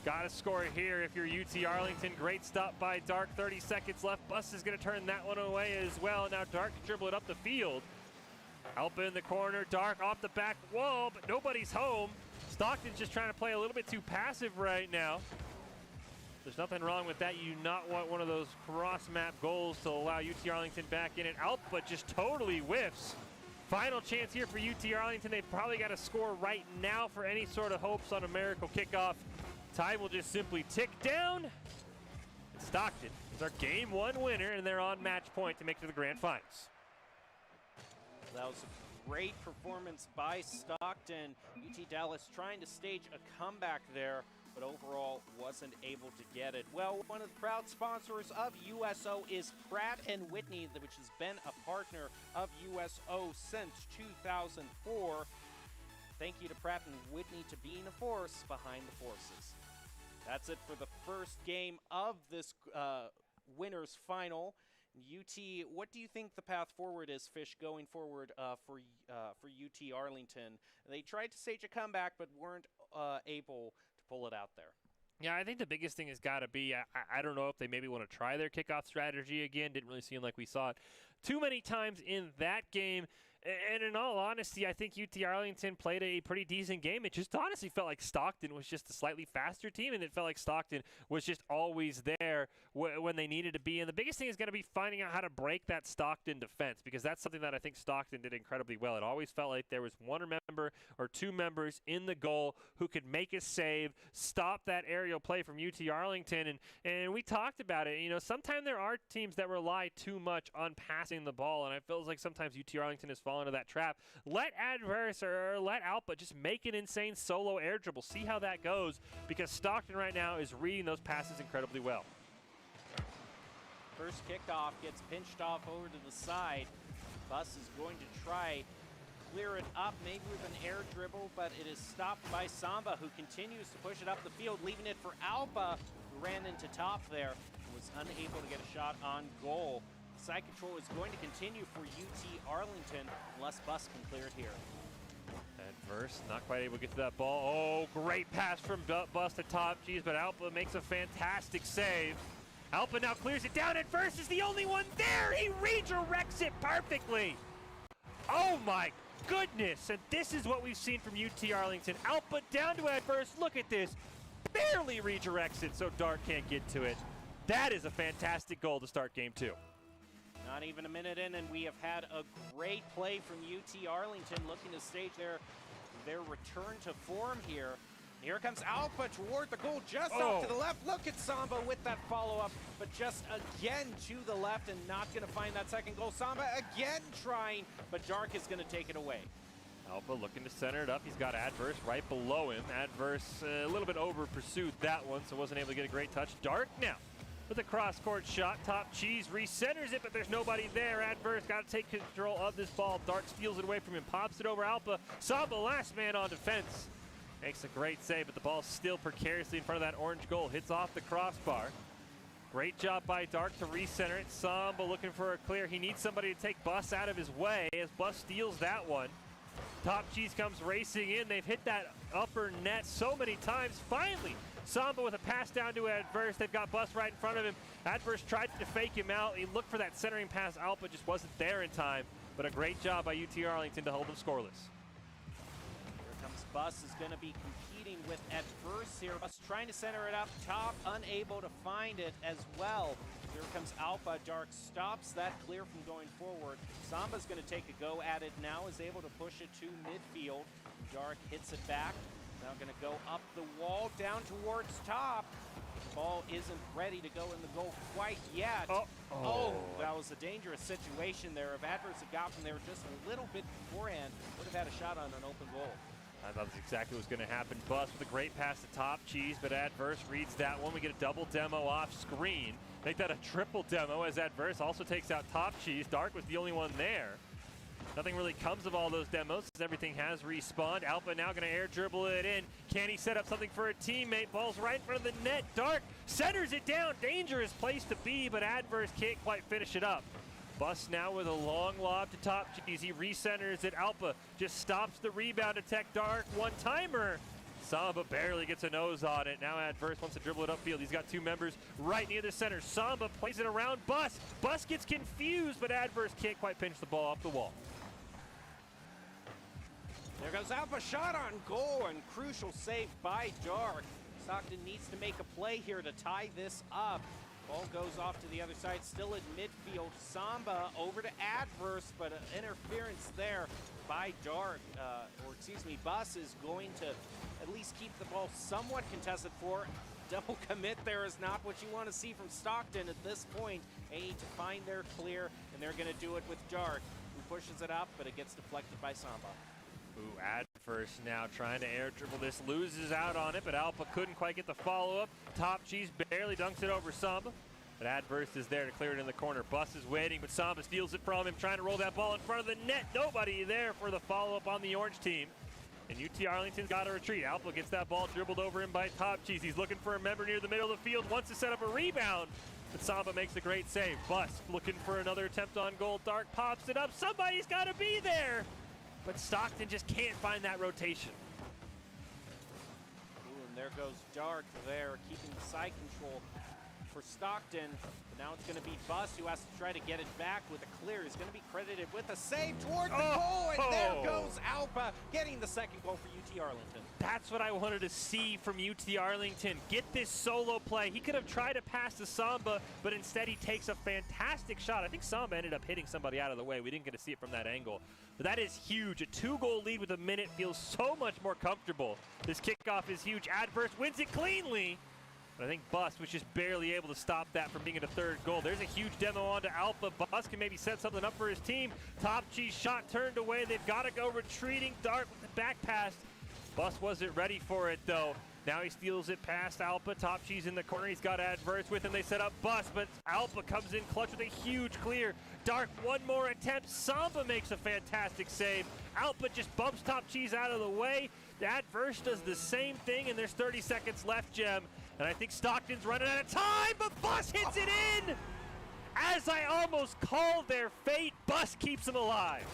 Speaker 2: Got to score here if you're UT Arlington. Great stop by Dark. 30 seconds left. Bus is going to turn that one away as well. Now Dark can dribble it up the field. Alpa in the corner. Dark off the back wall, but nobody's home. Stockton's just trying to play a little bit too passive right now. There's nothing wrong with that. You do not want one of those cross-map goals to allow UT Arlington back in it. Alpa just totally whiffs. Final chance here for UT Arlington. They've probably got to score right now for any sort of hopes on a miracle kickoff. Time will just simply tick down. And Stockton is our game one winner, and they're on match point to make it to the grand finals.
Speaker 1: That was a great performance by Stockton. UT Dallas trying to stage a comeback there, but overall wasn't able to get it. Well, one of the proud sponsors of USO is Pratt & Whitney, which has been a partner of USO since 2004. Thank you to Pratt & Whitney to being a force behind the forces. That's it for the first game of this winners final. UT, what do you think the path forward is, Fish, going forward for UT Arlington? They tried to stage a comeback, but weren't able to pull it out there.
Speaker 2: Yeah, I think the biggest thing has got to be, I don't know if they maybe want to try their kickoff strategy again. Didn't really seem like we saw it too many times in that game. And in all honesty, I think UT Arlington played a pretty decent game. It just honestly felt like Stockton was just a slightly faster team, and it felt like Stockton was just always there when they needed to be. And the biggest thing is going to be finding out how to break that Stockton defense, because that's something that I think Stockton did incredibly well. It always felt like there was one member or two members in the goal who could make a save, stop that aerial play from UT Arlington. And we talked about it. You know, sometimes there are teams that rely too much on passing the ball, and it feels like sometimes UT Arlington has fallen into that trap. Let Adverse or let Alpa just make an insane solo air dribble. See how that goes, because Stockton right now is reading those passes incredibly well.
Speaker 1: First kickoff gets pinched off over to the side. Bus is going to try to clear it up, maybe with an air dribble, but it is stopped by Samba, who continues to push it up the field, leaving it for Alpa, who ran into Top there and was unable to get a shot on goal. Side control is going to continue for UT Arlington unless Bus can clear it here.
Speaker 2: Adverse, not quite able to get to that ball. Oh, great pass from Bus to Top Cheese, but Alpa makes a fantastic save. Alpa now clears it down. Adverse is the only one there. He redirects it perfectly. Oh my goodness, and this is what we've seen from UT Arlington. Alpa down to Adverse, look at this. Barely redirects it so Dark can't get to it. That is a fantastic goal to start game 2.
Speaker 1: Not even a minute in, and we have had a great play from UT Arlington looking to stage their return to form here. Here comes Alpha toward the goal, just off to the left. Look at Samba with that follow-up, but just again to the left and not going to find that second goal. Samba again trying, but Dark is going to take it away.
Speaker 2: Alpha looking to center it up. He's got Adverse right below him. Adverse a little bit over pursued that one, so wasn't able to get a great touch. Dark now with a cross-court shot. Top Cheese recenters it, but there's nobody there. Adverse got to take control of this ball. Dark steals it away from him, pops it over Alpha. Samba, last man on defense. Makes a great save, but the ball's still precariously in front of that orange goal. Hits off the crossbar. Great job by Dark to recenter it. Samba looking for a clear. He needs somebody to take Bus out of his way as Bus steals that one. Top Cheese comes racing in. They've hit that upper net so many times. Finally, Samba with a pass down to Adverse. They've got Bus right in front of him. Adverse tried to fake him out. He looked for that centering pass. Alpha just wasn't there in time, but a great job by UT Arlington to hold them scoreless.
Speaker 1: Here comes Bus, is going to be competing with Adverse here. Bus trying to center it up top, unable to find it as well. Here comes Alpha. Dark stops that clear from going forward. Samba's going to take a go at it now, is able to push it to midfield. Dark hits it back. Now going to go up the wall, down towards top. The ball isn't ready to go in the goal quite yet. Oh, that was a dangerous situation there. If Adverse had gotten there just a little bit beforehand, would have had a shot on an open goal.
Speaker 2: I thought that's exactly what was going to happen. Bus with a great pass to Top Cheese, but Adverse reads that one. We get a double demo off screen. Make that a triple demo as Adverse also takes out Top Cheese. Dark was the only one there. Nothing really comes of all those demos. Everything has respawned. Alpha now going to air dribble it in. Can he set up something for a teammate? Ball's right in front of the net. Dark centers it down. Dangerous place to be, but Adverse can't quite finish it up. Bus now with a long lob to Top Cheese. He recenters it. Alpha just stops the rebound to Tech Dark. One-timer. Samba barely gets a nose on it. Now Adverse wants to dribble it upfield. He's got two members right near the center. Samba plays it around Bus. Bus gets confused, but Adverse can't quite pinch the ball off the wall.
Speaker 1: There goes Alpha, shot on goal, and crucial save by Dark. Stockton needs to make a play here to tie this up. Ball goes off to the other side, still in midfield. Samba over to Adverse, but interference there by Dark, Bus is going to at least keep the ball somewhat contested for. Double commit there is not what you want to see from Stockton at this point. They need to find their clear, and they're going to do it with Dark, who pushes it up, but it gets deflected by Samba.
Speaker 2: Ooh, Adverse now trying to air dribble this, loses out on it, but Alpha couldn't quite get the follow-up. Top Cheese barely dunks it over Samba, but Adverse is there to clear it in the corner. Bus is waiting, but Samba steals it from him, trying to roll that ball in front of the net. Nobody there for the follow-up on the orange team. And UT Arlington's got to retreat. Alpha gets that ball dribbled over him by Top Cheese. He's looking for a member near the middle of the field, wants to set up a rebound, but Samba makes a great save. Bus looking for another attempt on goal. Dark pops it up. Somebody's got to be there. But Stockton just can't find that rotation.
Speaker 1: Ooh, and there goes Dark there, keeping the side control for Stockton. But now it's going to be Bus who has to try to get it back with a clear. He's going to be credited with a save toward the goal, and there goes Alpha getting the second goal for UT Arlington.
Speaker 2: That's what I wanted to see from UT Arlington. Get this solo play. He could have tried to pass to Samba, but instead he takes a fantastic shot. I think Samba ended up hitting somebody out of the way. We didn't get to see it from that angle. But that is huge. A 2-goal lead with a minute feels so much more comfortable. This kickoff is huge. Adverse wins it cleanly. But I think Bus was just barely able to stop that from being a third goal. There's a huge demo onto Alpha. Bus can maybe set something up for his team. Top Cheese shot turned away. They've got to go retreating. Dark with the back pass. Bus wasn't ready for it, though. Now he steals it past Alpha. Top Cheese in the corner. He's got Adverse with him. They set up Bus, but Alpha comes in clutch with a huge clear. Dark, one more attempt. Samba makes a fantastic save. Alpha just bumps Top Cheese out of the way. Adverse does the same thing, and there's 30 seconds left, Jem. And I think Stockton's running out of time, but Bus hits it in! As I almost called their fate, Bus keeps them alive.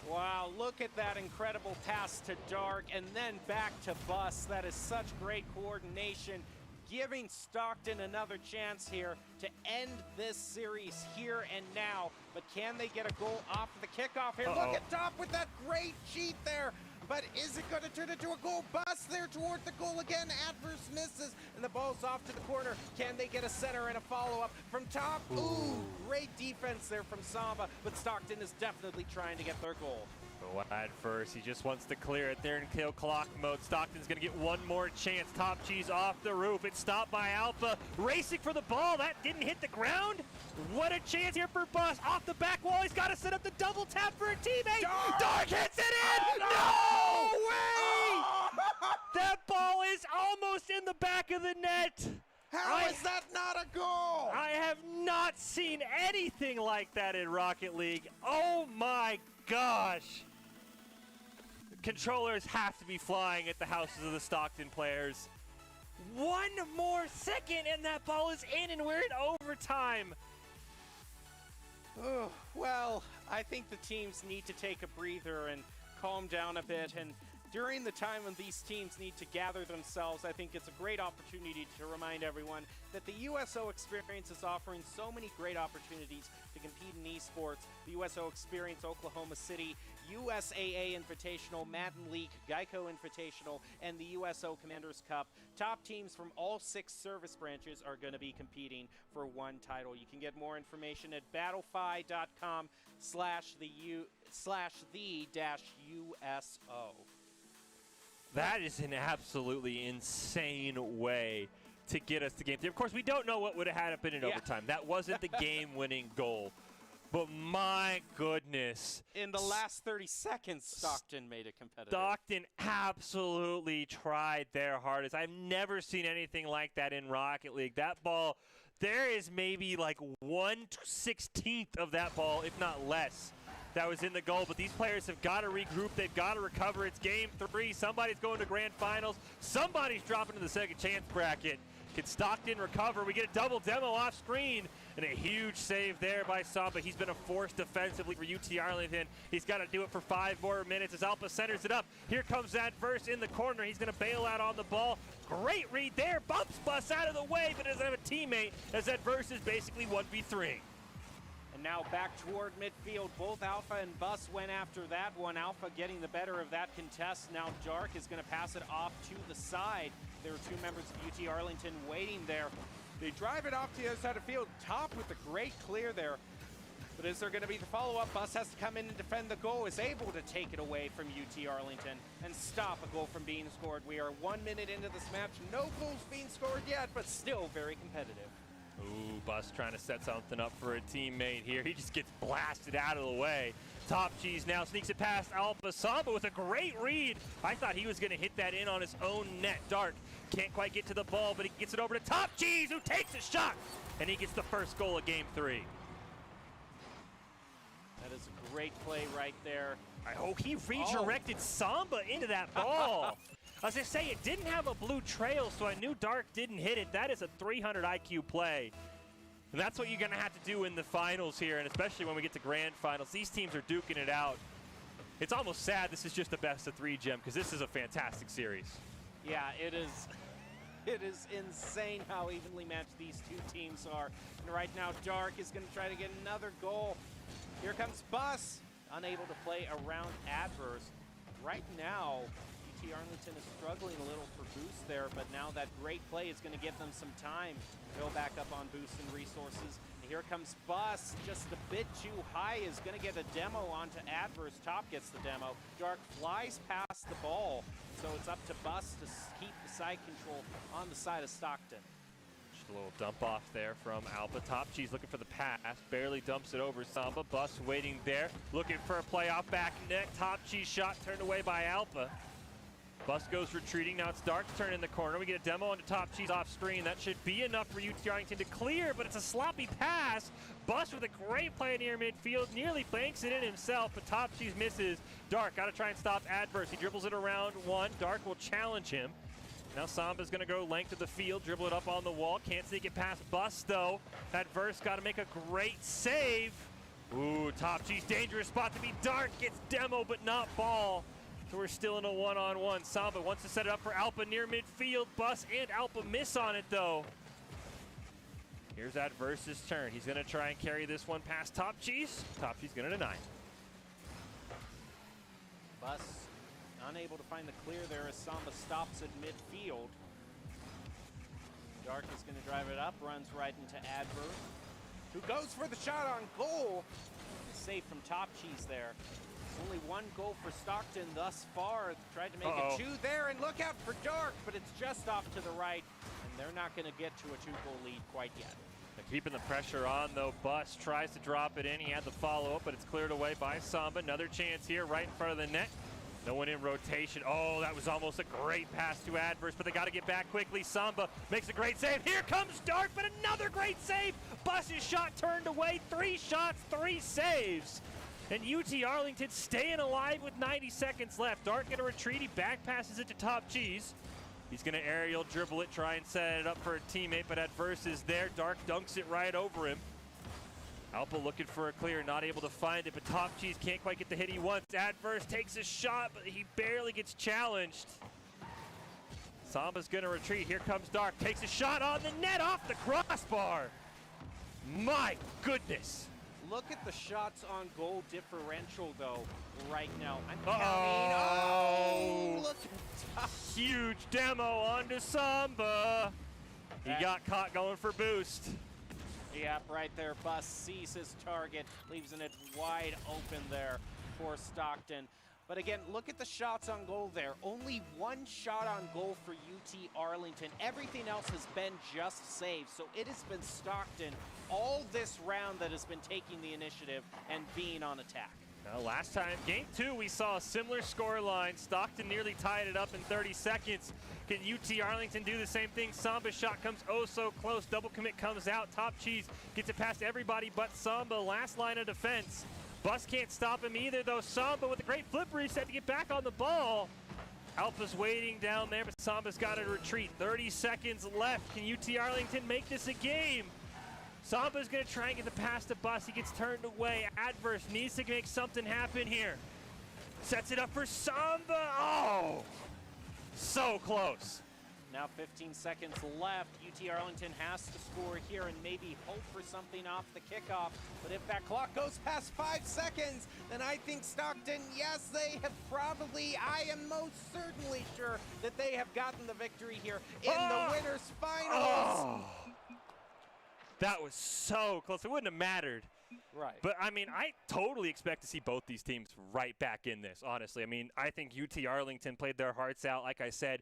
Speaker 1: Wow, look at that incredible pass to Dark and then back to Bus. That is such great coordination, giving Stockton another chance here to end this series here and now. But can they get a goal off of the kickoff here? Look at Top with that great cheat there. But is it going to turn into a goal? Bus there toward the goal again. Adverse misses, and the ball's off to the corner. Can they get a center and a follow-up from Top? Ooh, great defense there from Samba, but Stockton is definitely trying to get their goal.
Speaker 2: Oh, at first, he just wants to clear it there in kill clock mode. Stockton's going to get one more chance. Top Cheese off the roof. It's stopped by Alpha. Racing for the ball. That didn't hit the ground. What a chance here for Bus. Off the back wall. He's got to set up the double tap for a teammate. Dark hits it in. No way! That ball is almost in the back of the net.
Speaker 7: How is that not a goal?
Speaker 2: I have not seen anything like that in Rocket League. Oh my gosh. Controllers have to be flying at the houses of the Stockton players. One more second and that ball is in and we're in overtime.
Speaker 1: Oh, well, I think the teams need to take a breather and calm down a bit, and during the time when these teams need to gather themselves, I think it's a great opportunity to remind everyone that the USO Experience is offering so many great opportunities to compete in esports. The USO Experience Oklahoma City, USAA Invitational, Madden League, GEICO Invitational, and the USO Commanders Cup. Top teams from all 6 service branches are going to be competing for one title. You can get more information at battlefy.com/the-USO.
Speaker 2: That is an absolutely insane way to get us to game 3. Of course, we don't know what would have happened in overtime. That wasn't the game-winning goal. But my goodness.
Speaker 1: In the last 30 seconds, Stockton made it competitive.
Speaker 2: Stockton absolutely tried their hardest. I've never seen anything like that in Rocket League. That ball, there is maybe like 1/16 of that ball, if not less, that was in the goal. But these players have got to regroup. They've got to recover. It's game 3. Somebody's going to grand finals. Somebody's dropping to the second chance bracket. Can Stockton recover? We get a double demo off screen. And a huge save there by Samba. He's been a force defensively for UT Arlington. He's got to do it for 5 more minutes as Alpha centers it up. Here comes Adverse in the corner. He's going to bail out on the ball. Great read there. Bumps Bus out of the way, but doesn't have a teammate as Adverse is basically 1v3.
Speaker 1: And now back toward midfield. Both Alpha and Bus went after that one. Alpha getting the better of that contest. Now Dark is going to pass it off to the side. There are 2 members of UT Arlington waiting there. They drive it off to the other side of the field. Top with a great clear there. But is there going to be the follow-up? Bus has to come in and defend the goal. Is able to take it away from UT Arlington and stop a goal from being scored. We are 1 minute into this match. No goals being scored yet, but still very competitive.
Speaker 2: Ooh, Bus trying to set something up for a teammate here. He just gets blasted out of the way. Top Cheese now sneaks it past Alpha. Samba with a great read. I thought he was going to hit that in on his own net. Dark can't quite get to the ball, but he gets it over to Top Cheese, who takes a shot, and he gets the first goal of game 3.
Speaker 1: That is a great play right there.
Speaker 2: I hope he redirected Samba into that ball. As I say, it didn't have a blue trail, so I knew Dark didn't hit it. That is a 300 IQ play. And that's what you're going to have to do in the finals here, and especially when we get to grand finals. These teams are duking it out. It's almost sad this is just the best of 3, Gem, because this is a fantastic series.
Speaker 1: Yeah, it is. It is insane how evenly matched these 2 teams are. And right now, Dark is going to try to get another goal. Here comes Bus, unable to play around Adverse. Right now, UT Arlington is struggling a little for boost there, but now that great play is going to give them some time. They'll back up on boost and resources. And here comes Bus, just a bit too high, is going to get a demo onto Adverse. Top gets the demo. Dark flies past the ball, so it's up to Bus to keep the side control on the side of Stockton.
Speaker 2: Just a little dump off there from Alpha. Top Cheese looking for the pass, barely dumps it over Samba. Bus waiting there, looking for a play off back net. Top Cheese shot turned away by Alpha. Bus goes retreating. Now it's Dark's turn in the corner. We get a demo onto Top Cheese off screen. That should be enough for UT Arlington to clear, but it's a sloppy pass. Bus with a great play near midfield. Nearly banks it in himself, but Top Cheese misses. Dark got to try and stop Adverse. He dribbles it around 1. Dark will challenge him. Now Samba's going to go length of the field, dribble it up on the wall. Can't sneak it past Bus, though. That Verse got to make a great save. Ooh, Top G's dangerous spot to be Dark. Gets demo, but not ball. So we're still in a one-on-one. Samba wants to set it up for Alpa near midfield. Bus and Alpa miss on it, though. Here's that Verse's turn. He's going to try and carry this one past Top G's. Top G's going to deny.
Speaker 1: Bus unable to find the clear there as Samba stops at midfield. Dark is going to drive it up, runs right into Adver, who goes for the shot on goal. Safe from Top Cheese there. It's only one goal for Stockton thus far. Tried to make it two there, and look out for Dark, but it's just off to the right, and they're not going to get to a two-goal lead quite yet.
Speaker 2: They're keeping the pressure on, though. Bus tries to drop it in. He had the follow-up, but it's cleared away by Samba. Another chance here right in front of the net. No one in rotation. Oh, that was almost a great pass to Adverse, but they got to get back quickly. Samba makes a great save. Here comes Dark, but another great save. Bus's shot turned away. 3 shots, 3 saves. And UT Arlington staying alive with 90 seconds left. Dark going to retreat. He back passes it to Top Cheese. He's going to aerial dribble it, try and set it up for a teammate, but Adverse is there. Dark dunks it right over him. Alpa looking for a clear, not able to find it, but Top Cheese can't quite get the hit he wants. Adverse takes a shot, but he barely gets challenged. Samba's going to retreat. Here comes Dark. Takes a shot on the net off the crossbar. My goodness.
Speaker 1: Look at the shots on goal differential, though, right now. I'm counting. Oh, look at that.
Speaker 2: Huge demo onto Samba. He got caught going for boost.
Speaker 1: Yep, right there. Bus sees his target, leaves it wide open there for Stockton. But again, look at the shots on goal there. Only 1 shot on goal for UT Arlington. Everything else has been just saves. So it has been Stockton all this round that has been taking the initiative and being on attack.
Speaker 2: Now, last time, game 2, we saw a similar score line. Stockton nearly tied it up in 30 seconds. Can UT Arlington do the same thing? Samba's shot comes oh so close. Double commit comes out. Top Cheese gets it past everybody but Samba. Last line of defense. Bus can't stop him either, though. Samba with a great flip reset to get back on the ball. Alpha's waiting down there, but Samba's got to retreat. 30 seconds left. Can UT Arlington make this a game? Samba's going to try and get the pass to Bus. He gets turned away. Adverse needs to make something happen here. Sets it up for Samba. Oh, so close.
Speaker 1: Now 15 seconds left. UT Arlington has to score here and maybe hope for something off the kickoff. But if that clock goes past 5 seconds, then I think Stockton, yes, they have probably, I am most certainly sure that they have gotten the victory here in the winners' finals.
Speaker 2: That was so close. It wouldn't have mattered.
Speaker 1: Right.
Speaker 2: But, I mean, I totally expect to see both these teams right back in this, honestly. I mean, I think UT Arlington played their hearts out. Like I said,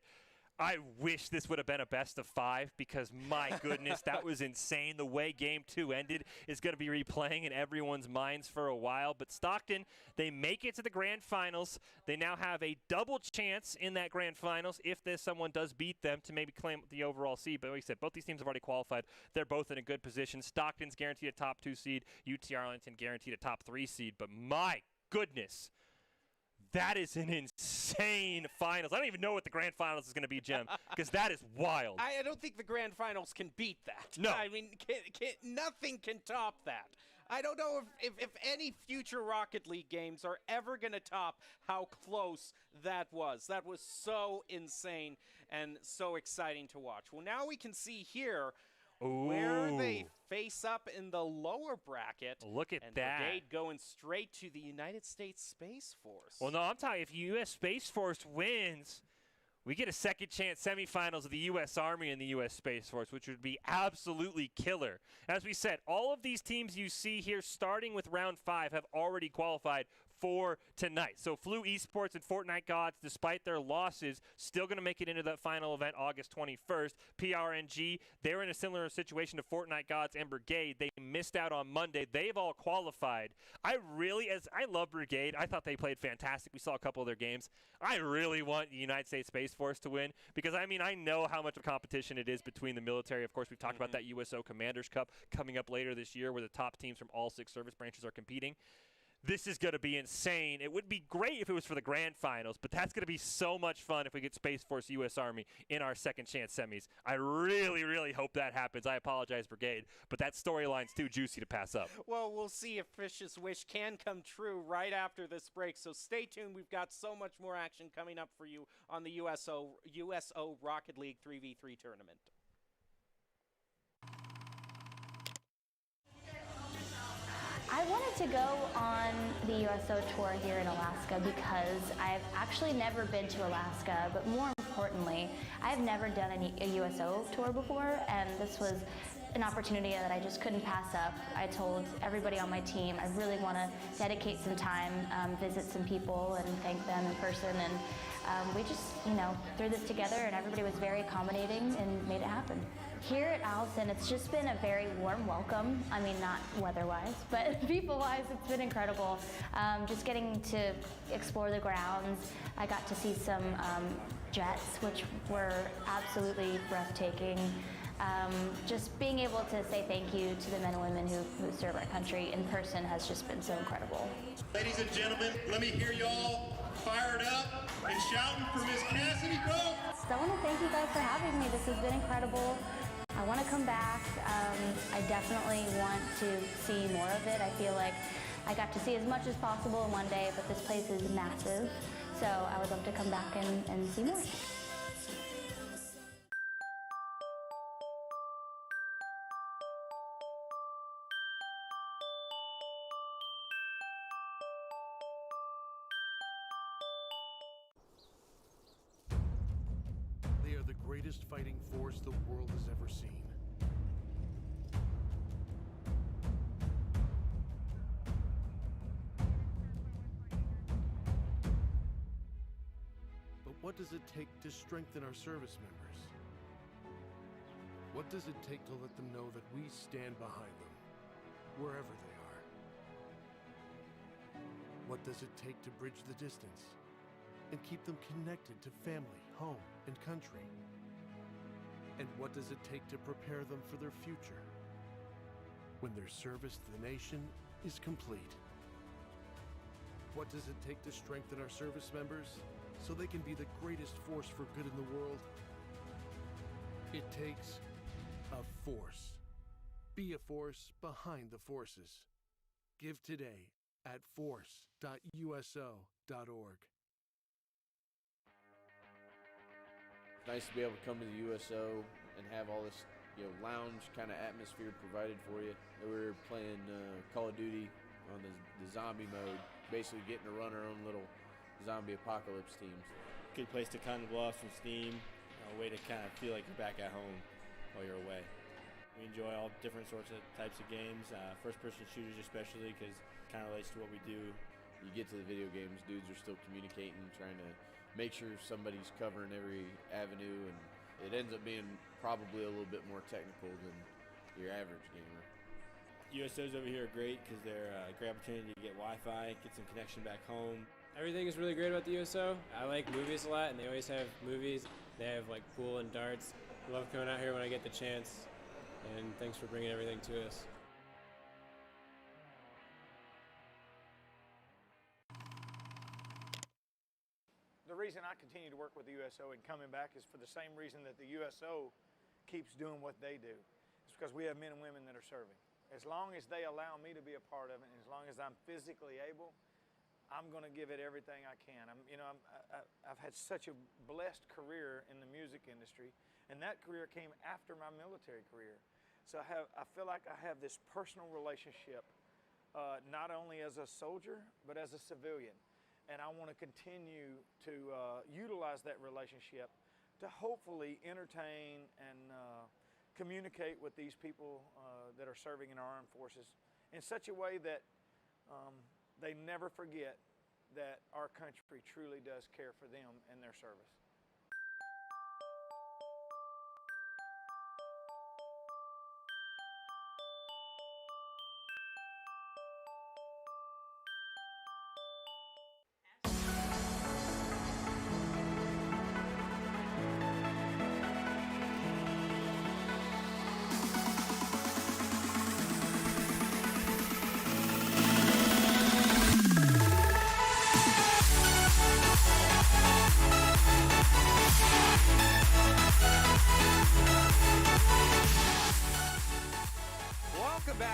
Speaker 2: I wish this would have been a best of 5 because, my goodness, that was insane. The way Game 2 ended is going to be replaying in everyone's minds for a while. But Stockton, they make it to the grand finals. They now have a double chance in that grand finals if someone does beat them to maybe claim the overall seed. But like I said, both these teams have already qualified. They're both in a good position. Stockton's guaranteed a top 2 seed. UT Arlington guaranteed a top 3 seed. But, my goodness. That is an insane finals. I don't even know what the grand finals is going to be, Jim, because that is wild.
Speaker 1: I don't think the grand finals can beat that.
Speaker 2: No.
Speaker 1: I mean, nothing can top that. I don't know if any future Rocket League games are ever going to top how close that was. That was so insane and so exciting to watch. Well, now we can see here where they face up in the lower bracket.
Speaker 2: Look at that.
Speaker 1: Brigade going straight to the United States Space Force.
Speaker 2: Well, no, I'm telling you, if U.S. Space Force wins, we get a second chance semifinals of the U.S. Army and the U.S. Space Force, which would be absolutely killer. As we said, all of these teams you see here starting with round 5 have already qualified for tonight. So Flu Esports and Fortnite Gods, despite their losses, still going to make it into that final event August 21st. PRNG, they're in a similar situation to Fortnite Gods and Brigade. They missed out on Monday. They've all qualified. I love Brigade. I thought they played fantastic. We saw a couple of their games. I really want the United States Space Force to win because, I mean, I know how much of a competition it is between the military. Of course, we've talked about that USO Commanders Cup coming up later this year where the top teams from all 6 service branches are competing. this is going to be insane. It would be great if it was for the grand finals, but that's going to be so much fun if we get Space Force U.S. Army in our second chance semis. I really, really hope that happens. I apologize, Brigade, but that storyline's too juicy to pass up.
Speaker 1: Well, we'll see if Fish's wish can come true right after this break, so stay tuned. We've got so much more action coming up for you on the USO Rocket League 3v3 tournament.
Speaker 8: I wanted to go on the USO tour here in Alaska because I've actually never been to Alaska, but more importantly, I've never done a USO tour before, and this was an opportunity that I just couldn't pass up. I told everybody on my team I really want to dedicate some time, visit some people and thank them in person, and we just, threw this together, and everybody was very accommodating and made it happen. Here at Allison, it's just been a very warm welcome. I mean, not weather-wise, but people-wise, it's been incredible. Just getting to explore the grounds. I got to see some jets, which were absolutely breathtaking. Just being able to say thank you to the men and women who serve our country in person has just been so incredible.
Speaker 9: Ladies and gentlemen, let me hear y'all fired up and shouting for Miss Cassidy Cook.
Speaker 8: So I want to thank you guys for having me. This has been incredible. I want to come back. I definitely want to see more of it. I feel like I got to see as much as possible in one day, but this place is massive. So I would love to come back and see more.
Speaker 3: They are the greatest fighting force the world has ever seen. But what does it take to strengthen our service members? What does it take to let them know that we stand behind them, wherever they are? What does it take to bridge the distance and keep them connected to family, home, and country? And what does it take to prepare them for their future when their service to the nation is complete? What does it take to strengthen our service members so they can be the greatest force for good in the world? It takes a force. Be a force behind the forces. Give today at force.uso.org.
Speaker 4: It's nice to be able to come to the USO and have all this, lounge kind of atmosphere provided for you. We were playing Call of Duty on the zombie mode, basically getting to run our own little zombie apocalypse teams.
Speaker 5: Good place to kind of blow off some steam, a way to kind of feel like you're back at home while you're away. We enjoy all different sorts of types of games, first-person shooters especially, because it kind of relates to what we do.
Speaker 4: You get to the video games, dudes are still communicating, trying to make sure somebody's covering every avenue, and it ends up being probably a little bit more technical than your average gamer.
Speaker 5: USOs over here are great because they're a great opportunity to get Wi-Fi, get some connection back home.
Speaker 6: Everything is really great about the USO. I like movies a lot, and they always have movies. They have like pool and darts. I love coming out here when I get the chance, and thanks for bringing everything to us.
Speaker 7: The reason I continue to work with the USO and coming back is for the same reason that the USO keeps doing what they do. It's because we have men and women that are serving. As long as they allow me to be a part of it, and as long as I'm physically able, I'm going to give it everything I can. I've had such a blessed career in the music industry, and that career came after my military career. So I feel like I have this personal relationship, not only as a soldier, but as a civilian. And I want to continue to utilize that relationship to hopefully entertain and communicate with these people that are serving in our armed forces in such a way that they never forget that our country truly does care for them and their service.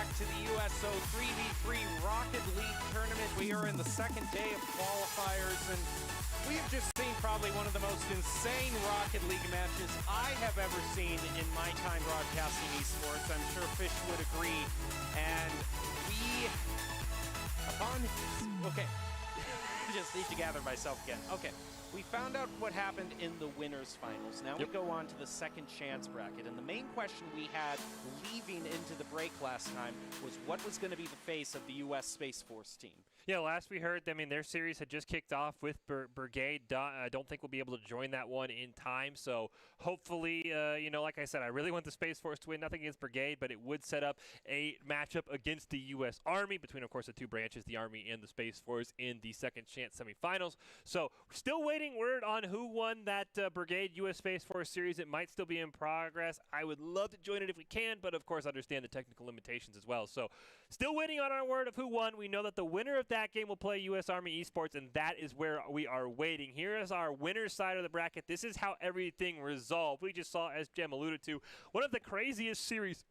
Speaker 1: back to the USO 3v3 Rocket League tournament. We are in the second day of qualifiers, and we have just seen probably one of the most insane Rocket League matches I have ever seen in my time broadcasting esports. I'm sure Fish would agree. And okay, just need to gather myself again. Okay. We found out what happened in the winners finals. Now we go on to the second chance bracket. And the main question we had leaving into the break last time was what was going to be the face of the U.S. Space Force team.
Speaker 2: Yeah, last we heard, I mean, their series had just kicked off with Brigade. I don't think we'll be able to join that one in time. So hopefully, you know, like I said, I really want the Space Force to win. Nothing against Brigade, but it would set up a matchup against the U.S. Army between, of course, the two branches, the Army and the Space Force, in the second chance semifinals. So we're still waiting word on who won that Brigade U.S. Space Force series. It might still be in progress. I would love to join it if we can, but of course understand the technical limitations as well. So still waiting on our word of who won. We know that the winner of that game will play U.S. Army Esports, and that is where we are waiting. Here is our winner's side of the bracket. This is how everything resolved. We just saw, as Jem alluded to, one of the craziest series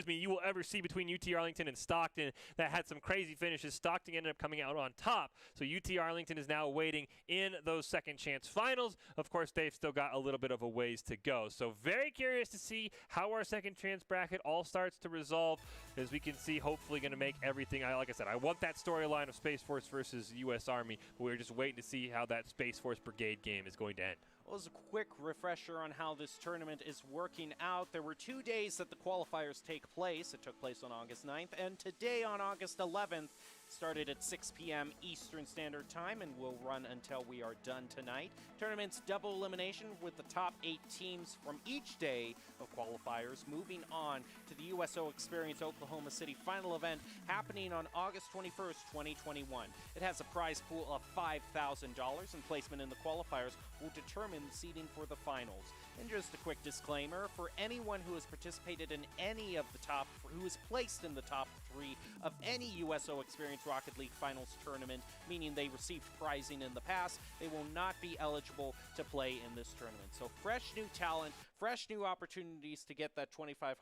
Speaker 2: you will ever see between UT Arlington and Stockton that had some crazy finishes. Stockton ended up coming out on top, so UT Arlington is now waiting in those second chance finals. Of course, they've still got a little bit of a ways to go, so very curious to see how our second chance bracket all starts to resolve. As we can see, hopefully going to make everything, like I said, I want that storyline of Space Force versus U.S. Army, but we're just waiting to see how that Space Force Brigade game is going to end.
Speaker 1: Well, as a quick refresher on how this tournament is working out, there were 2 days that the qualifiers take place. It took place on August 9th, and today on August 11th, started at 6 p.m. Eastern Standard Time and will run until we are done tonight. Tournament's double elimination with the top 8 teams from each day of qualifiers moving on to the USO Experience Oklahoma City final event happening on August 21st, 2021. It has a prize pool of $5,000, and placement in the qualifiers will determine the seeding for the finals. And just a quick disclaimer, for anyone who has participated in any of the top, who is placed in the top 3 of any USO Experience Rocket League Finals tournament, meaning they received prizing in the past, they will not be eligible to play in this tournament. So fresh new talent, fresh new opportunities to get that $2,500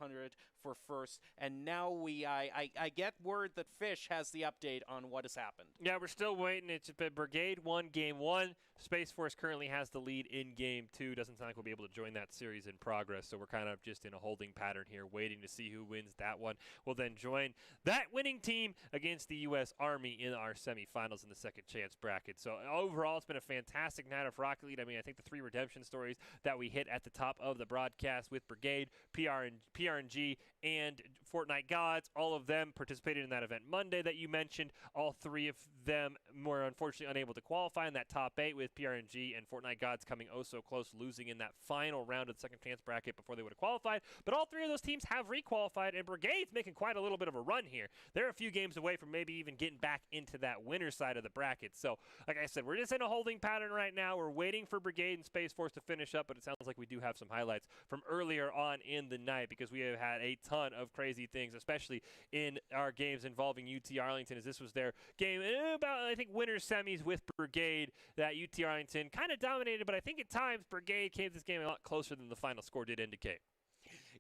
Speaker 1: for first, and now I get word that Fish has the update on what has happened.
Speaker 2: Yeah, we're still waiting. It's been Brigade won Game 1. Space Force currently has the lead in Game 2. Doesn't sound like we'll be able to join that series in progress, so we're kind of just in a holding pattern here, waiting to see who wins that one. We'll then join that winning team against the U.S. Army in our semifinals in the second chance bracket. So overall, it's been a fantastic night of Rocket League. I mean, I think the 3 redemption stories that we hit at the top of the broadcast with Brigade, PRNG, and Fortnite Gods, all of them participated in that event Monday that you mentioned. All 3 of them were unfortunately unable to qualify in that top 8, with PRNG and Fortnite Gods coming oh so close, losing in that final round of the second chance bracket before they would have qualified. But all 3 of those teams have requalified, and Brigade's making quite a little bit of a run here. They're a few games away from maybe even getting back into that winner side of the bracket. So, like I said, we're just in a holding pattern right now. We're waiting for Brigade and Space Force to finish up, but it sounds like we do have some highlights from earlier on in the night, because we have had a ton of crazy things, especially in our games involving UT Arlington, as this was their game about, I think, winner semis with Brigade, that UT Arlington kind of dominated, but I think at times Brigade came to this game a lot closer than the final score did indicate.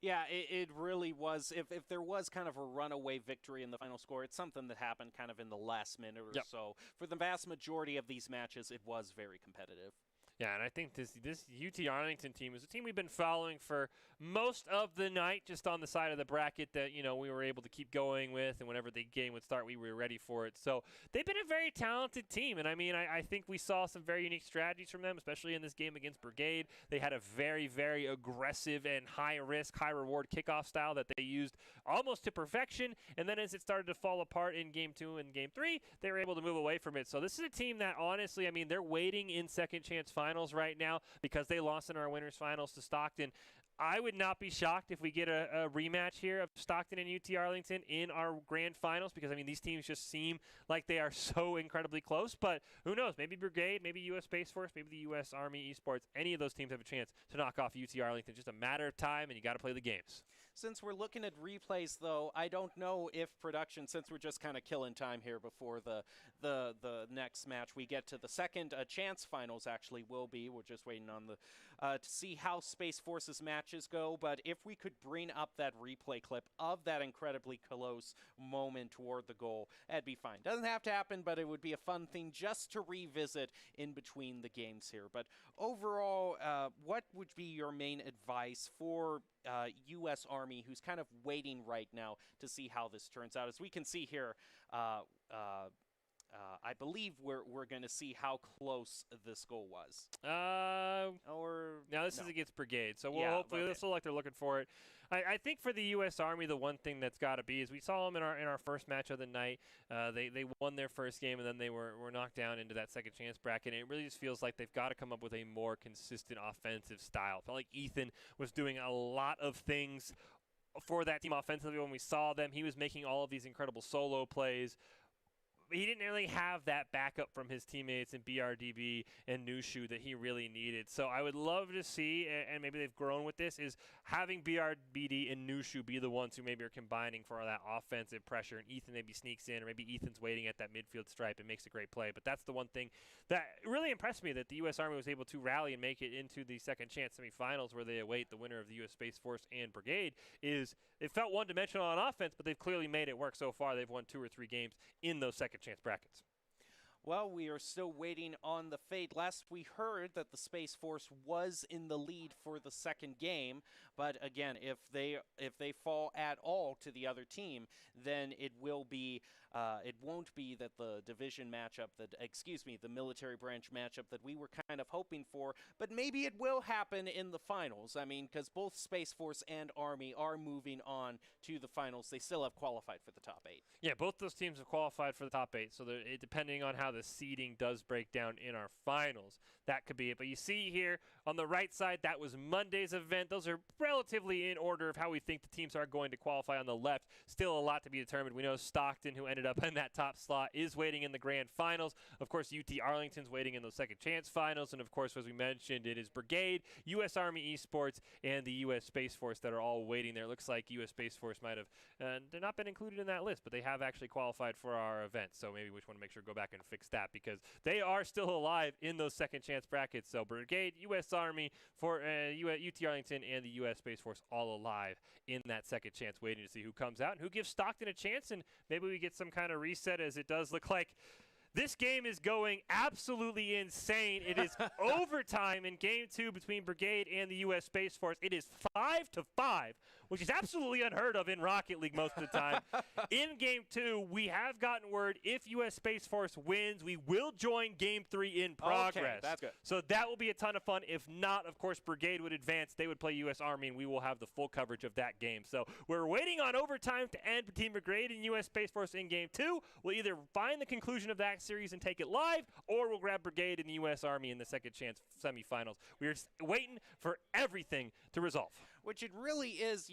Speaker 1: Yeah, it really was. If there was kind of a runaway victory in the final score, it's something that happened kind of in the last minute or so. For the vast majority of these matches, it was very competitive.
Speaker 2: Yeah, and I think this UT Arlington team is a team we've been following for most of the night, just on the side of the bracket that, you know, we were able to keep going with, and whenever the game would start, we were ready for it. So they've been a very talented team, and I mean, I think we saw some very unique strategies from them, especially in this game against Brigade. They had a very, very aggressive and high-risk, high-reward kickoff style that they used almost to perfection, and then as it started to fall apart in Game 2 and Game 3, they were able to move away from it. So this is a team that, honestly, I mean, they're waiting in second chance finals right now because they lost in our winners finals to Stockton. I would not be shocked if we get a rematch here of Stockton and UT Arlington in our grand finals, because, I mean, these teams just seem like they are so incredibly close. But who knows? Maybe Brigade, maybe U.S. Space Force, maybe the U.S. Army Esports, any of those teams have a chance to knock off UT Arlington. Just a matter of time, and you got to play the games.
Speaker 1: Since we're looking at replays, though, I don't know if production, since we're just kind of killing time here before the next match, we get to the second chance finals. Actually, will be. We're just waiting on the to see how Space Force's matches go. But if we could bring up that replay clip of that incredibly close moment toward the goal, that'd be fine. Doesn't have to happen, but it would be a fun thing just to revisit in between the games here. But overall, what would be your main advice for U.S. Army, who's kind of waiting right now to see how this turns out? As we can see here, I believe we're going to see how close this goal was.
Speaker 2: Now this is against Brigade, so we'll hopefully this will like they're looking for it. I think for the U.S. Army, the one thing that's got to be is we saw them in our first match of the night. They won their first game, and then they were knocked down into that second chance bracket. And it really just feels like they've got to come up with a more consistent offensive style. I felt like Ethan was doing a lot of things for that team offensively when we saw them. He was making all of these incredible solo plays. He didn't really have that backup from his teammates in BRDB and Nushu that he really needed. So I would love to see, and maybe they've grown with this, is having BRBD and Nushu be the ones who maybe are combining for that offensive pressure, and Ethan maybe sneaks in, or maybe Ethan's waiting at that midfield stripe and makes a great play. But that's the one thing that really impressed me, that the U.S. Army was able to rally and make it into the second chance semifinals where they await the winner of the U.S. Space Force and Brigade. Is it felt one-dimensional on offense, but they've clearly made it work so far. They've won 2 or 3 games in those second chance brackets.
Speaker 1: Well, we are still waiting on the fate. Last we heard that the Space Force was in the lead for the second game, but again, if they fall at all to the other team, then it won't be that the division matchup the military branch matchup that we were kind of hoping for, but maybe it will happen in the finals. I mean, because both Space Force and Army are moving on to the finals. They still have qualified for the top 8.
Speaker 2: Yeah, both those teams have qualified for the top 8, so depending on how the seeding does break down in our finals, that could be it. But you see here on the right side, that was Monday's event. Those are relatively in order of how we think the teams are going to qualify. On the left, still a lot to be determined. We know Stockton, who ended up in that top slot, is waiting in the grand finals. Of course, UT Arlington's waiting in those second chance finals. And of course, as we mentioned, it is Brigade, U.S. Army Esports, and the U.S. Space Force that are all waiting there. It looks like U.S. Space Force might have they're not been included in that list, but they have actually qualified for our event. So maybe we just want to make sure to go back and fix that, because they are still alive in those second chance brackets. So Brigade, U.S. Army, for UT Arlington, and the U.S. Space Force all alive in that second chance, waiting to see who comes out and who gives Stockton a chance, and maybe we get some kind of reset, as it does look like this game is going absolutely insane. It is overtime in Game 2 between Brigade and the U.S. Space Force. It is 5-5, which is absolutely unheard of in Rocket League most of the time. In Game 2, we have gotten word if U.S. Space Force wins, we will join Game 3 in progress.
Speaker 1: Okay, that's good.
Speaker 2: So that will be a ton of fun. If not, of course, Brigade would advance. They would play U.S. Army, and we will have the full coverage of that game. So we're waiting on overtime to end between Brigade and U.S. Space Force in Game 2. We'll either find the conclusion of that series and take it live, or we'll grab Brigade and the U.S. Army in the second chance semifinals. We're waiting for everything to resolve.
Speaker 1: Which it really is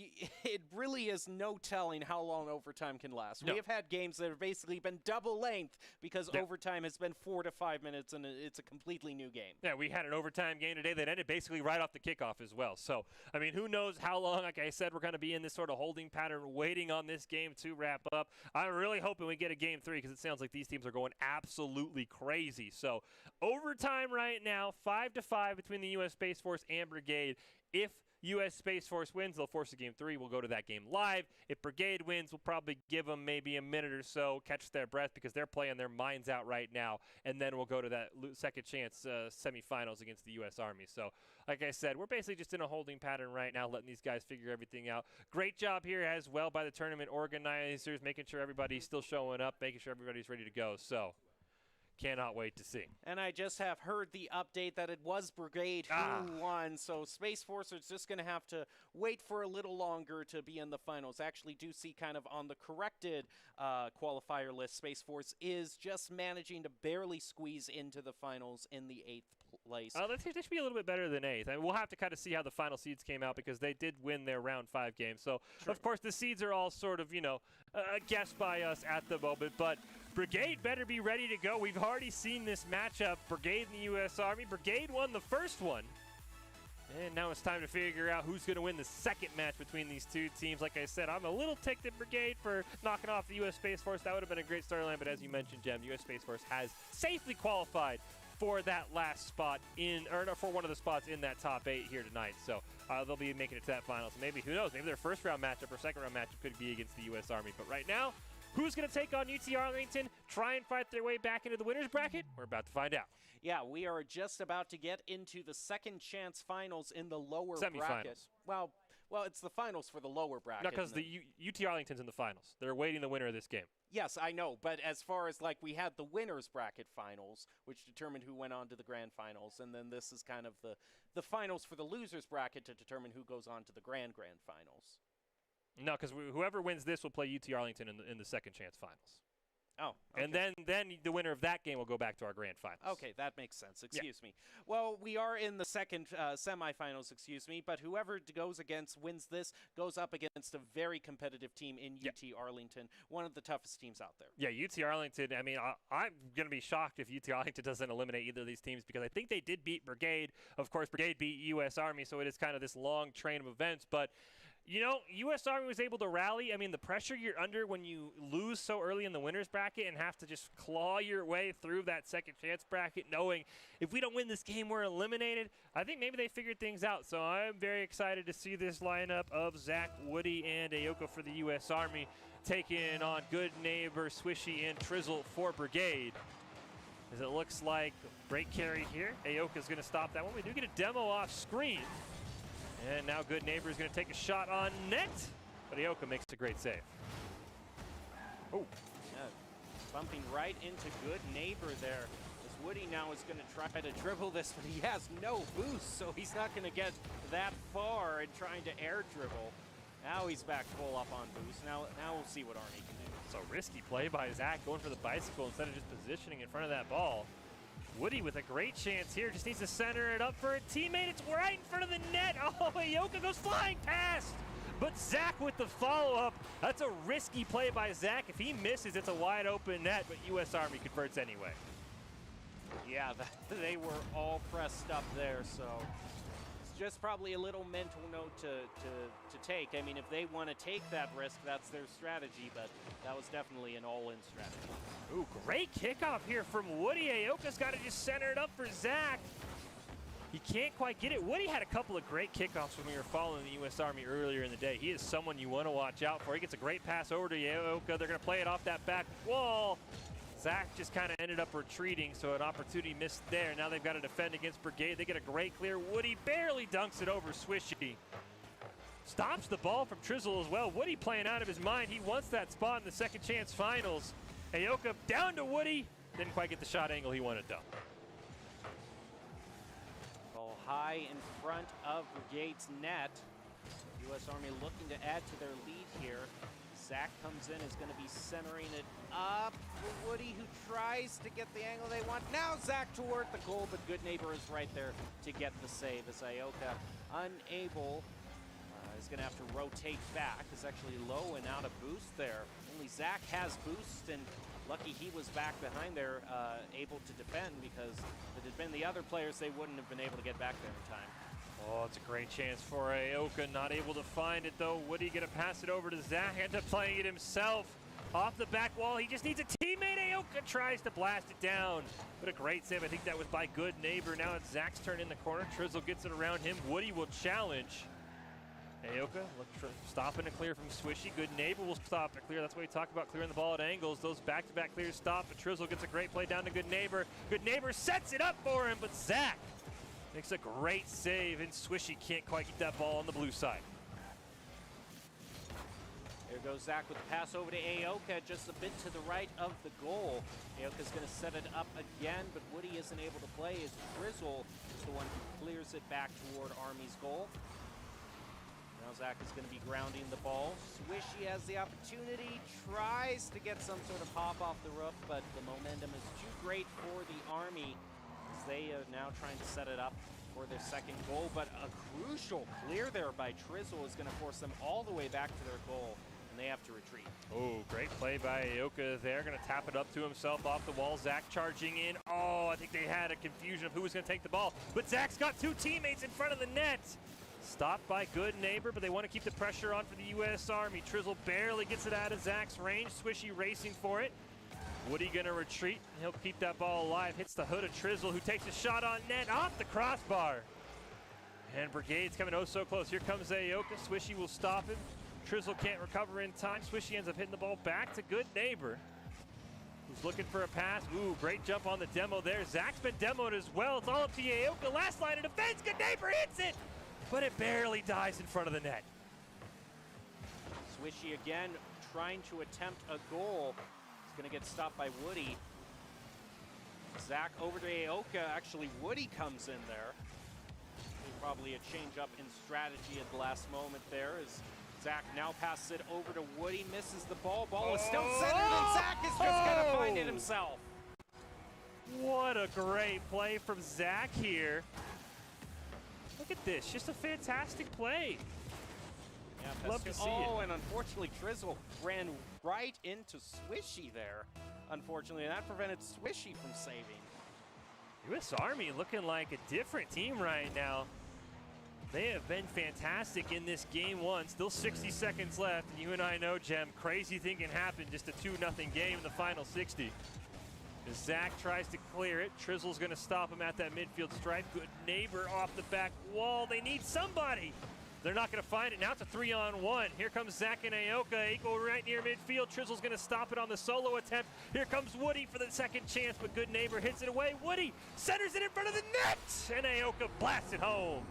Speaker 1: no telling how long overtime can last.
Speaker 2: No.
Speaker 1: We have had games that have basically been double length because overtime has been 4 to 5 minutes, and it's a completely new game.
Speaker 2: Yeah, we had an overtime game today that ended basically right off the kickoff as well. So, I mean, who knows how long, like I said, we're going to be in this sort of holding pattern waiting on this game to wrap up. I'm really hoping we get a Game 3, because it sounds like these teams are going absolutely crazy. So, overtime right now, 5-5 between the U.S. Space Force and Brigade. If U.S. Space Force wins, they'll force a Game 3. We'll go to that game live. If Brigade wins, we'll probably give them maybe a minute or so, catch their breath, because they're playing their minds out right now, and then we'll go to that second chance semifinals against the U.S. Army. So, like I said, we're basically just in a holding pattern right now, letting these guys figure everything out. Great job here as well by the tournament organizers, making sure everybody's still showing up, making sure everybody's ready to go. So, cannot wait to see.
Speaker 1: And I just have heard the update that it was Brigade who won, so Space Force is just going to have to wait for a little longer to be in the finals. Actually do see kind of on the corrected qualifier list, Space Force is just managing to barely squeeze into the finals in the 8th place.
Speaker 2: They should be a little bit better than 8th. I mean, we'll have to kind of see how the final seeds came out, because they did win their round 5 games. So, of course, the seeds are all sort of, guessed by us at the moment, but Brigade better be ready to go. We've already seen this matchup, Brigade and the U.S. Army. Brigade won the first one. And now it's time to figure out who's going to win the second match between these two teams. Like I said, I'm a little ticked at Brigade for knocking off the U.S. Space Force. That would have been a great storyline, but as you mentioned, Jem, U.S. Space Force has safely qualified for that last spot for one of the spots in that top 8 here tonight. So they'll be making it to that final. So maybe, who knows, maybe their first round matchup or second round matchup could be against the U.S. Army. But right now, who's going to take on UT Arlington, try and fight their way back into the winner's bracket? We're about to find out.
Speaker 1: Yeah, we are just about to get into the second chance finals in the lower bracket. Well, it's the finals for the lower bracket.
Speaker 2: No, because the UT Arlington's in the finals. They're awaiting the winner of this game.
Speaker 1: Yes, I know, but as far as like we had the winners bracket finals, which determined who went on to the grand finals, and then this is kind of the finals for the losers bracket to determine who goes on to the grand finals.
Speaker 2: No, because whoever wins this will play UT Arlington in the second chance finals.
Speaker 1: Oh, okay.
Speaker 2: And then the winner of that game will go back to our grand finals.
Speaker 1: Okay, that makes sense. Excuse me. Well, we are in the second semifinals, but whoever wins this, goes up against a very competitive team in UT Arlington, one of the toughest teams out there.
Speaker 2: Yeah, UT Arlington, I mean, I'm going to be shocked if UT Arlington doesn't eliminate either of these teams because I think they did beat Brigade. Of course, Brigade beat U.S. Army, so it is kind of this long train of events, but you know, U.S. Army was able to rally. I mean, the pressure you're under when you lose so early in the winner's bracket and have to just claw your way through that second chance bracket, knowing if we don't win this game, we're eliminated. I think maybe they figured things out. So I'm very excited to see this lineup of Zach, Woody, and Ayoka for the U.S. Army taking on Good Neighbor, Swishy, and Trizzle for Brigade. As it looks like great carry here. Ayoka's going to stop that one. We do get a demo off screen. And now Good Neighbor is going to take a shot on net, but Ayoka makes a great save. Oh.
Speaker 1: Yeah, bumping right into Good Neighbor there. As Woody now is going to try to dribble this, but he has no boost, so he's not going to get that far in trying to air dribble. Now he's back full up on boost. Now we'll see what Arnie can do.
Speaker 2: So risky play by Zach, going for the bicycle instead of just positioning in front of that ball. Woody with a great chance here, just needs to center it up for a teammate. It's right in front of the net. Oh, Ayoka goes flying past. But Zach with the follow-up. That's a risky play by Zach. If he misses, it's a wide open net, but U.S. Army converts anyway.
Speaker 1: Yeah, they were all pressed up there, so it's just probably a little mental note to take. I mean, if they want to take that risk, that's their strategy, but that was definitely an all-in strategy.
Speaker 2: Ooh, great kickoff here from Woody. Ayoka's got to just center it up for Zach. He can't quite get it. Woody had a couple of great kickoffs when we were following the U.S. Army earlier in the day. He is someone you want to watch out for. He gets a great pass over to Ayoka. They're going to play it off that back wall. Zach just kind of ended up retreating, so an opportunity missed there. Now they've got to defend against Brigade. They get a great clear. Woody barely dunks it over Swishy. Stops the ball from Trizzle as well. Woody playing out of his mind. He wants that spot in the second chance finals. Ayoka down to Woody. Didn't quite get the shot angle he wanted though.
Speaker 1: Ball high in front of Brigade's net. U.S. Army looking to add to their lead here. Zach comes in, is going to be centering it up for Woody, who tries to get the angle they want. Now Zach toward the goal, but Good Neighbor is right there to get the save as Ayoka unable. Is going to have to rotate back. Is actually low and out of boost there. Only Zach has boost, and lucky he was back behind there, able to defend, because if it had been the other players, they wouldn't have been able to get back there in time.
Speaker 2: Oh, it's a great chance for Ayoka. Not able to find it though. Woody going to pass it over to Zach. Ends up playing it himself. Off the back wall, he just needs a teammate. Ayoka tries to blast it down. But a great save. I think that was by Good Neighbor. Now it's Zach's turn in the corner. Trizzle gets it around him. Woody will challenge. Ayoka stopping a clear from Swishy. Good Neighbor will stop a clear. That's what we talk about, clearing the ball at angles. Those back-to-back clears stop, but Trizzle gets a great play down to Good Neighbor. Good Neighbor sets it up for him, but Zach makes a great save, and Swishy can't quite get that ball on the blue side.
Speaker 1: There goes Zach with the pass over to Ayoka, just a bit to the right of the goal. Ayoka's going to set it up again, but Woody isn't able to play as Trizzle is the one who clears it back toward Army's goal. Now Zach is going to be grounding the ball. Swishy has the opportunity, tries to get some sort of pop off the roof, but the momentum is too great for the Army as they are now trying to set it up for their second goal. But a crucial clear there by Trizzle is going to force them all the way back to their goal, and they have to retreat.
Speaker 2: Oh, great play play by Aoka there. Going to tap it up to himself off the wall. Zach charging in. Oh, I think they had a confusion of who was going to take the ball. But Zach's got two teammates in front of the net. Stopped by Good Neighbor, but they want to keep the pressure on for the U.S. Army. Trizzle barely gets it out of Zach's range. Swishy racing for it. Woody going to retreat. He'll keep that ball alive. Hits the hood of Trizzle, who takes a shot on net off the crossbar. And Brigade's coming oh so close. Here comes Aoka. Swishy will stop him. Trizzle can't recover in time. Swishy ends up hitting the ball back to Good Neighbor, who's looking for a pass. Ooh, great jump on the demo there. Zach's been demoed as well. It's all up to Aoka. Last line of defense. Good Neighbor hits it, but it barely dies in front of the net.
Speaker 1: Swishy again trying to attempt a goal. He's going to get stopped by Woody. Zach over to Aoka. Actually, Woody comes in there. Probably a change up in strategy at the last moment there as Zach now passes it over to Woody, misses the ball. Ball is still centered, and Zach is just going to find it himself.
Speaker 2: What a great play from Zach here. Look at this, just a fantastic play.
Speaker 1: Yeah,
Speaker 2: love to see it.
Speaker 1: Oh, and unfortunately, Trizzle ran right into Swishy there. Unfortunately, and that prevented Swishy from saving.
Speaker 2: U.S. Army looking like a different team right now. They have been fantastic in this game one. Still 60 seconds left, and you and I know, Jem, crazy thing can happen. Just a 2-0 game in the final 60. As Zach tries to clear it, Trizzle's going to stop him at that midfield stripe. Good Neighbor off the back wall. They need somebody. They're not going to find it. Now it's a 3-on-1. Here comes Zach and Aoka. Aoka right near midfield. Trizzle's going to stop it on the solo attempt. Here comes Woody for the second chance, but Good Neighbor hits it away. Woody centers it in front of the net, and Aoka blasts it home.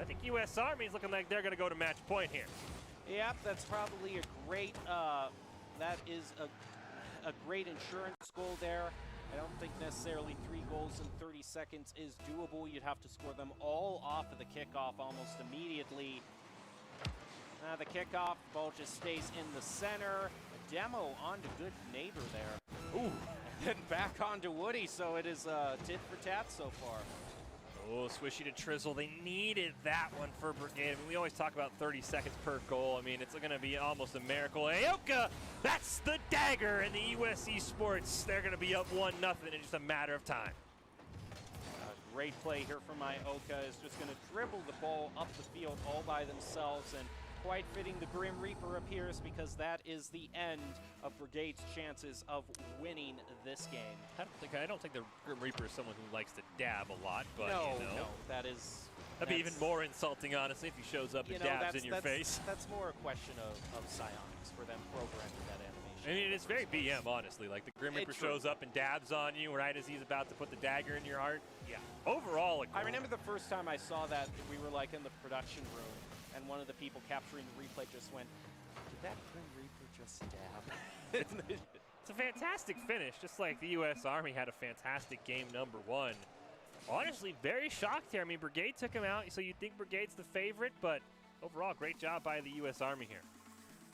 Speaker 2: I think U.S. Army is looking like they're going to go to match point here.
Speaker 1: Yep, that's probably a great, that is a great insurance goal there. I don't think necessarily 3 goals in 30 seconds is doable. You'd have to score them all off of the kickoff almost immediately. The kickoff, the ball just stays in the center. A demo onto Good Neighbor there. Ooh, and then back onto Woody, so it is tit for tat so far.
Speaker 2: Oh, Swishy to Trizzle. They needed that one for Brigade. I mean, we always talk about 30 seconds per goal. I mean, it's going to be almost a miracle. Aoka, that's the dagger in the US Esports. They're going to be up 1-0 in just a matter of time.
Speaker 1: Great play here from Aoka is just going to dribble the ball up the field all by themselves, and quite fitting the Grim Reaper appears because that is the end of Brigade's chances of winning this game.
Speaker 2: I don't think the Grim Reaper is someone who likes to dab a lot, but
Speaker 1: no,
Speaker 2: you know.
Speaker 1: No, that'd
Speaker 2: be even more insulting, honestly, if he shows up and dabs in your face.
Speaker 1: That's more a question of psionics for them programming that animation.
Speaker 2: I mean, it's very BM, honestly. Like, the Grim Reaper shows up and dabs on you right as he's about to put the dagger in your heart. Yeah. Overall,
Speaker 1: I remember the first time I saw that, we were like in the production room, and one of the people capturing the replay just went, "Did that Grim Reaper just dab?"
Speaker 2: It's a fantastic finish, just like the U.S. Army had a fantastic game number one. Honestly, very shocked here. I mean, Brigade took him out, so you'd think Brigade's the favorite, but overall, great job by the U.S. Army here.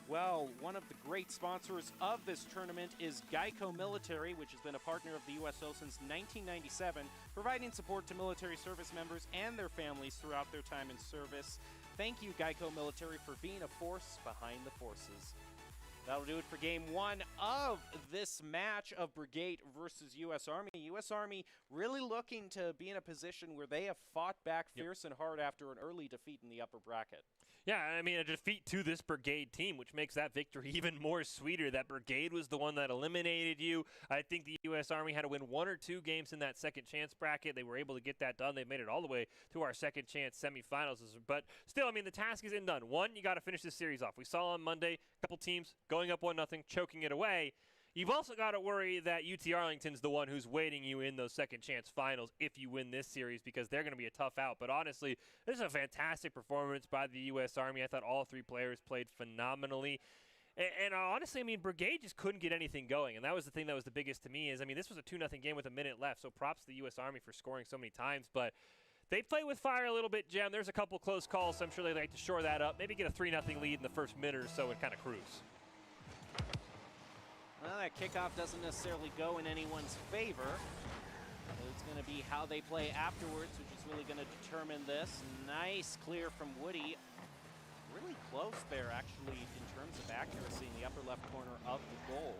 Speaker 1: Well, one of the great sponsors of this tournament is GEICO Military, which has been a partner of the USO since 1997, providing support to military service members and their families throughout their time in service. Thank you, GEICO Military, for being a force behind the forces. That'll do it for game one of this match of Brigade versus U.S. Army. U.S. Army really looking to be in a position where they have fought back fierce and hard after an early defeat in the upper bracket.
Speaker 2: Yeah, I mean, a defeat to this Brigade team, which makes that victory even more sweeter. That Brigade was the one that eliminated you. I think the U.S. Army had to win 1 or 2 games in that second chance bracket. They were able to get that done. They made it all the way to our second chance semifinals. But still, I mean, the task isn't done. One, you got to finish this series off. We saw on Monday a couple teams going up 1-0, choking it away. You've also got to worry that UT Arlington's the one who's waiting you in those second chance finals if you win this series, because they're going to be a tough out. But honestly, this is a fantastic performance by the U.S. Army. I thought all 3 players played phenomenally. And honestly, I mean, Brigade just couldn't get anything going. And that was the thing that was the biggest to me is, I mean, this was a 2-0 game with a minute left. So props to the U.S. Army for scoring so many times. But they play with fire a little bit, Jem. There's a couple close calls, so I'm sure they'd like to shore that up. Maybe get a 3-0 lead in the first minute or so and kind of cruise.
Speaker 1: Well, that kickoff doesn't necessarily go in anyone's favor. It's going to be how they play afterwards, which is really going to determine this. Nice clear from Woody. Really close there, actually, in terms of accuracy in the upper left corner of the goal.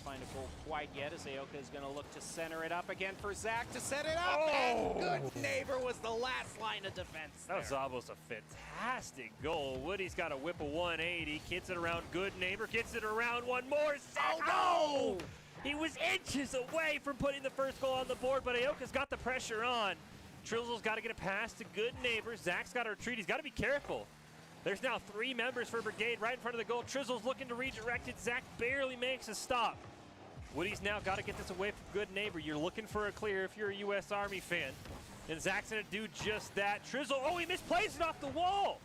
Speaker 1: find a goal quite yet, as Aoka is going to look to center it up again for Zach to set it up. And Good Neighbor was the last line of defense there.
Speaker 2: That was almost a fantastic goal. Woody's got to whip a 180, gets it around Good Neighbor, gets it around one more. Zach,
Speaker 1: Oh, no!
Speaker 2: He was inches away from putting the first goal on the board, but Aoka's got the pressure on. Trizzle's got to get a pass to Good Neighbor. Zach's got to retreat. He's got to be careful. There's now 3 members for Brigade right in front of the goal. Trizzle's looking to redirect it. Zach barely makes a stop. Woody's now got to get this away from Good Neighbor. You're looking for a clear if you're a U.S. Army fan. And Zach's going to do just that. Trizzle, he misplays it off the wall.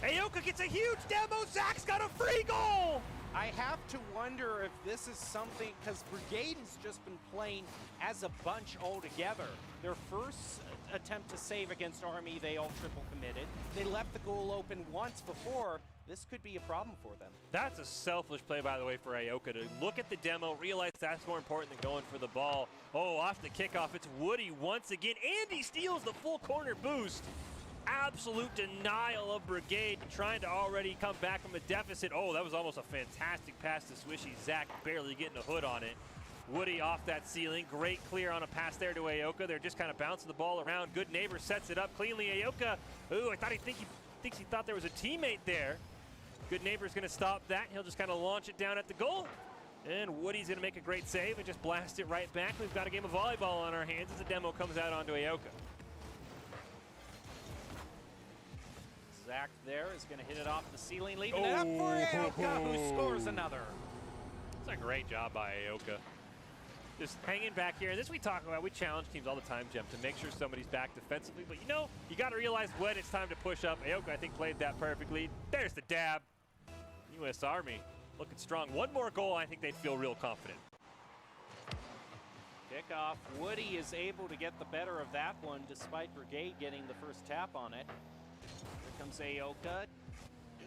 Speaker 2: Aoka gets a huge demo. Zach's got a free goal.
Speaker 1: I have to wonder if this is something, because Brigade has just been playing as a bunch altogether. Their first attempt to save against Army, they all triple committed. They left the goal open once before. This could be a problem for them.
Speaker 2: That's a selfish play, by the way, for Aoka to look at the demo, realize that's more important than going for the ball. Off the kickoff, it's Woody once again, and he steals the full corner boost. Absolute denial of Brigade, trying to already come back from a deficit. That was almost a fantastic pass to Swishy. Zach barely getting a hood on it. Woody off that ceiling. Great clear on a pass there to Aoka. They're just kind of bouncing the ball around. Good Neighbor sets it up cleanly. Aoka, I thought he thinks he thought there was a teammate there. Good Neighbor's going to stop that. He'll just kind of launch it down at the goal. And Woody's going to make a great save and just blast it right back. We've got a game of volleyball on our hands as the demo comes out onto Aoka.
Speaker 1: Zach there is going to hit it off the ceiling, leaving it up for Aoka, who scores another.
Speaker 2: It's a great job by Aoka. Just hanging back here. And this we talk about, we challenge teams all the time, Jem, to make sure somebody's back defensively. But you got to realize when it's time to push up. Aoka, I think, played that perfectly. There's the dab. U.S. Army looking strong. One more goal, I think they'd feel real confident.
Speaker 1: Kickoff. Woody is able to get the better of that one, despite Brigade getting the first tap on it. Here comes Aoka.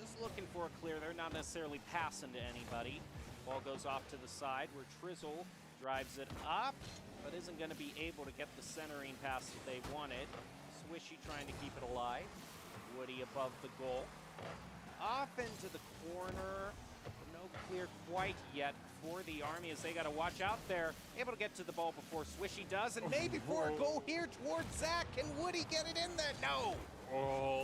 Speaker 1: Just looking for a clear. They're not necessarily passing to anybody. Ball goes off to the side where Trizzle drives it up, but isn't going to be able to get the centering pass that they wanted. Swishy trying to keep it alive. Woody above the goal. Off into the corner. No clear quite yet for the Army, as they got to watch out there. Able to get to the ball before Swishy does, and maybe for a goal here towards Zach. Can Woody get it in there? No!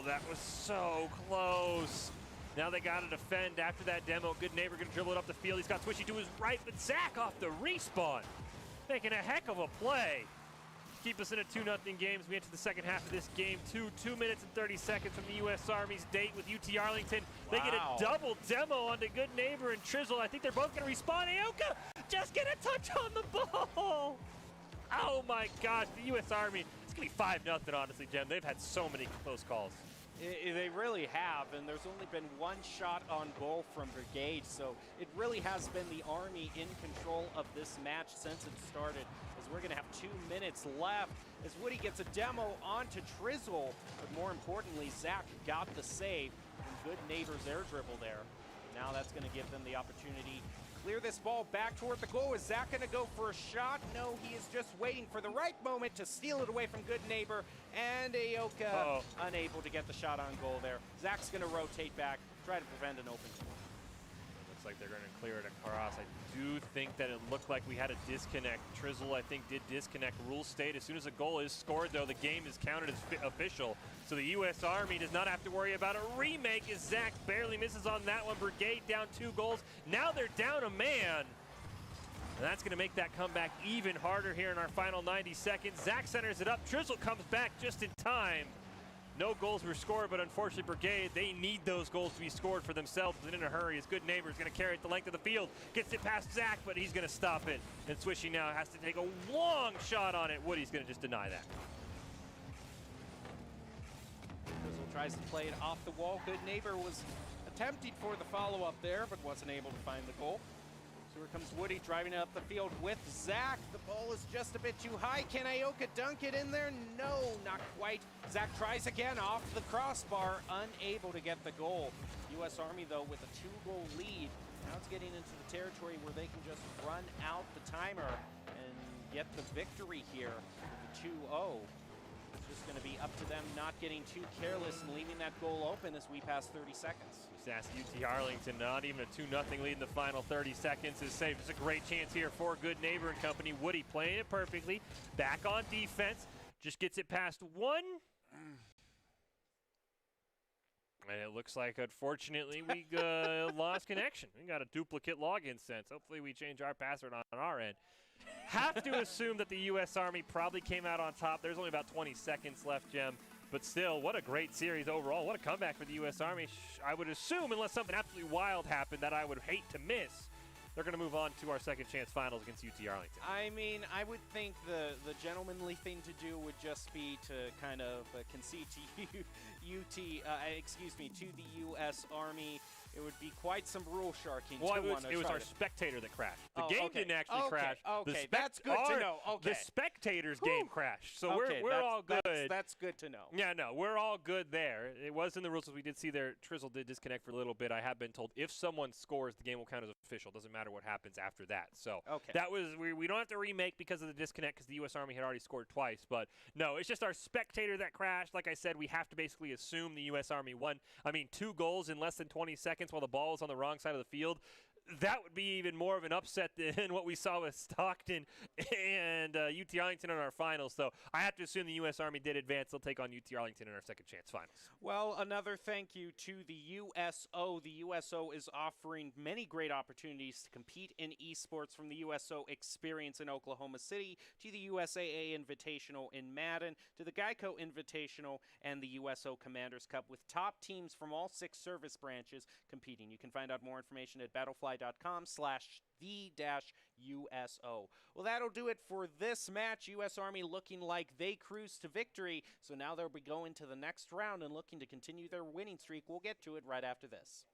Speaker 2: That was so close. Now they got to defend after that demo. Good Neighbor going to dribble it up the field. He's got Swishy to his right, but Zach off the respawn. Making a heck of a play. Keep us in a 2-0 game as we enter the second half of this game. 2 minutes and 30 seconds from the U.S. Army's date with UT Arlington. They get a double demo onto Good Neighbor and Trizzle. I think they're both going to respawn. Aoka just get a touch on the ball. Oh my gosh, the U.S. Army. It's going to be 5-0, honestly, Jem. They've had so many close calls.
Speaker 1: They really have, and there's only been one shot on goal from Brigade, so it really has been the Army in control of this match since it started, as we're going to have 2 minutes left as Woody gets a demo onto Trizzle, but more importantly, Zach got the save from Good Neighbor's air dribble there. Now that's going to give them the opportunity to clear this ball back toward the goal. Is Zach going to go for a shot? No, he is just waiting for the right moment to steal it away from Good Neighbor, and Aoka unable to get the shot on goal there. Zach's going to rotate back, try to prevent an open goal.
Speaker 2: Looks like they're going to clear it across. I do think that it looked like we had a disconnect. Trizzle, I think, did disconnect. Rule state, as soon as a goal is scored, though, the game is counted as official. So the U.S. Army does not have to worry about a remake as Zach barely misses on that one. Brigade down 2 goals. Now they're down a man. And that's going to make that comeback even harder here in our final 90 seconds. Zach centers it up. Trizzle comes back just in time. No goals were scored, but unfortunately, Brigade, they need those goals to be scored for themselves. And in a hurry, as Good Neighbor is going to carry it the length of the field. Gets it past Zach, but he's going to stop it. And Swishy now has to take a long shot on it. Woody's going to just deny that.
Speaker 1: Trizzle tries to play it off the wall. Good Neighbor was attempting for the follow-up there, but wasn't able to find the goal. So here comes Woody driving up the field with Zach. The ball is just a bit too high. Can Aoka dunk it in there? No, not quite. Zach tries again off the crossbar, unable to get the goal. U.S. Army, though, with a 2-goal lead. Now it's getting into the territory where they can just run out the timer and get the victory here with the 2-0. It's just going to be up to them not getting too careless and leaving that goal open as we pass 30 seconds.
Speaker 2: Sassy UT Arlington, not even a 2-0 lead in the final 30 seconds is safe. It's a great chance here for Good Neighbor and company. Woody playing it perfectly. Back on defense. Just gets it past one. And it looks like, unfortunately, we lost connection. We got a duplicate login sense. Hopefully we change our password on our end. Have to assume that the U.S. Army probably came out on top. There's only about 20 seconds left, Jem. But still, what a great series overall. What a comeback for the U.S. Army. I would assume, unless something absolutely wild happened that I would hate to miss, they're going to move on to our second chance finals against UT Arlington.
Speaker 1: I mean, I would think the gentlemanly thing to do would just be to kind of concede to to the U.S. Army. It would be quite some rule sharking.
Speaker 2: Well, it was our spectator that crashed. The game didn't actually crash.
Speaker 1: Okay, that's good to know. Okay.
Speaker 2: The spectator's game crashed, so we're all good.
Speaker 1: That's good to know.
Speaker 2: Yeah, no, we're all good there. It was in the rules, as we did see there. Trizzle did disconnect for a little bit. I have been told if someone scores, the game will count as official. Doesn't matter what happens after that. So that was we don't have to remake because of the disconnect because the U.S. Army had already scored twice. But no, it's just our spectator that crashed. Like I said, we have to basically assume the U.S. Army won. I mean, 2 goals in less than 20 seconds while the ball was on the wrong side of the field. That would be even more of an upset than what we saw with Stockton and UT Arlington in our finals. So I have to assume the U.S. Army did advance. They'll take on UT Arlington in our second chance finals.
Speaker 1: Well, another thank you to the USO. The USO is offering many great opportunities to compete in esports, from the USO Experience in Oklahoma City to the USAA Invitational in Madden to the GEICO Invitational and the USO Commanders Cup, with top teams from all 6 service branches competing. You can find out more information at battlefly.com/the-USO. Well, that'll do it for this match. U.S. Army looking like they cruise to victory, so now they'll be going to the next round and looking to continue their winning streak. We'll get to it right after this.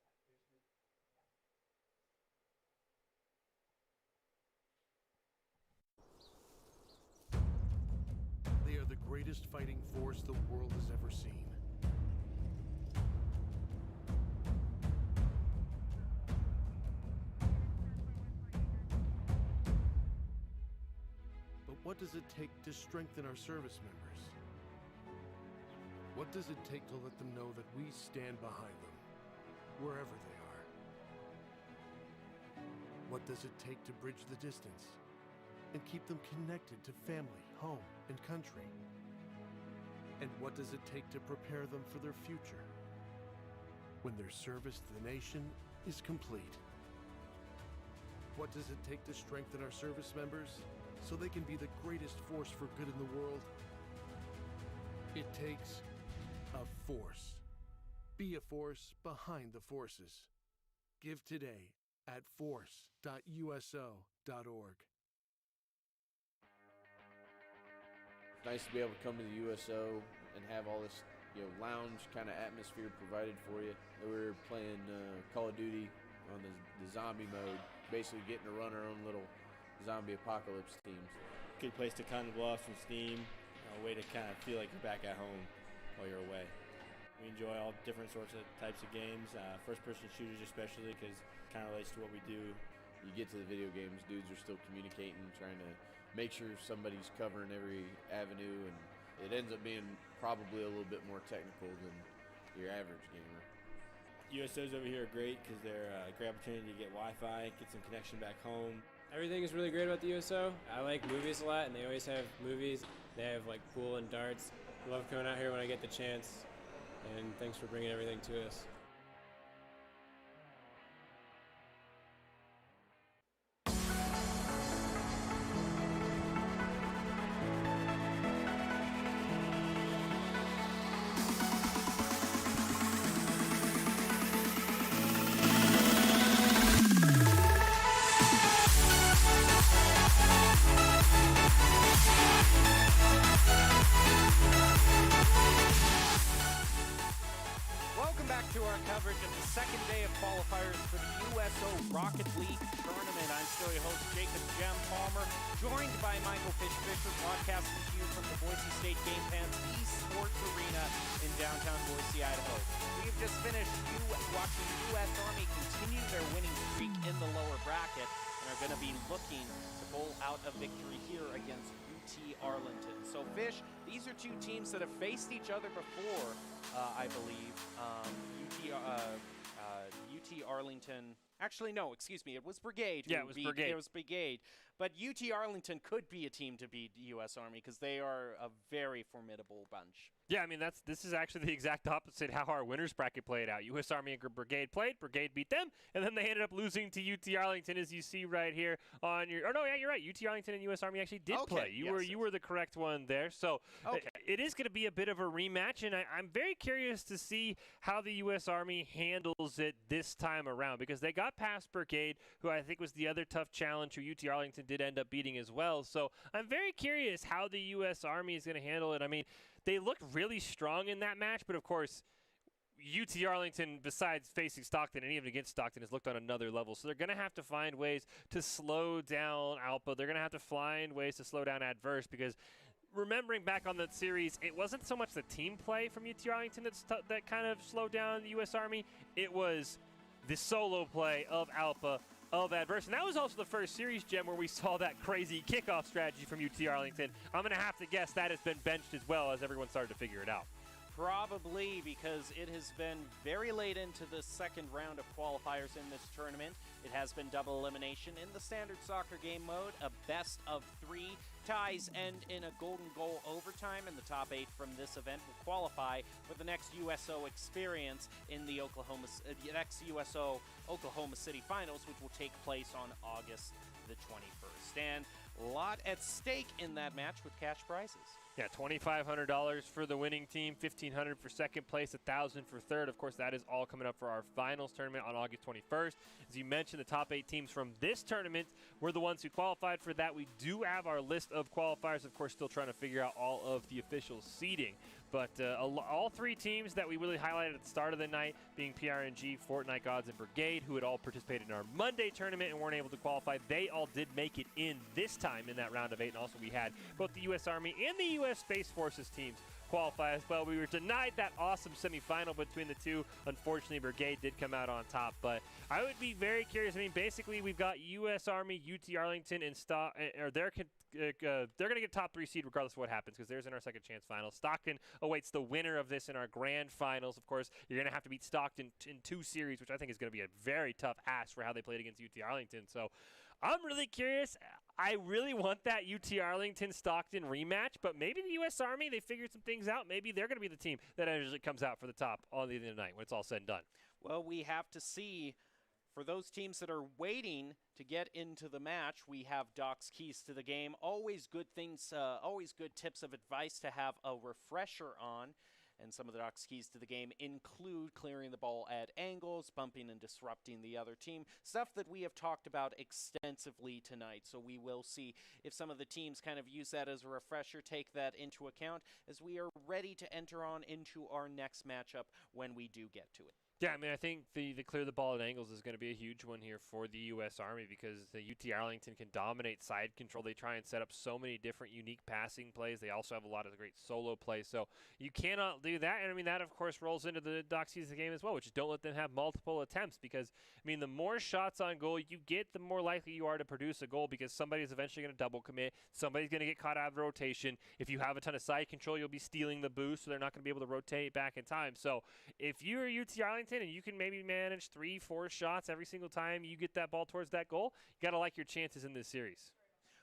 Speaker 3: They are the greatest fighting force the world has ever seen. But what does it take to strengthen our service members? What does it take to let them know that we stand behind them, wherever they are? What does it take to bridge the distance and keep them connected to family, home, and country? And what does it take to prepare them for their future when their service to the nation is complete? What does it take to strengthen our service members so they can be the greatest force for good in the world? It takes a force. Be a force behind the forces. Give today at force.uso.org.
Speaker 4: Nice to be able to come to the USO and have all this, lounge kind of atmosphere provided for you. We were playing Call of Duty on the zombie mode, basically getting to run our own little zombie apocalypse teams.
Speaker 5: Good place to kind of blow off some steam, a way to kind of feel like you're back at home while you're away. We enjoy all different sorts of types of games, first-person shooters especially, because it kind of relates to what we do.
Speaker 4: You get to the video games, dudes are still communicating, trying to make sure somebody's covering every avenue, and it ends up being probably a little bit more technical than your average gamer.
Speaker 5: USOs over here are great because they're a great opportunity to get Wi-Fi, get some connection back home.
Speaker 6: Everything is really great about the USO. I like movies a lot, and they always have movies. They have like pool and darts. I love coming out here when I get the chance, and thanks for bringing everything to us.
Speaker 1: Welcome back to our coverage of the second day of qualifiers for the USO Rocket League tournament. I'm still your host, Jacob Jem Palmer, joined by Michael Fisher, broadcasting to you from the Boise State Game Fans Esports Arena in downtown Boise, Idaho. We've just finished watching U.S. Army continue their winning streak in the lower bracket and are going to be looking to pull out a victory here against UT Arlington. So, Fish, these are two teams that have faced each other before, I believe. UT Arlington. Actually, no, excuse me. It was Brigade.
Speaker 2: Yeah, it was Brigade.
Speaker 1: It was Brigade. But UT Arlington could be a team to beat U.S. Army because they are a very formidable bunch.
Speaker 2: Yeah, I mean, this is actually the exact opposite how our winners bracket played out. U.S. Army and Brigade played. Brigade beat them, and then they ended up losing to UT Arlington, as you see right here on your. Oh no, yeah, you're right. UT Arlington and U.S. Army actually did play. You were the correct one there. So it is going to be a bit of a rematch, and I'm very curious to see how the U.S. Army handles it this time around because they got past Brigade, who I think was the other tough challenge, who UT Arlington did end up beating as well. So I'm very curious how the U.S. Army is going to handle it. I mean, they looked really strong in that match, but of course, UT Arlington, besides facing Stockton and even against Stockton, has looked on another level. So they're going to have to find ways to slow down Alpha. They're going to have to find ways to slow down Adverse because remembering back on that series, it wasn't so much the team play from UT Arlington that kind of slowed down the U.S. Army. It was the solo play of Alpha, of Adverse. And that was also the first series, Jem, where we saw that crazy kickoff strategy from UT Arlington. I'm going to have to guess that has been benched as well as everyone started to figure it out.
Speaker 1: Probably because it has been very late into the second round of qualifiers in this tournament. It has been double elimination in the standard soccer game mode, a best of 3. Ties end in a golden goal overtime, and the top 8 from this event will qualify for the next USO experience in the next USO Oklahoma City Finals, which will take place on August the 21st. And a lot at stake in that match with cash prizes.
Speaker 2: Yeah, $2,500 for the winning team, $1,500 for second place, $1,000 for third. Of course, that is all coming up for our finals tournament on August 21st. As you mentioned, the top 8 teams from this tournament were the ones who qualified for that. We do have our list of qualifiers, of course, still trying to figure out all of the official seeding. But all 3 teams that we really highlighted at the start of the night, being PRNG, Fortnite Gods, and Brigade, who had all participated in our Monday tournament and weren't able to qualify, they all did make it in this time in that round of 8. And also we had both the U.S. Army and the U.S. Space Forces teams qualify as well. We were denied that awesome semifinal between the two. Unfortunately, Brigade did come out on top. But I would be very curious. I mean, basically, we've got U.S. Army, UT Arlington, and they're going to get top 3 seed regardless of what happens because there's in our second chance final. Stockton awaits the winner of this in our grand finals. Of course, you're going to have to beat Stockton in 2 series, which I think is going to be a very tough ask for how they played against UT Arlington. So I'm really curious. I really want that UT Arlington-Stockton rematch, but maybe the U.S. Army, they figured some things out. Maybe they're going to be the team that actually comes out for the top on the end of the night when it's all said and done.
Speaker 1: Well, we have to see. For those teams that are waiting to get into the match, we have Doc's keys to the game. Always good things, always good tips of advice to have a refresher on. And some of the Doc's keys to the game include clearing the ball at angles, bumping and disrupting the other team, stuff that we have talked about extensively tonight. So we will see if some of the teams kind of use that as a refresher, take that into account as we are ready to enter on into our next matchup when we do get to it.
Speaker 2: Yeah, I mean, I think the clear the ball at angles is going to be a huge one here for the U.S. Army because the UT Arlington can dominate side control. They try and set up so many different unique passing plays. They also have a lot of great solo plays. So you cannot do that. And, I mean, that, of course, rolls into the Doc's keys of the game as well, which is don't let them have multiple attempts because, I mean, the more shots on goal you get, the more likely you are to produce a goal because somebody's eventually going to double commit. Somebody's going to get caught out of the rotation. If you have a ton of side control, you'll be stealing the boost, so they're not going to be able to rotate back in time. So if you're UT Arlington, and you can maybe manage 3-4 shots every single time you get that ball towards that goal, you got to like your chances in this series.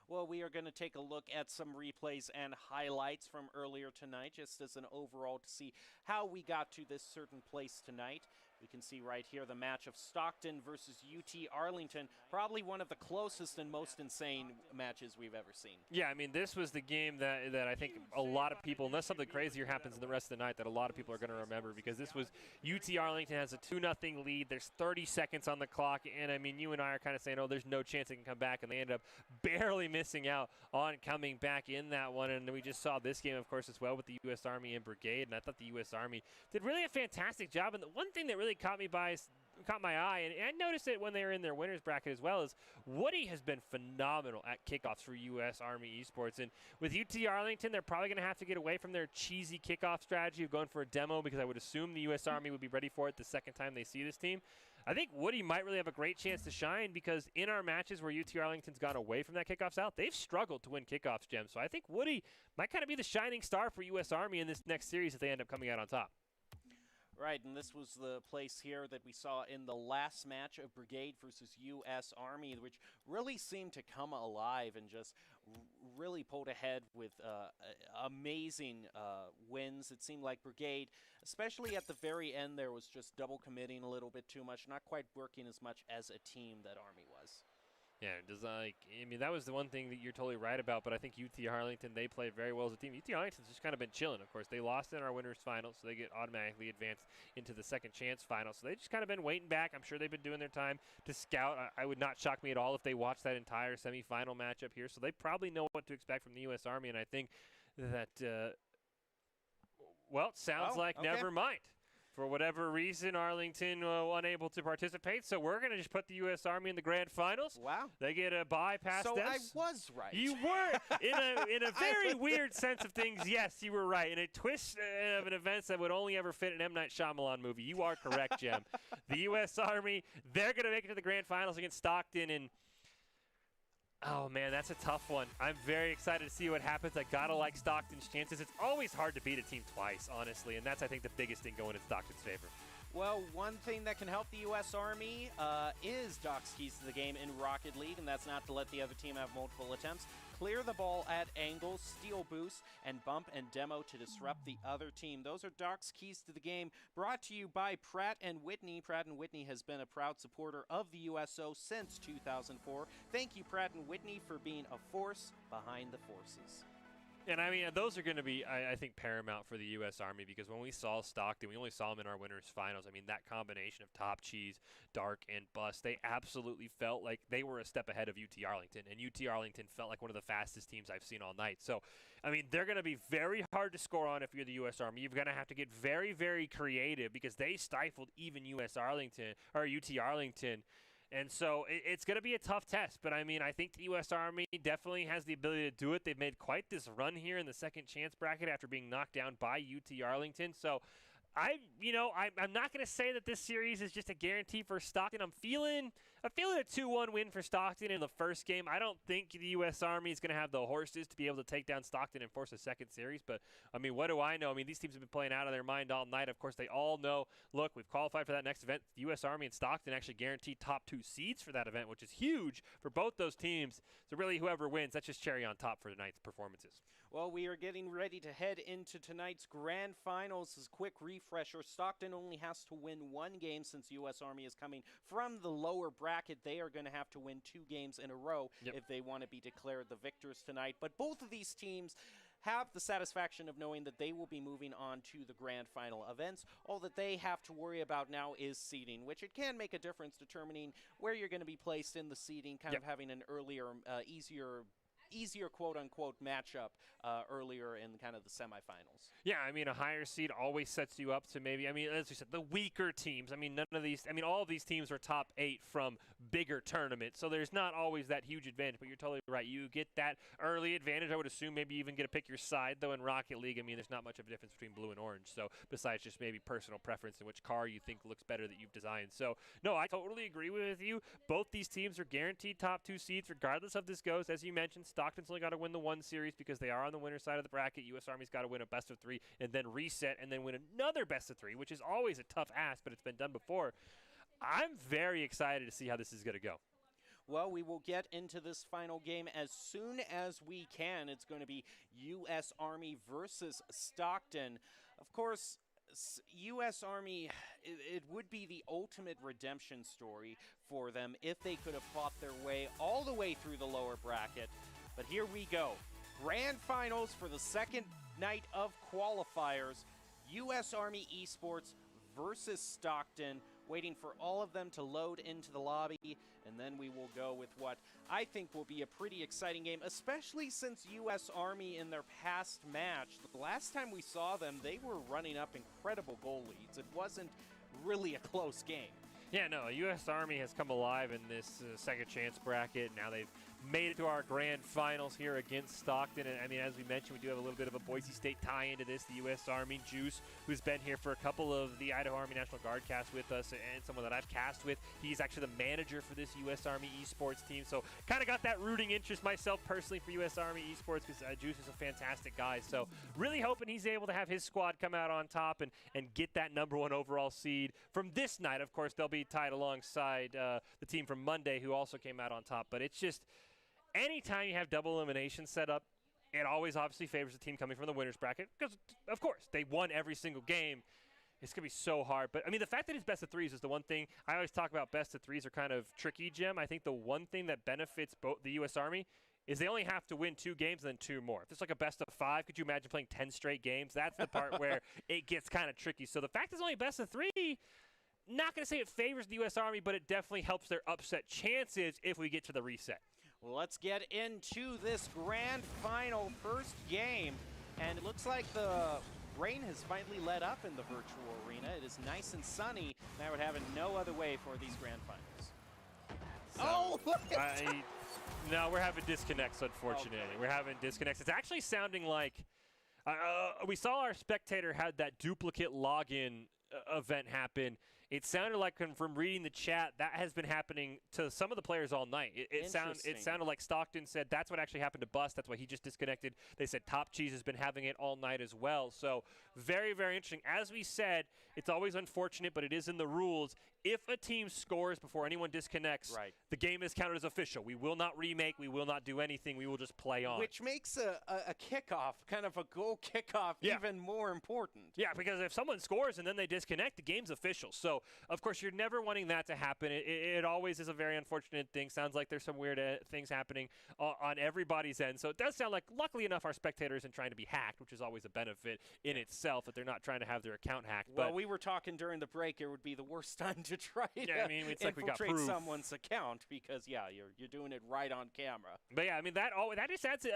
Speaker 1: Well, we are going to take a look at some replays and highlights from earlier tonight, just as an overall to see how we got to this certain place tonight. We can see right here the match of Stockton versus UT Arlington, probably one of the closest and most insane matches we've ever seen.
Speaker 2: Yeah, I mean, this was the game that I think a lot of people, unless something crazier happens in the rest of the night, that a lot of people are going to remember because this was UT Arlington has a 2-0 lead. There's 30 seconds on the clock, and, I mean, you and I are kind of saying, oh, there's no chance they can come back, and they ended up barely missing out on coming back in that one. And we just saw this game, of course, as well with the U.S. Army and Brigade, and I thought the U.S. Army did really a fantastic job. And the one thing that really caught my eye, and I noticed it when they were in their winners bracket as well, is Woody has been phenomenal at kickoffs for U.S. Army Esports. And with UT Arlington, they're probably going to have to get away from their cheesy kickoff strategy of going for a demo because I would assume the U.S. Army would be ready for it the second time they see this team. I think Woody might really have a great chance to shine because in our matches where UT Arlington's gone away from that kickoff style, they've struggled to win kickoffs, Jem. So I think Woody might kind of be the shining star for U.S. Army in this next series if they end up coming out on top.
Speaker 1: Right, and this was the place here that we saw in the last match of Brigade versus U.S. Army, which really seemed to come alive and just really pulled ahead with amazing wins. It seemed like Brigade, especially at the very end there, was just double committing a little bit too much, not quite working as much as a team that Army was.
Speaker 2: Yeah, I mean, that was the one thing that you're totally right about, but I think UT Arlington, they played very well as a team. UT Arlington's just kind of been chilling, of course. They lost in our winners final, so they get automatically advanced into the second chance final. So they just kind of been waiting back. I'm sure they've been doing their time to scout. I would not shock me at all if they watched that entire semifinal matchup here. So they probably know what to expect from the U.S. Army, and I think that, well, it sounds like
Speaker 1: okay.
Speaker 2: never mind. For whatever reason, Arlington unable to participate, so we're going to just put the U.S. Army in the grand finals.
Speaker 1: Wow.
Speaker 2: They get a bye past them.
Speaker 1: So I was right.
Speaker 2: You were. In a very weird sense of things, yes, you were right. In a twist of an event that would only ever fit an M. Night Shyamalan movie, you are correct, Jem. The U.S. Army, they're going to make it to the grand finals against Stockton, and oh, man, that's a tough one. I'm very excited to see what happens. I got to like Stockton's chances. It's always hard to beat a team twice, honestly, and that's, I think, the biggest thing going in Stockton's favor.
Speaker 1: Well, one thing that can help the U.S. Army is Doc's keys to the game in Rocket League, and that's not to let the other team have multiple attempts. Clear the ball at angles, steal boost, and bump and demo to disrupt the other team. Those are Doc's keys to the game, brought to you by Pratt & Whitney. Pratt & Whitney has been a proud supporter of the USO since 2004. Thank you, Pratt & Whitney, for being a force behind the forces.
Speaker 2: And, I mean, those are going to be, I think, paramount for the U.S. Army, because when we saw Stockton, we only saw them in our winners finals. I mean, that combination of top cheese, dark, and bust, they absolutely felt like they were a step ahead of UT Arlington, and UT Arlington felt like one of the fastest teams I've seen all night. So, I mean, they're going to be very hard to score on if you're the U.S. Army. You're going to have to get very, very creative, because they stifled even UT Arlington. And so it's going to be a tough test. But, I mean, I think the U.S. Army definitely has the ability to do it. They've made quite this run here in the second chance bracket after being knocked down by UT Arlington. So, I'm not going to say that this series is just a guarantee for Stockton. I'm feeling a 2-1 win for Stockton in the first game. I don't think the U.S. Army is going to have the horses to be able to take down Stockton and force a second series. But, I mean, what do I know? I mean, these teams have been playing out of their mind all night. Of course, they all know, look, we've qualified for that next event. The U.S. Army and Stockton actually guaranteed top 2 seeds for that event, which is huge for both those teams. So, really, whoever wins, that's just cherry on top for tonight's performances.
Speaker 1: Well, we are getting ready to head into tonight's grand finals. As a quick refresher, Stockton only has to win 1 game since U.S. Army is coming from the lower bracket. They are going to have to win 2 games in a row if they want to be declared the victors tonight. But both of these teams have the satisfaction of knowing that they will be moving on to the grand final events. All that they have to worry about now is seeding, which it can make a difference determining where you're going to be placed in the seeding, kind of having an earlier, easier quote-unquote matchup earlier in kind of the semifinals.
Speaker 2: Yeah, I mean, a higher seed always sets you up to maybe, I mean, as we said, the weaker teams. I mean, all of these teams are top 8 from bigger tournaments, so there's not always that huge advantage, but you're totally right. You get that early advantage. I would assume maybe even get to pick your side, though, in Rocket League. I mean, there's not much of a difference between blue and orange, so besides just maybe personal preference and which car you think looks better that you've designed. So, no, I totally agree with you. Both these teams are guaranteed top 2 seeds regardless of this goes. As you mentioned, Stockton's only got to win the 1 series because they are on the winner's side of the bracket. U.S. Army's got to win a best of 3 and then reset and then win another best of 3, which is always a tough ask, but it's been done before. I'm very excited to see how this is going to go.
Speaker 1: Well, we will get into this final game as soon as we can. It's going to be U.S. Army versus Stockton. Of course, U.S. Army, it would be the ultimate redemption story for them if they could have fought their way all the way through the lower bracket. But here we go. Grand finals for the second night of qualifiers. U.S. Army Esports versus Stockton. Waiting for all of them to load into the lobby, and then we will go with what I think will be a pretty exciting game, especially since U.S. Army in their past match, the last time we saw them, they were running up incredible goal leads. It wasn't really a close game.
Speaker 2: Yeah, no, U.S. Army has come alive in this second chance bracket. Now they've made it to our grand finals here against Stockton. And I mean, as we mentioned, we do have a little bit of a Boise State tie into this. The U.S. Army Juice, who's been here for a couple of the Idaho Army National Guard casts with us, and someone that I've cast with. He's actually the manager for this U.S. Army Esports team. So kind of got that rooting interest myself personally for U.S. Army Esports, because Juice is a fantastic guy. So really hoping he's able to have his squad come out on top and get that #1 overall seed. From this night, of course, they'll be tied alongside the team from Monday, who also came out on top. But it's just, anytime you have double elimination set up, it always obviously favors the team coming from the winner's bracket, because, of course, they won every single game. It's going to be so hard. But, I mean, the fact that it's best of threes is the one thing. I always talk about best of threes are kind of tricky, Jim. I think the one thing that benefits both the U.S. Army is they only have to win 2 games and then 2 more. If it's like a best of 5, could you imagine playing 10 straight games? That's the part where it gets kind of tricky. So the fact it's only best of 3, not going to say it favors the U.S. Army, but it definitely helps their upset chances if we get to the reset.
Speaker 1: Well, let's get into this grand final first game. And it looks like the rain has finally let up in the virtual arena. It is nice and sunny. And I would have it no other way for these grand finals.
Speaker 2: So, no, we're having disconnects, unfortunately. Okay. We're having disconnects. It's actually sounding like we saw our spectator had that duplicate login event happen. It sounded like, from reading the chat, that has been happening to some of the players all night. It sounded like Stockton said that's what actually happened to Bus. That's why he just disconnected. They said Top Cheese has been having it all night as well. So very, very interesting. As we said, it's always unfortunate, but it is in the rules. If a team scores before anyone disconnects, the game is counted as official. We will not remake. We will not do anything. We will just play on.
Speaker 1: Which makes a kickoff, kind of a goal kickoff, even more important.
Speaker 2: Yeah, because if someone scores and then they disconnect, the game's official. So, of course, you're never wanting that to happen. It always is a very unfortunate thing. Sounds like there's some weird things happening on everybody's end. So it does sound like, luckily enough, our spectators isn't trying to be hacked, which is always a benefit in itself, that they're not trying to have their account hacked.
Speaker 1: Well,
Speaker 2: but
Speaker 1: we were talking during the break, it would be the worst time to try to
Speaker 2: it's like we got
Speaker 1: infiltrate
Speaker 2: proof.
Speaker 1: someone's account, because, you're doing it right on camera.
Speaker 2: But, yeah, I mean, that just adds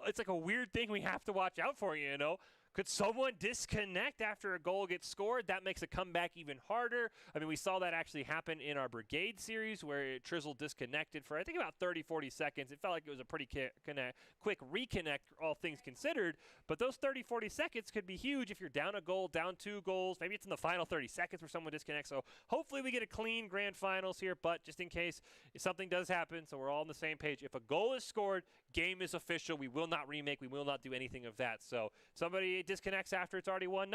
Speaker 2: it's like a weird thing we have to watch out for, you know. Could someone disconnect after a goal gets scored? That makes a comeback even harder. I mean, we saw that actually happen in our Brigade series, where Trizzle disconnected for, I think, about 30, 40 seconds. It felt like it was a pretty quick reconnect, all things considered. But those 30, 40 seconds could be huge if you're down a goal, down 2 goals. Maybe it's in the final 30 seconds where someone disconnects. So hopefully we get a clean grand finals here. But just in case something does happen, so we're all on the same page. If a goal is scored, game is official. We will not remake. We will not do anything of that. So somebody disconnects after it's already 1-0.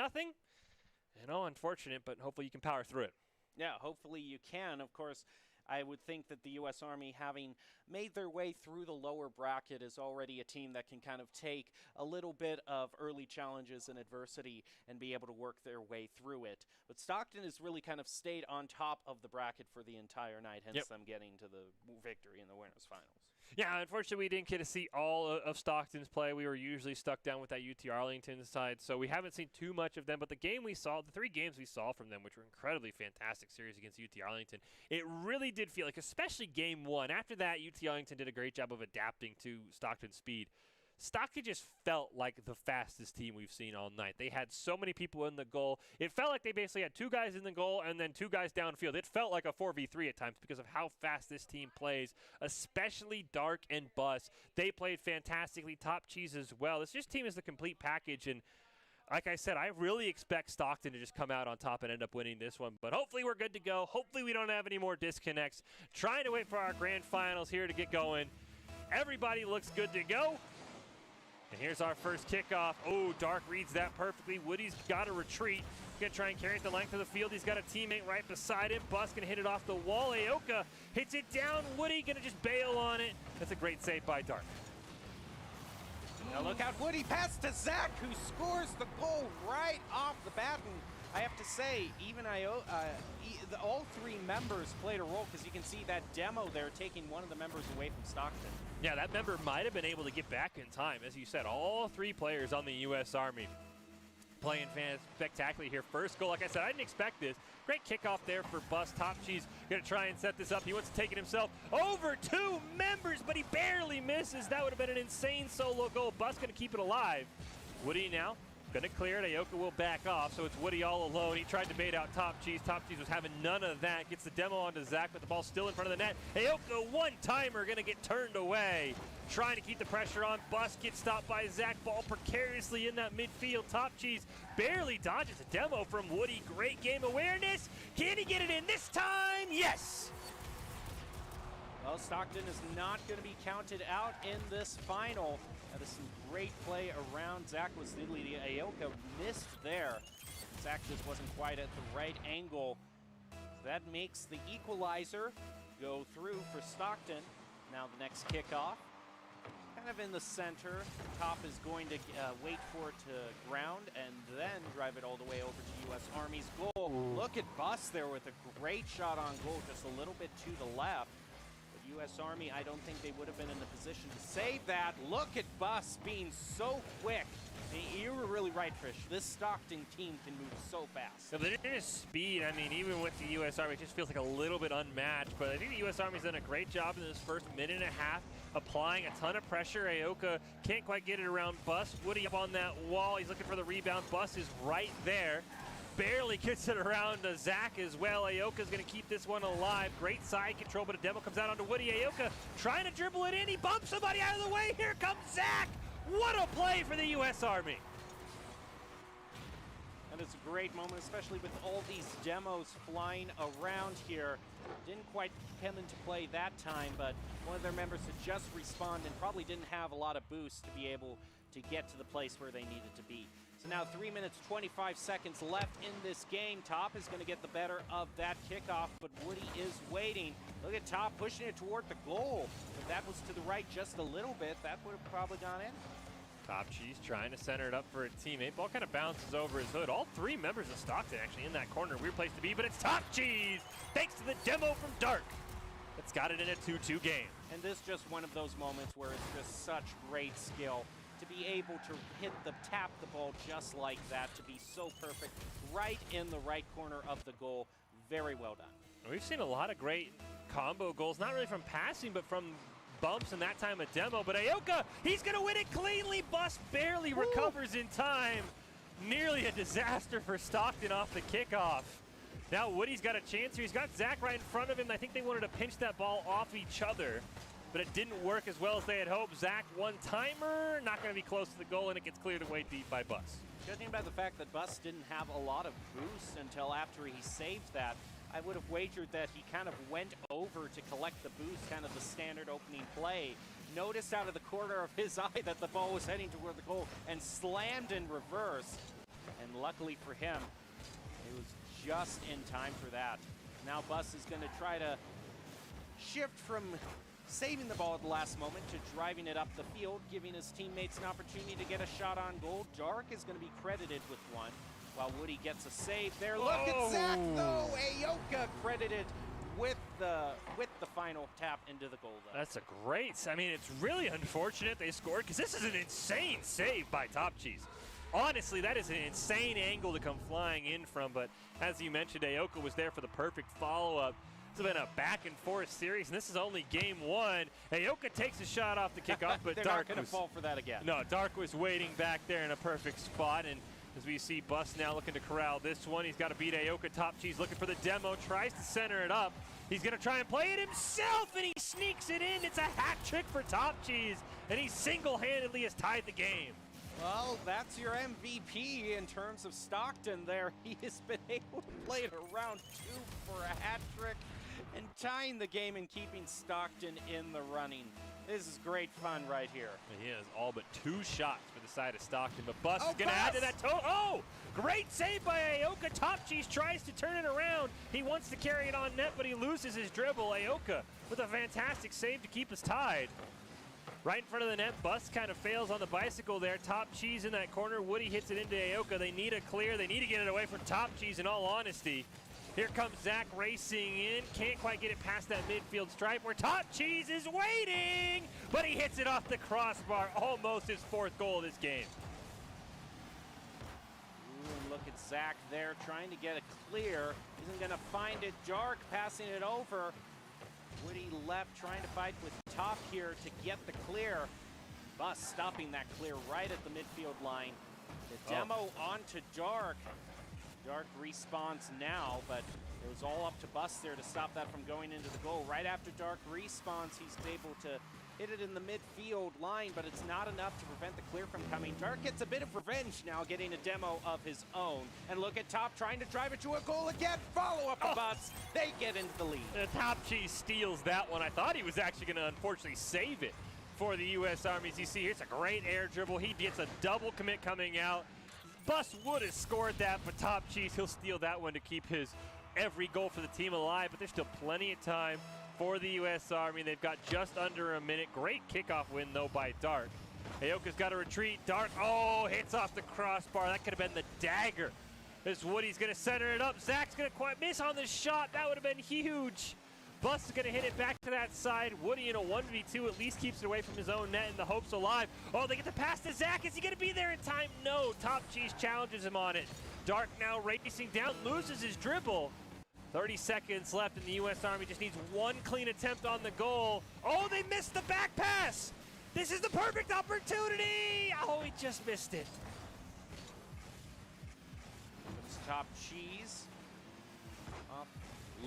Speaker 2: Unfortunate, but hopefully you can power through it.
Speaker 1: Yeah, hopefully you can. Of course, I would think that the U.S. Army, having made their way through the lower bracket, is already a team that can kind of take a little bit of early challenges and adversity and be able to work their way through it. But Stockton has really kind of stayed on top of the bracket for the entire night, hence them getting to the victory in the winners' finals.
Speaker 2: Yeah, unfortunately, we didn't get to see all of Stockton's play. We were usually stuck down with that UT Arlington side, so we haven't seen too much of them. But the 3 games we saw from them, which were incredibly fantastic series against UT Arlington, it really did feel like, especially game 1. After that, UT Arlington did a great job of adapting to Stockton's speed. Stockton just felt like the fastest team we've seen all night. They had so many people in the goal. It felt like they basically had 2 guys in the goal and then 2 guys downfield. It felt like a 4v3 at times because of how fast this team plays, especially Dark and Bus. They played fantastically. Top Cheese as well. This team is the complete package, and like I said, I really expect Stockton to just come out on top and end up winning this one. But hopefully we're good to go. Hopefully we don't have any more disconnects. Trying to wait for our grand finals here to get going. Everybody looks good to go. And here's our first kickoff. Oh, Dark reads that perfectly. Woody's got to retreat. He's going to try and carry it the length of the field. He's got a teammate right beside him. Bus going to hit it off the wall. Aoka hits it down. Woody going to just bail on it. That's a great save by Dark.
Speaker 1: Now look out, Woody. Pass to Zach, who scores the goal right off the bat. And I have to say, even all 3 members played a role, because you can see that demo there taking one of the members away from Stockton.
Speaker 2: Yeah, that member might have been able to get back in time. As you said, all 3 players on the U.S. Army playing spectacularly here. First goal, like I said, I didn't expect this. Great kickoff there for Bus. Top Cheese going to try and set this up. He wants to take it himself over 2 members, but he barely misses. That would have been an insane solo goal. Bus going to keep it alive. Woody now Gonna clear it. Aoka will back off, so it's Woody all alone. He tried to bait out Top Cheese. Top Cheese was having none of that. Gets the demo onto Zach, but the ball's still in front of the net. Aoka, one-timer, gonna get turned away. Trying to keep the pressure on. Bus gets stopped by Zach. Ball precariously in that midfield. Top Cheese barely dodges a demo from Woody. Great game awareness. Can he get it in this time? Yes!
Speaker 1: Well, Stockton is not going to be counted out in this final. That is some great play around. Zach was the lead. Aoka missed there. Zach just wasn't quite at the right angle. That makes the equalizer go through for Stockton. Now the next kickoff, kind of in the center. Top is going to wait for it to ground and then drive it all the way over to U.S. Army's goal. Look at Bus there with a great shot on goal, just a little bit to the left. U.S. Army, I don't think they would have been in the position to save that. Look at Bus being so quick. You were really right, Trish. This Stockton team can move so fast.
Speaker 2: So their speed, I mean, even with the U.S. Army, it just feels like a little bit unmatched. But I think the U.S. Army's done a great job in this first minute and a half, applying a ton of pressure. Aoka can't quite get it around Bus. Woody up on that wall. He's looking for the rebound. Bus is right there. Barely gets it around to Zach as well. Aoka's going to keep this one alive. Great side control, but a demo comes out onto Woody. Aoka trying to dribble it in. He bumps somebody out of the way. Here comes Zach. What a play for the U.S. Army.
Speaker 1: And it's a great moment, especially with all these demos flying around here. Didn't quite come into play that time, but one of their members had just respawned and probably didn't have a lot of boost to be able to get to the place where they needed to be. So now 3 minutes, 25 seconds left in this game. Top is going to get the better of that kickoff, but Woody is waiting. Look at Top pushing it toward the goal. If that was to the right just a little bit, that would have probably gone in.
Speaker 2: Top Cheese trying to center it up for a teammate. Ball kind of bounces over his hood. All three members of Stockton actually in that corner. Weird place to be, but it's Top Cheese, thanks to the demo from Dark. That's got it in a 2-2 game.
Speaker 1: And this is just one of those moments where it's just such great skill to be able to tap the ball just like that, to be so perfect, right in the right corner of the goal. Very well done.
Speaker 2: We've seen a lot of great combo goals, not really from passing, but from bumps and that time a demo. But Aoka, he's going to win it cleanly. Bus barely recovers in time. Nearly a disaster for Stockton off the kickoff. Now Woody's got a chance here. He's got Zach right in front of him. I think they wanted to pinch that ball off each other, but it didn't work as well as they had hoped. Zach, one-timer, not going to be close to the goal, and it gets cleared away deep by Bus.
Speaker 1: Judging by the fact that Bus didn't have a lot of boost until after he saved that, I would have wagered that he kind of went over to collect the boost, kind of the standard opening play. Noticed out of the corner of his eye that the ball was heading toward the goal and slammed in reverse. And luckily for him, it was just in time for that. Now Bus is going to try to shift from saving the ball at the last moment to driving it up the field, giving his teammates an opportunity to get a shot on goal. Dark is going to be credited with one, while Woody gets a save there. Look at Zach, though. Aoka credited with the final tap into the goal, though.
Speaker 2: That's a great, I mean, it's really unfortunate they scored, because this is an insane save by Top Cheese. Honestly, that is an insane angle to come flying in from, but as you mentioned, Aoka was there for the perfect follow-up. It's been a back-and-forth series, and this is only game one. Aoka takes a shot off the kickoff, but
Speaker 1: They're
Speaker 2: Dark
Speaker 1: not going to fall for that again.
Speaker 2: No, Dark was waiting back there in a perfect spot, and as we see Bus now looking to corral this one, he's got to beat Aoka. Top Cheese looking for the demo, tries to center it up. He's going to try and play it himself, and he sneaks it in. It's a hat trick for Top Cheese, and he single-handedly has tied the game.
Speaker 1: Well, that's your MVP in terms of Stockton there. He has been able to play it around two for a hat trick and tying the game and keeping Stockton in the running. This is great fun right here.
Speaker 2: He has all but 2 shots for the side of Stockton, but Bus is going to add to that total. Oh, great save by Aoka. Top Cheese tries to turn it around. He wants to carry it on net, but he loses his dribble. Aoka with a fantastic save to keep us tied. Right in front of the net, Bus kind of fails on the bicycle there. Top Cheese in that corner. Woody hits it into Aoka. They need a clear. They need to get it away from Top Cheese, in all honesty. Here comes Zach racing in. Can't quite get it past that midfield stripe where Top Cheese is waiting, but he hits it off the crossbar. Almost his 4th goal of this game.
Speaker 1: Ooh, and look at Zach there trying to get a clear. Isn't going to find it. Dark passing it over. Woody left trying to fight with Top here to get the clear. Bus stopping that clear right at the midfield line. The demo onto Dark. Dark respawns now, but it was all up to Bus there to stop that from going into the goal. Right after Dark respawns, he's able to hit it in the midfield line, but it's not enough to prevent the clear from coming. Dark gets a bit of revenge now, getting a demo of his own. And look at Top trying to drive it to a goal again. Follow up the Bus. They get into the lead.
Speaker 2: Top Cheese steals that one. I thought he was actually going to unfortunately save it for the U.S. Army. As you see, it's a great air dribble. He gets a double commit coming out. Bus would have scored that, but Top Cheese, he'll steal that one to keep his every goal for the team alive, but there's still plenty of time for the U.S. Army. They've got just under a minute. Great kickoff win, though, by Dark. Aoka's got to retreat. Dark, hits off the crossbar. That could have been the dagger. As Woody's going to center it up. Zach's going to quite miss on the shot. That would have been huge. Bus is going to hit it back to that side. Woody in a 1v2 at least keeps it away from his own net, and the hope's alive. They get the pass to Zach. Is he going to be there in time? No. Top Cheese challenges him on it. Dark now racing down, loses his dribble. 30 seconds left, and the U.S. Army just needs one clean attempt on the goal. They missed the back pass. This is the perfect opportunity. He just missed it.
Speaker 1: It's Top Cheese.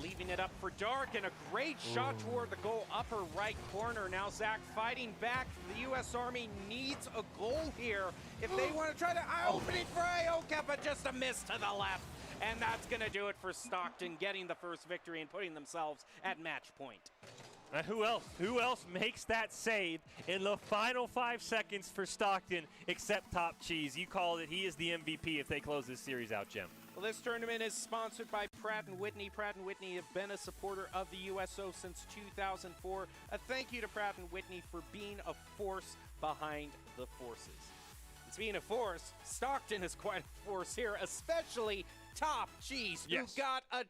Speaker 1: Leaving it up for Dark, and a great shot toward the goal, upper right corner. Now Zach fighting back. The U.S. Army needs a goal here if they want to try to open it for Aoka, but just a miss to the left. And that's going to do it for Stockton, getting the first victory and putting themselves at match point.
Speaker 2: Who else makes that save in the final 5 seconds for Stockton except Top Cheese? You called it. He is the MVP if they close this series out, Jim.
Speaker 1: Well, this tournament is sponsored by Pratt & Whitney. Pratt & Whitney have been a supporter of the USO since 2004. A thank you to Pratt & Whitney for being a force behind the forces. And speaking of force, Stockton is quite a force here, especially Top Cheese, who got a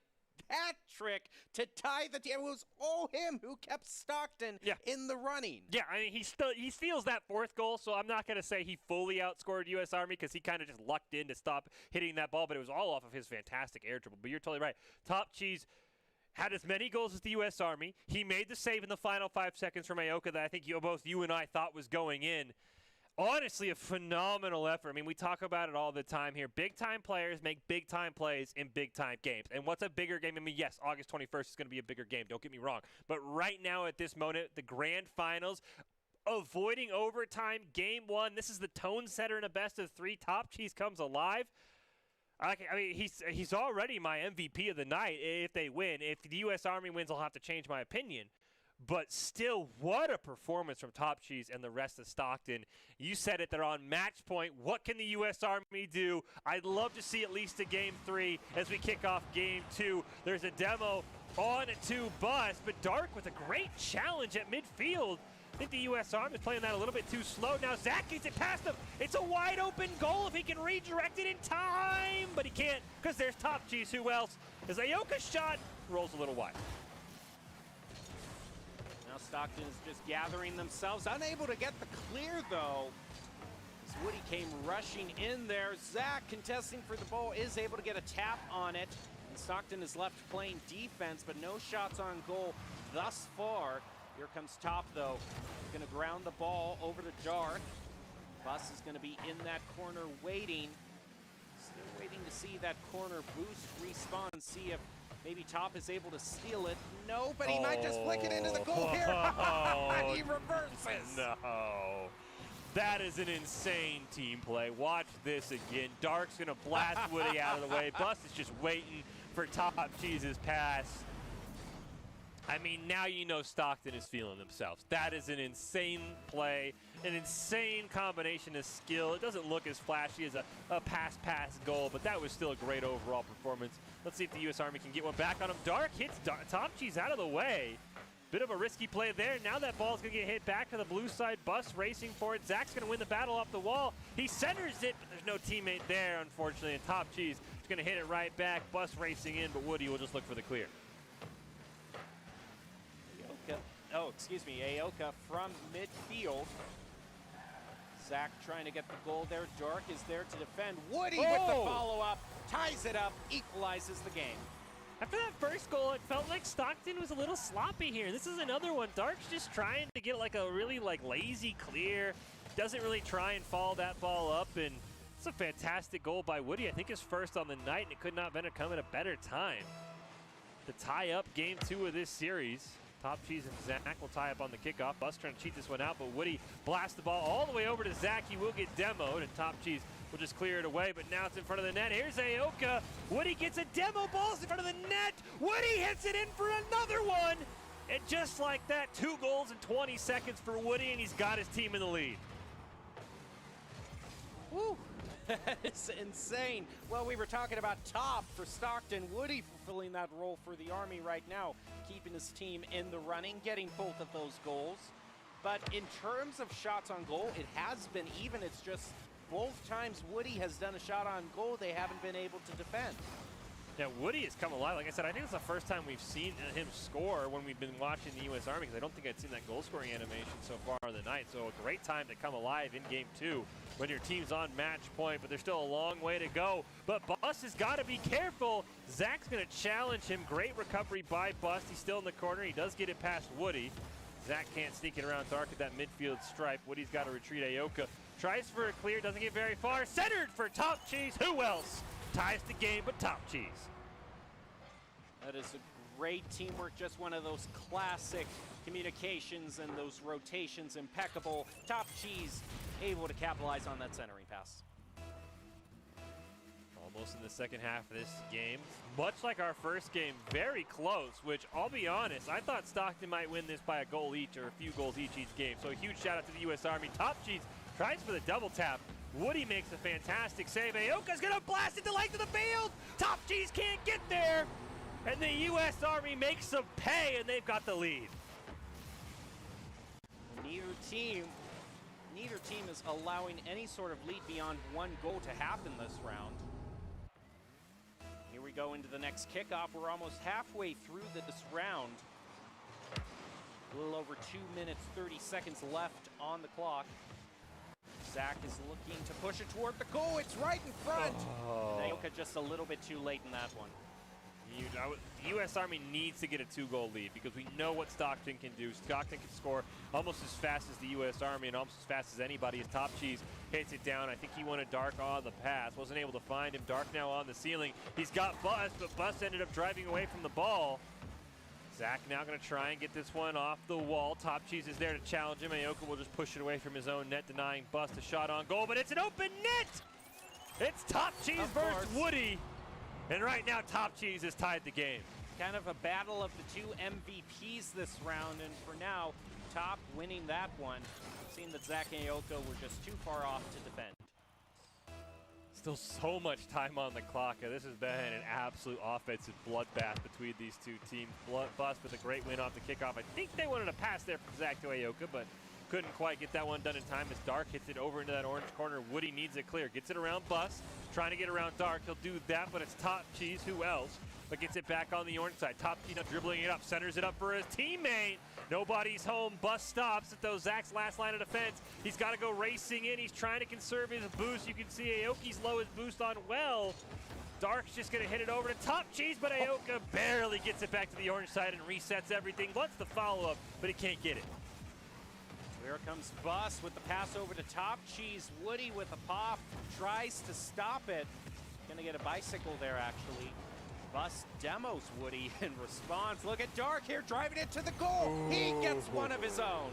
Speaker 1: hat trick to tie the team. It was all him who kept Stockton in the running.
Speaker 2: Yeah, I mean, he steals that fourth goal, so I'm not going to say he fully outscored U.S. Army because he kind of just lucked in to stop hitting that ball, but it was all off of his fantastic air dribble. But you're totally right. Top Cheese had as many goals as the U.S. Army. He made the save in the final 5 seconds from Aoka that I think both you and I thought was going in. Honestly, a phenomenal effort. I mean, we talk about it all the time here. Big-time players make big-time plays in big-time games. And what's a bigger game? I mean, yes, August 21st is going to be a bigger game. Don't get me wrong. But right now at this moment, the grand finals, avoiding overtime, game one, this is the tone setter in a best-of-3. Top Cheese comes alive. I mean, he's already my MVP of the night if they win. If the U.S. Army wins, I'll have to change my opinion. But still, what a performance from Top Cheese and the rest of Stockton. You said it, they're on match point. What can the U.S. Army do? I'd love to see at least a game 3 as we kick off game 2. There's a demo on to Bus, but Dark with a great challenge at midfield. I think the U.S. Army is playing that a little bit too slow. Now Zach gets it past him. It's a wide open goal if he can redirect it in time, but he can't because there's Top Cheese. Who else? As Aoka's shot rolls a little wide.
Speaker 1: Stockton is just gathering themselves, unable to get the clear though. As Woody came rushing in there. Zach contesting for the ball is able to get a tap on it. And Stockton is left playing defense, but no shots on goal thus far. Here comes Top though. Going to ground the ball over to Dark. Bus is going to be in that corner waiting. Still waiting to see that corner boost respawn, see if maybe Top is able to steal it. No, but he might just flick it into the goal here. He reverses.
Speaker 2: No. That is an insane team play. Watch this again. Dark's going to blast Woody out of the way. Bus is just waiting for Top Cheese's pass. I mean, now you know Stockton is feeling themselves. That is an insane play, an insane combination of skill. It doesn't look as flashy as a pass goal, but that was still a great overall performance. Let's see if the U.S. Army can get one back on him. Dark hits Top Cheese out of the way. Bit of a risky play there. Now that ball's going to get hit back to the blue side. Bus racing for it. Zach's going to win the battle off the wall. He centers it, but there's no teammate there, unfortunately. And Top Cheese is going to hit it right back. Bus racing in, but Woody will just look for the clear.
Speaker 1: Aoka from midfield. Zach trying to get the goal there. Dark is there to defend. Woody with the follow-up, ties it up, equalizes the game.
Speaker 2: After that first goal, it felt like Stockton was a little sloppy here. This is another one. Dark's just trying to get like a really lazy clear. Doesn't really try and follow that ball up, and It's a fantastic goal by Woody. I think his first on the night, and it could not have come at a better time to tie up game 2 of this series. Top Cheese and Zach will tie up on the kickoff. Bus trying to cheat this one out, but Woody blasts the ball all the way over to Zach. He will get demoed, and Top Cheese will just clear it away, but now it's in front of the net. Here's Aoka. Woody gets a demo ball in front of the net. Woody hits it in for another one. And just like that, 2 goals in 20 seconds for Woody, and he's got his team in the lead.
Speaker 1: Woo! That is insane. Well, we were talking about top for Stockton. Woody fulfilling that role for the Army right now, keeping his team in the running, getting both of those goals. But in terms of shots on goal, it has been even. It's just both times Woody has done a shot on goal, they haven't been able to defend.
Speaker 2: Yeah, Woody has come alive. Like I said, I think it's the first time we've seen him score when we've been watching the U.S. Army, because I don't think I'd seen that goal-scoring animation so far on the night. So a great time to come alive in Game 2 when your team's on match point, but there's still a long way to go. But Bus has got to be careful. Zach's going to challenge him. Great recovery by Bus. He's still in the corner. He does get it past Woody. Zach can't sneak it around Dark at that midfield stripe. Woody's got to retreat. Aoka tries for a clear, doesn't get very far. Centered for Top Cheese. Who else? Ties the game, but Top Cheese.
Speaker 1: That is a great teamwork, just one of those classic communications and those rotations impeccable. Top Cheese able to capitalize on that centering pass.
Speaker 2: Almost in the second half of this game. Much like our first game, very close, which I'll be honest, I thought Stockton might win this by a goal each or a few goals each game. So a huge shout out to the U.S. Army. Top Cheese tries for the double tap. Woody makes a fantastic save. Aoka's gonna blast it to length of the field. Top Cheese can't get there. And the U.S. Army makes them pay, and they've got the lead.
Speaker 1: Neither team is allowing any sort of lead beyond 1 goal to happen this round. Here we go into the next kickoff. We're almost halfway through this round. A little over 2 minutes, 30 seconds left on the clock. Zach is looking to push it toward the goal. It's right in front. Aoka just a little bit too late in that one.
Speaker 2: The U.S. Army needs to get a 2-goal lead because we know what Stockton can do. Stockton can score almost as fast as the U.S. Army and almost as fast as anybody. As Top Cheese hits it down. I think he wanted Dark on the pass. Wasn't able to find him. Dark now on the ceiling. He's got Bus, but Bus ended up driving away from the ball. Zach now going to try and get this one off the wall. Top Cheese is there to challenge him. Aoka will just push it away from his own net, denying Bus a shot on goal, but it's an open net! It's Top Cheese versus Woody. And right now, Top Cheese has tied the game.
Speaker 1: Kind of a battle of the 2 MVPs this round, and for now, Top winning that one. Seeing that Zach and Aoka were just too far off to defend.
Speaker 2: Still so much time on the clock. This has been an absolute offensive bloodbath between these two teams. Bus with a great win off the kickoff. I think they wanted a pass there from Zach to Aoka, but couldn't quite get that one done in time as Dark hits it over into that orange corner. Woody needs it clear. Gets it around Bus. Trying to get around Dark. He'll do that, but it's Top Cheese. Who else? But gets it back on the orange side. Top Cheese now dribbling it up. Centers it up for his teammate. Nobody's home. Bus stops at those Zach's last line of defense. He's got to go racing in. He's trying to conserve his boost. You can see Aoki's low his boost on well. Dark's just going to hit it over to Top Cheese, but Aoka barely gets it back to the orange side and resets everything. Wants the follow-up, but he can't get it.
Speaker 1: Here comes Bus with the pass over to Top Cheese. Woody with a pop, tries to stop it. Gonna get a bicycle there, actually. Bus demos Woody in response. Look at Dark here, driving it to the goal. He gets one of his own.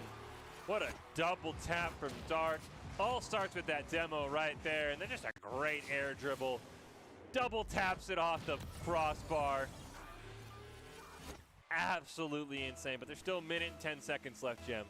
Speaker 2: What a double tap from Dark. All starts with that demo right there, and then just a great air dribble. Double taps it off the crossbar. Absolutely insane, but there's still a minute and 10 seconds left, Jem.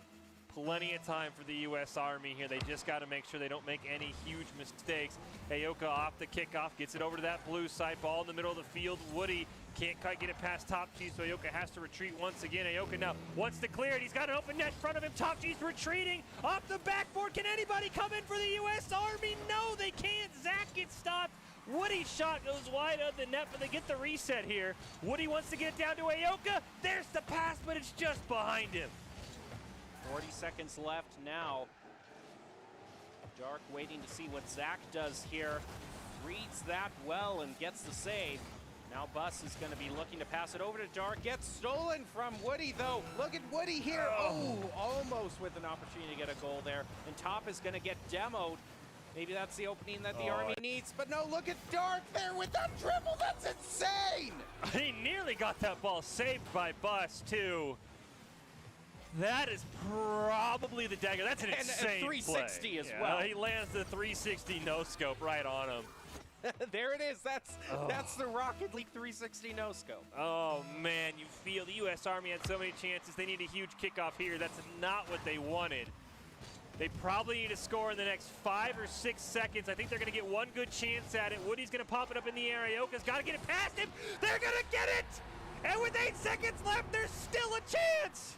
Speaker 2: Plenty of time for the U.S. Army here. They just got to make sure they don't make any huge mistakes. Aoka off the kickoff, gets it over to that blue side. Ball in the middle of the field. Woody can't quite get it past Top Cheese, so Aoka has to retreat once again. Aoka now wants to clear it. He's got an open net in front of him. Top Cheese retreating off the backboard. Can anybody come in for the U.S. Army? No, they can't. Zach gets stopped. Woody's shot goes wide of the net, but they get the reset here. Woody wants to get it down to Aoka. There's the pass, but it's just behind him.
Speaker 1: 40 seconds left now. Dark waiting to see what Zach does here. Reads that well and gets the save. Now Bus is going to be looking to pass it over to Dark. Gets stolen from Woody, though. Look at Woody here. Oh, almost with an opportunity to get a goal there. And Top is going to get demoed. Maybe that's the opening that the
Speaker 2: Oh,
Speaker 1: Army needs, but no, look at Dark there with that dribble. That's insane.
Speaker 2: He nearly got that ball saved by Bus, too. That is probably the dagger. That's an insane
Speaker 1: 360
Speaker 2: play.
Speaker 1: as well.
Speaker 2: He lands the 360 no-scope right on him.
Speaker 1: There it is. That's the Rocket League 360 no-scope.
Speaker 2: Oh, man, you feel the U.S. Army had so many chances. They need a huge kickoff here. That's not what they wanted. They probably need to score in the next 5 or 6 seconds. I think they're going to get one good chance at it. Woody's going to pop it up in the air. Ioka's got to get it past him. They're going to get it! And with 8 seconds left, there's still a chance!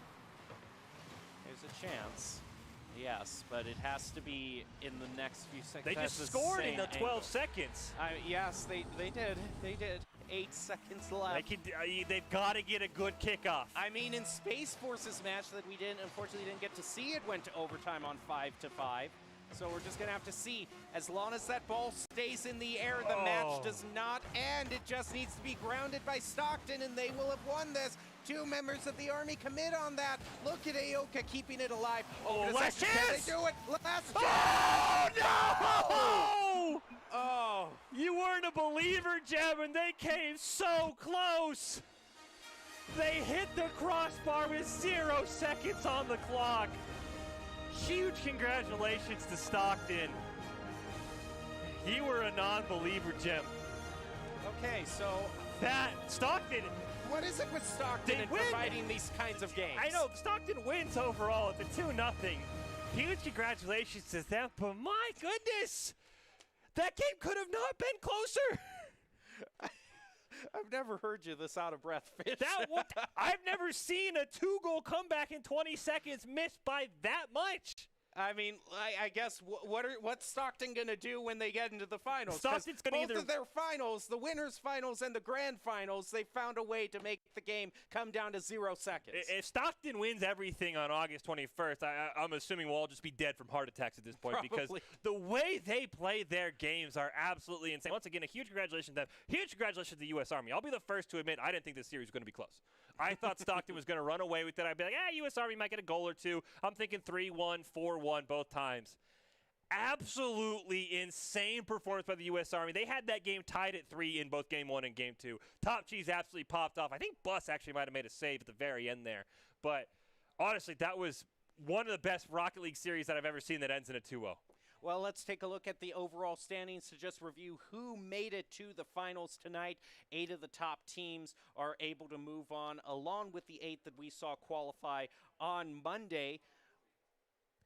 Speaker 1: There's a chance, yes, but it has to be in the next few seconds.
Speaker 2: They
Speaker 1: That's
Speaker 2: just
Speaker 1: the
Speaker 2: scored in
Speaker 1: same
Speaker 2: the 12
Speaker 1: angle.
Speaker 2: seconds.
Speaker 1: Yes, they did. They did. 8 seconds left.
Speaker 2: They've got to get a good kickoff.
Speaker 1: I mean, in Space Force's match that we unfortunately didn't get to see, it went to overtime on 5-5. So we're just going to have to see. As long as that ball stays in the air, the match does not end. It just needs to be grounded by Stockton, and they will have won this. 2 members of the Army commit on that. Look at Aoka keeping it alive.
Speaker 2: Last chance!
Speaker 1: Can they do it? Last chance!
Speaker 2: Oh, no!
Speaker 1: Oh.
Speaker 2: You weren't a believer, Jeb, and they came so close. They hit the crossbar with 0 seconds on the clock. Huge congratulations to Stockton. You were a non-believer, Jim.
Speaker 1: Okay, so
Speaker 2: that Stockton.
Speaker 1: What is it with Stockton and providing these kinds of games?
Speaker 2: I know Stockton wins overall. It's a 2-0. Huge congratulations to them, but my goodness, that game could have not been closer.
Speaker 1: I've never heard you this out of breath, Fish.
Speaker 2: I've never seen a 2-goal comeback in 20 seconds missed by that much.
Speaker 1: I mean, I guess what's Stockton going to do when they get into the finals?
Speaker 2: Stockton's going to
Speaker 1: both of their finals, the winners' finals and the grand finals, they found a way to make the game come down to 0 seconds.
Speaker 2: If Stockton wins everything on August 21st, I'm assuming we'll all just be dead from heart attacks at this point.
Speaker 1: Probably.
Speaker 2: Because the way they play their games are absolutely insane. Once again, a huge congratulations to them. Huge congratulations to the U.S. Army. I'll be the first to admit I didn't think this series was going to be close. I thought Stockton was going to run away with it. I'd be like, U.S. Army might get a goal or two. I'm thinking 3-1, 4-1 both times. Absolutely insane performance by the U.S. Army. They had that game tied at 3 in both Game 1 and Game 2. Top Cheese absolutely popped off. I think Bus actually might have made a save at the very end there. But honestly, that was one of the best Rocket League series that I've ever seen that ends in a 2-0.
Speaker 1: Well, let's take a look at the overall standings to just review who made it to the finals tonight. 8 of the top teams are able to move on, along with the 8 that we saw qualify on Monday.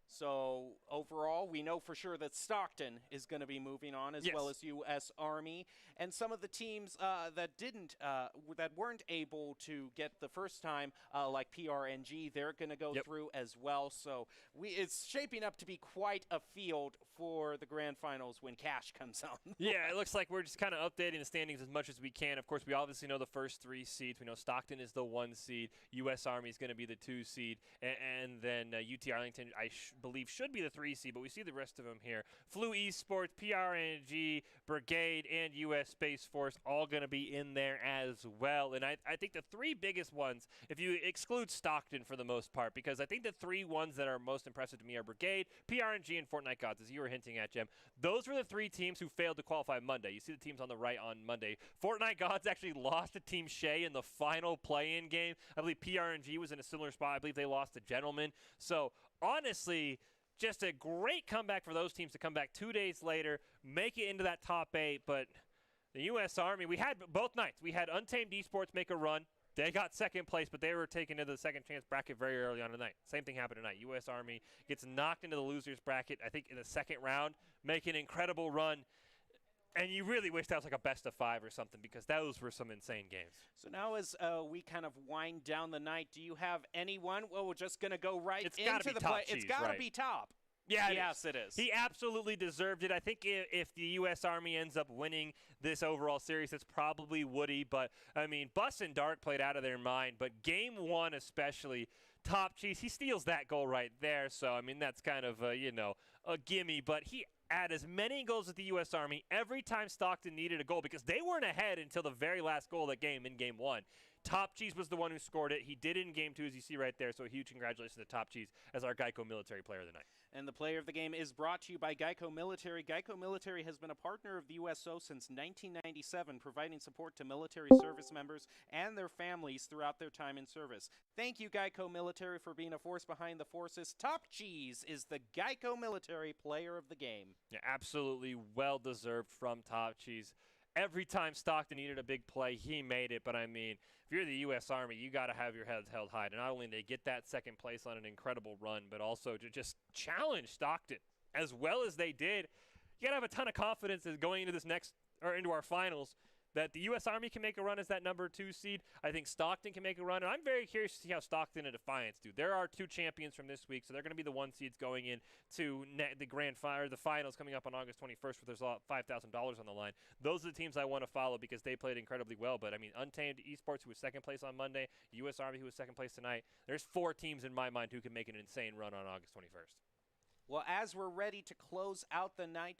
Speaker 1: So overall, we know for sure that Stockton is going to be moving on, as well as U.S. Army, and some of the teams that weren't able to get the first time, like PRNG, they're going to go through as well. So it's shaping up to be quite a field for the grand finals when cash comes out.
Speaker 2: Yeah, it looks like we're just kind of updating the standings as much as we can. Of course, we obviously know the first 3 seeds. We know Stockton is the 1 seed. U.S. Army is going to be the 2 seed, and then UT Arlington, believe should be the 3 seed, but we see the rest of them here. Flu Esports, PRNG, Brigade, and U.S. Space Force all going to be in there as well. And I think the 3 biggest ones, if you exclude Stockton for the most part, because I think the 3 ones that are most impressive to me are Brigade, PRNG, and Fortnite Gods, as you were hinting at, Jim. Those were the 3 teams who failed to qualify Monday. You see the teams on the right on Monday. Fortnite Gods actually lost to Team Shea in the final play-in game. I believe PRNG was in a similar spot. I believe they lost to Gentlemen. So, honestly, just a great comeback for those teams to come back 2 days later, make it into that top 8. But the U.S. Army, we had both nights. We had Untamed Esports make a run. They got second place, but they were taken into the second chance bracket very early on tonight. Same thing happened tonight. U.S. Army gets knocked into the losers bracket, I think, in the second round, make an incredible run. And you really wish that was like a best of 5 or something, because those were some insane games.
Speaker 1: So now as we kind of wind down the night, do you have anyone? Well, we're just going to go right into the play. It's got to be Top.
Speaker 2: Yeah,
Speaker 1: yes, it is.
Speaker 2: He absolutely deserved it. I think if the U.S. Army ends up winning this overall series, it's probably Woody. But, I mean, Bus and Dark played out of their mind. But Game 1 especially, Top Cheese, he steals that goal right there. So, I mean, that's kind of, a gimme. But he had as many goals as the U.S. Army every time Stockton needed a goal, because they weren't ahead until the very last goal of that game in Game 1. Top Cheese was the one who scored it. He did it in Game 2, as you see right there, so a huge congratulations to Top Cheese as our GEICO Military Player of the Night.
Speaker 1: And the player of the game is brought to you by GEICO Military. GEICO Military has been a partner of the USO since 1997, providing support to military service members and their families throughout their time in service. Thank you, GEICO Military, for being a force behind the forces. Top Cheese is the GEICO Military Player of the game.
Speaker 2: Yeah, absolutely well-deserved from Top Cheese. Every time Stockton needed a big play, he made it. But, I mean, if you're the U.S. Army, you got to have your heads held high. And not only did they get that second place on an incredible run, but also to just challenge Stockton as well as they did. You got to have a ton of confidence as going into this into our finals, that the U.S. Army can make a run as that number 2 seed. I think Stockton can make a run, and I'm very curious to see how Stockton and Defiance do. There are 2 champions from this week, so they're going to be the 1 seeds going into the the finals coming up on August 21st, where there's $5,000 on the line. Those are the teams I want to follow because they played incredibly well. But, I mean, Untamed Esports, who was second place on Monday, U.S. Army, who was second place tonight. There's 4 teams in my mind who can make an insane run on August 21st.
Speaker 1: Well, as we're ready to close out the night,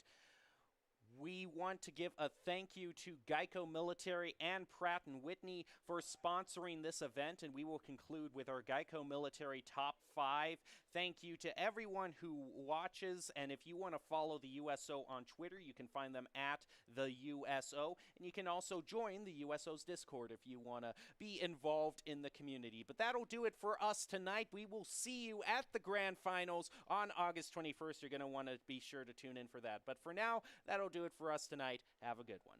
Speaker 1: we want to give a thank you to GEICO Military and Pratt & Whitney for sponsoring this event, and we will conclude with our GEICO Military Top 5. Thank you to everyone who watches, and if you want to follow the USO on Twitter, you can find them at the USO, and you can also join the USO's Discord if you want to be involved in the community. But that'll do it for us tonight. We will see you at the Grand Finals on August 21st. You're going to want to be sure to tune in for that. But for now, that'll do it for us tonight. Have a good one.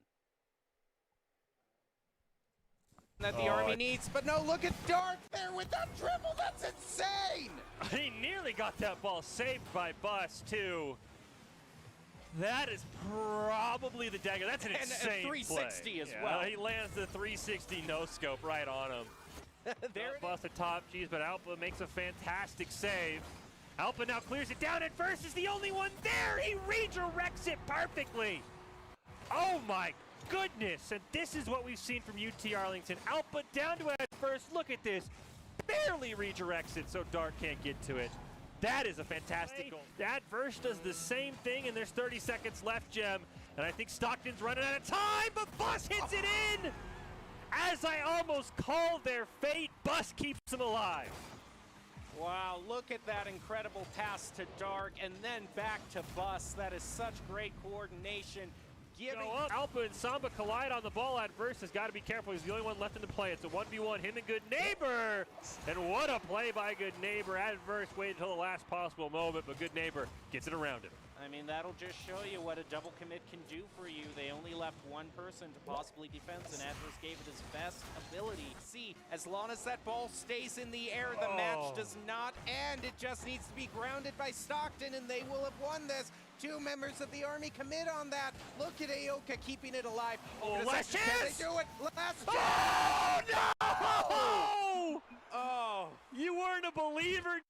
Speaker 1: That the Army needs, but no, look at Dark there with that dribble. That's insane.
Speaker 2: He nearly got that ball saved by Bus, too. That is probably the dagger. That's an insane
Speaker 1: 360
Speaker 2: play.
Speaker 1: as well.
Speaker 2: He lands the 360 no-scope right on him.
Speaker 1: There
Speaker 2: Bust a Top Cheese, but Alpa makes a fantastic save. Alpa now clears it down, and Verse is the only one there. He redirects it perfectly. Oh, my goodness. And this is what we've seen from UT Arlington. Alpa down to it first. Look at this. Barely redirects it so Dart can't get to it. That is a fantastic goal. Adverse does the same thing, and there's 30 seconds left, Jem. And I think Stockton's running out of time, but Bus hits it in! As I almost called their fate, Bus keeps them alive.
Speaker 1: Wow, look at that incredible pass to Dark and then back to Bus. That is such great coordination.
Speaker 2: Alpa and Samba collide on the ball. Adverse has got to be careful. He's the only one left in the play. It's a 1v1, him and Good Neighbor. And what a play by Good Neighbor. Adverse waited until the last possible moment, but Good Neighbor gets it around him.
Speaker 1: I mean, that'll just show you what a double commit can do for you. They only left one person to possibly defend, and Adverse gave it his best ability. See, as long as that ball stays in the air, the match does not end. It just needs to be grounded by Stockton, and they will have won this. 2 members of the Army commit on that. Look at Aoka keeping it alive.
Speaker 2: Last chance!
Speaker 1: Can they do it? Last chance!
Speaker 2: Oh, no!
Speaker 1: Oh!
Speaker 2: You weren't a believer,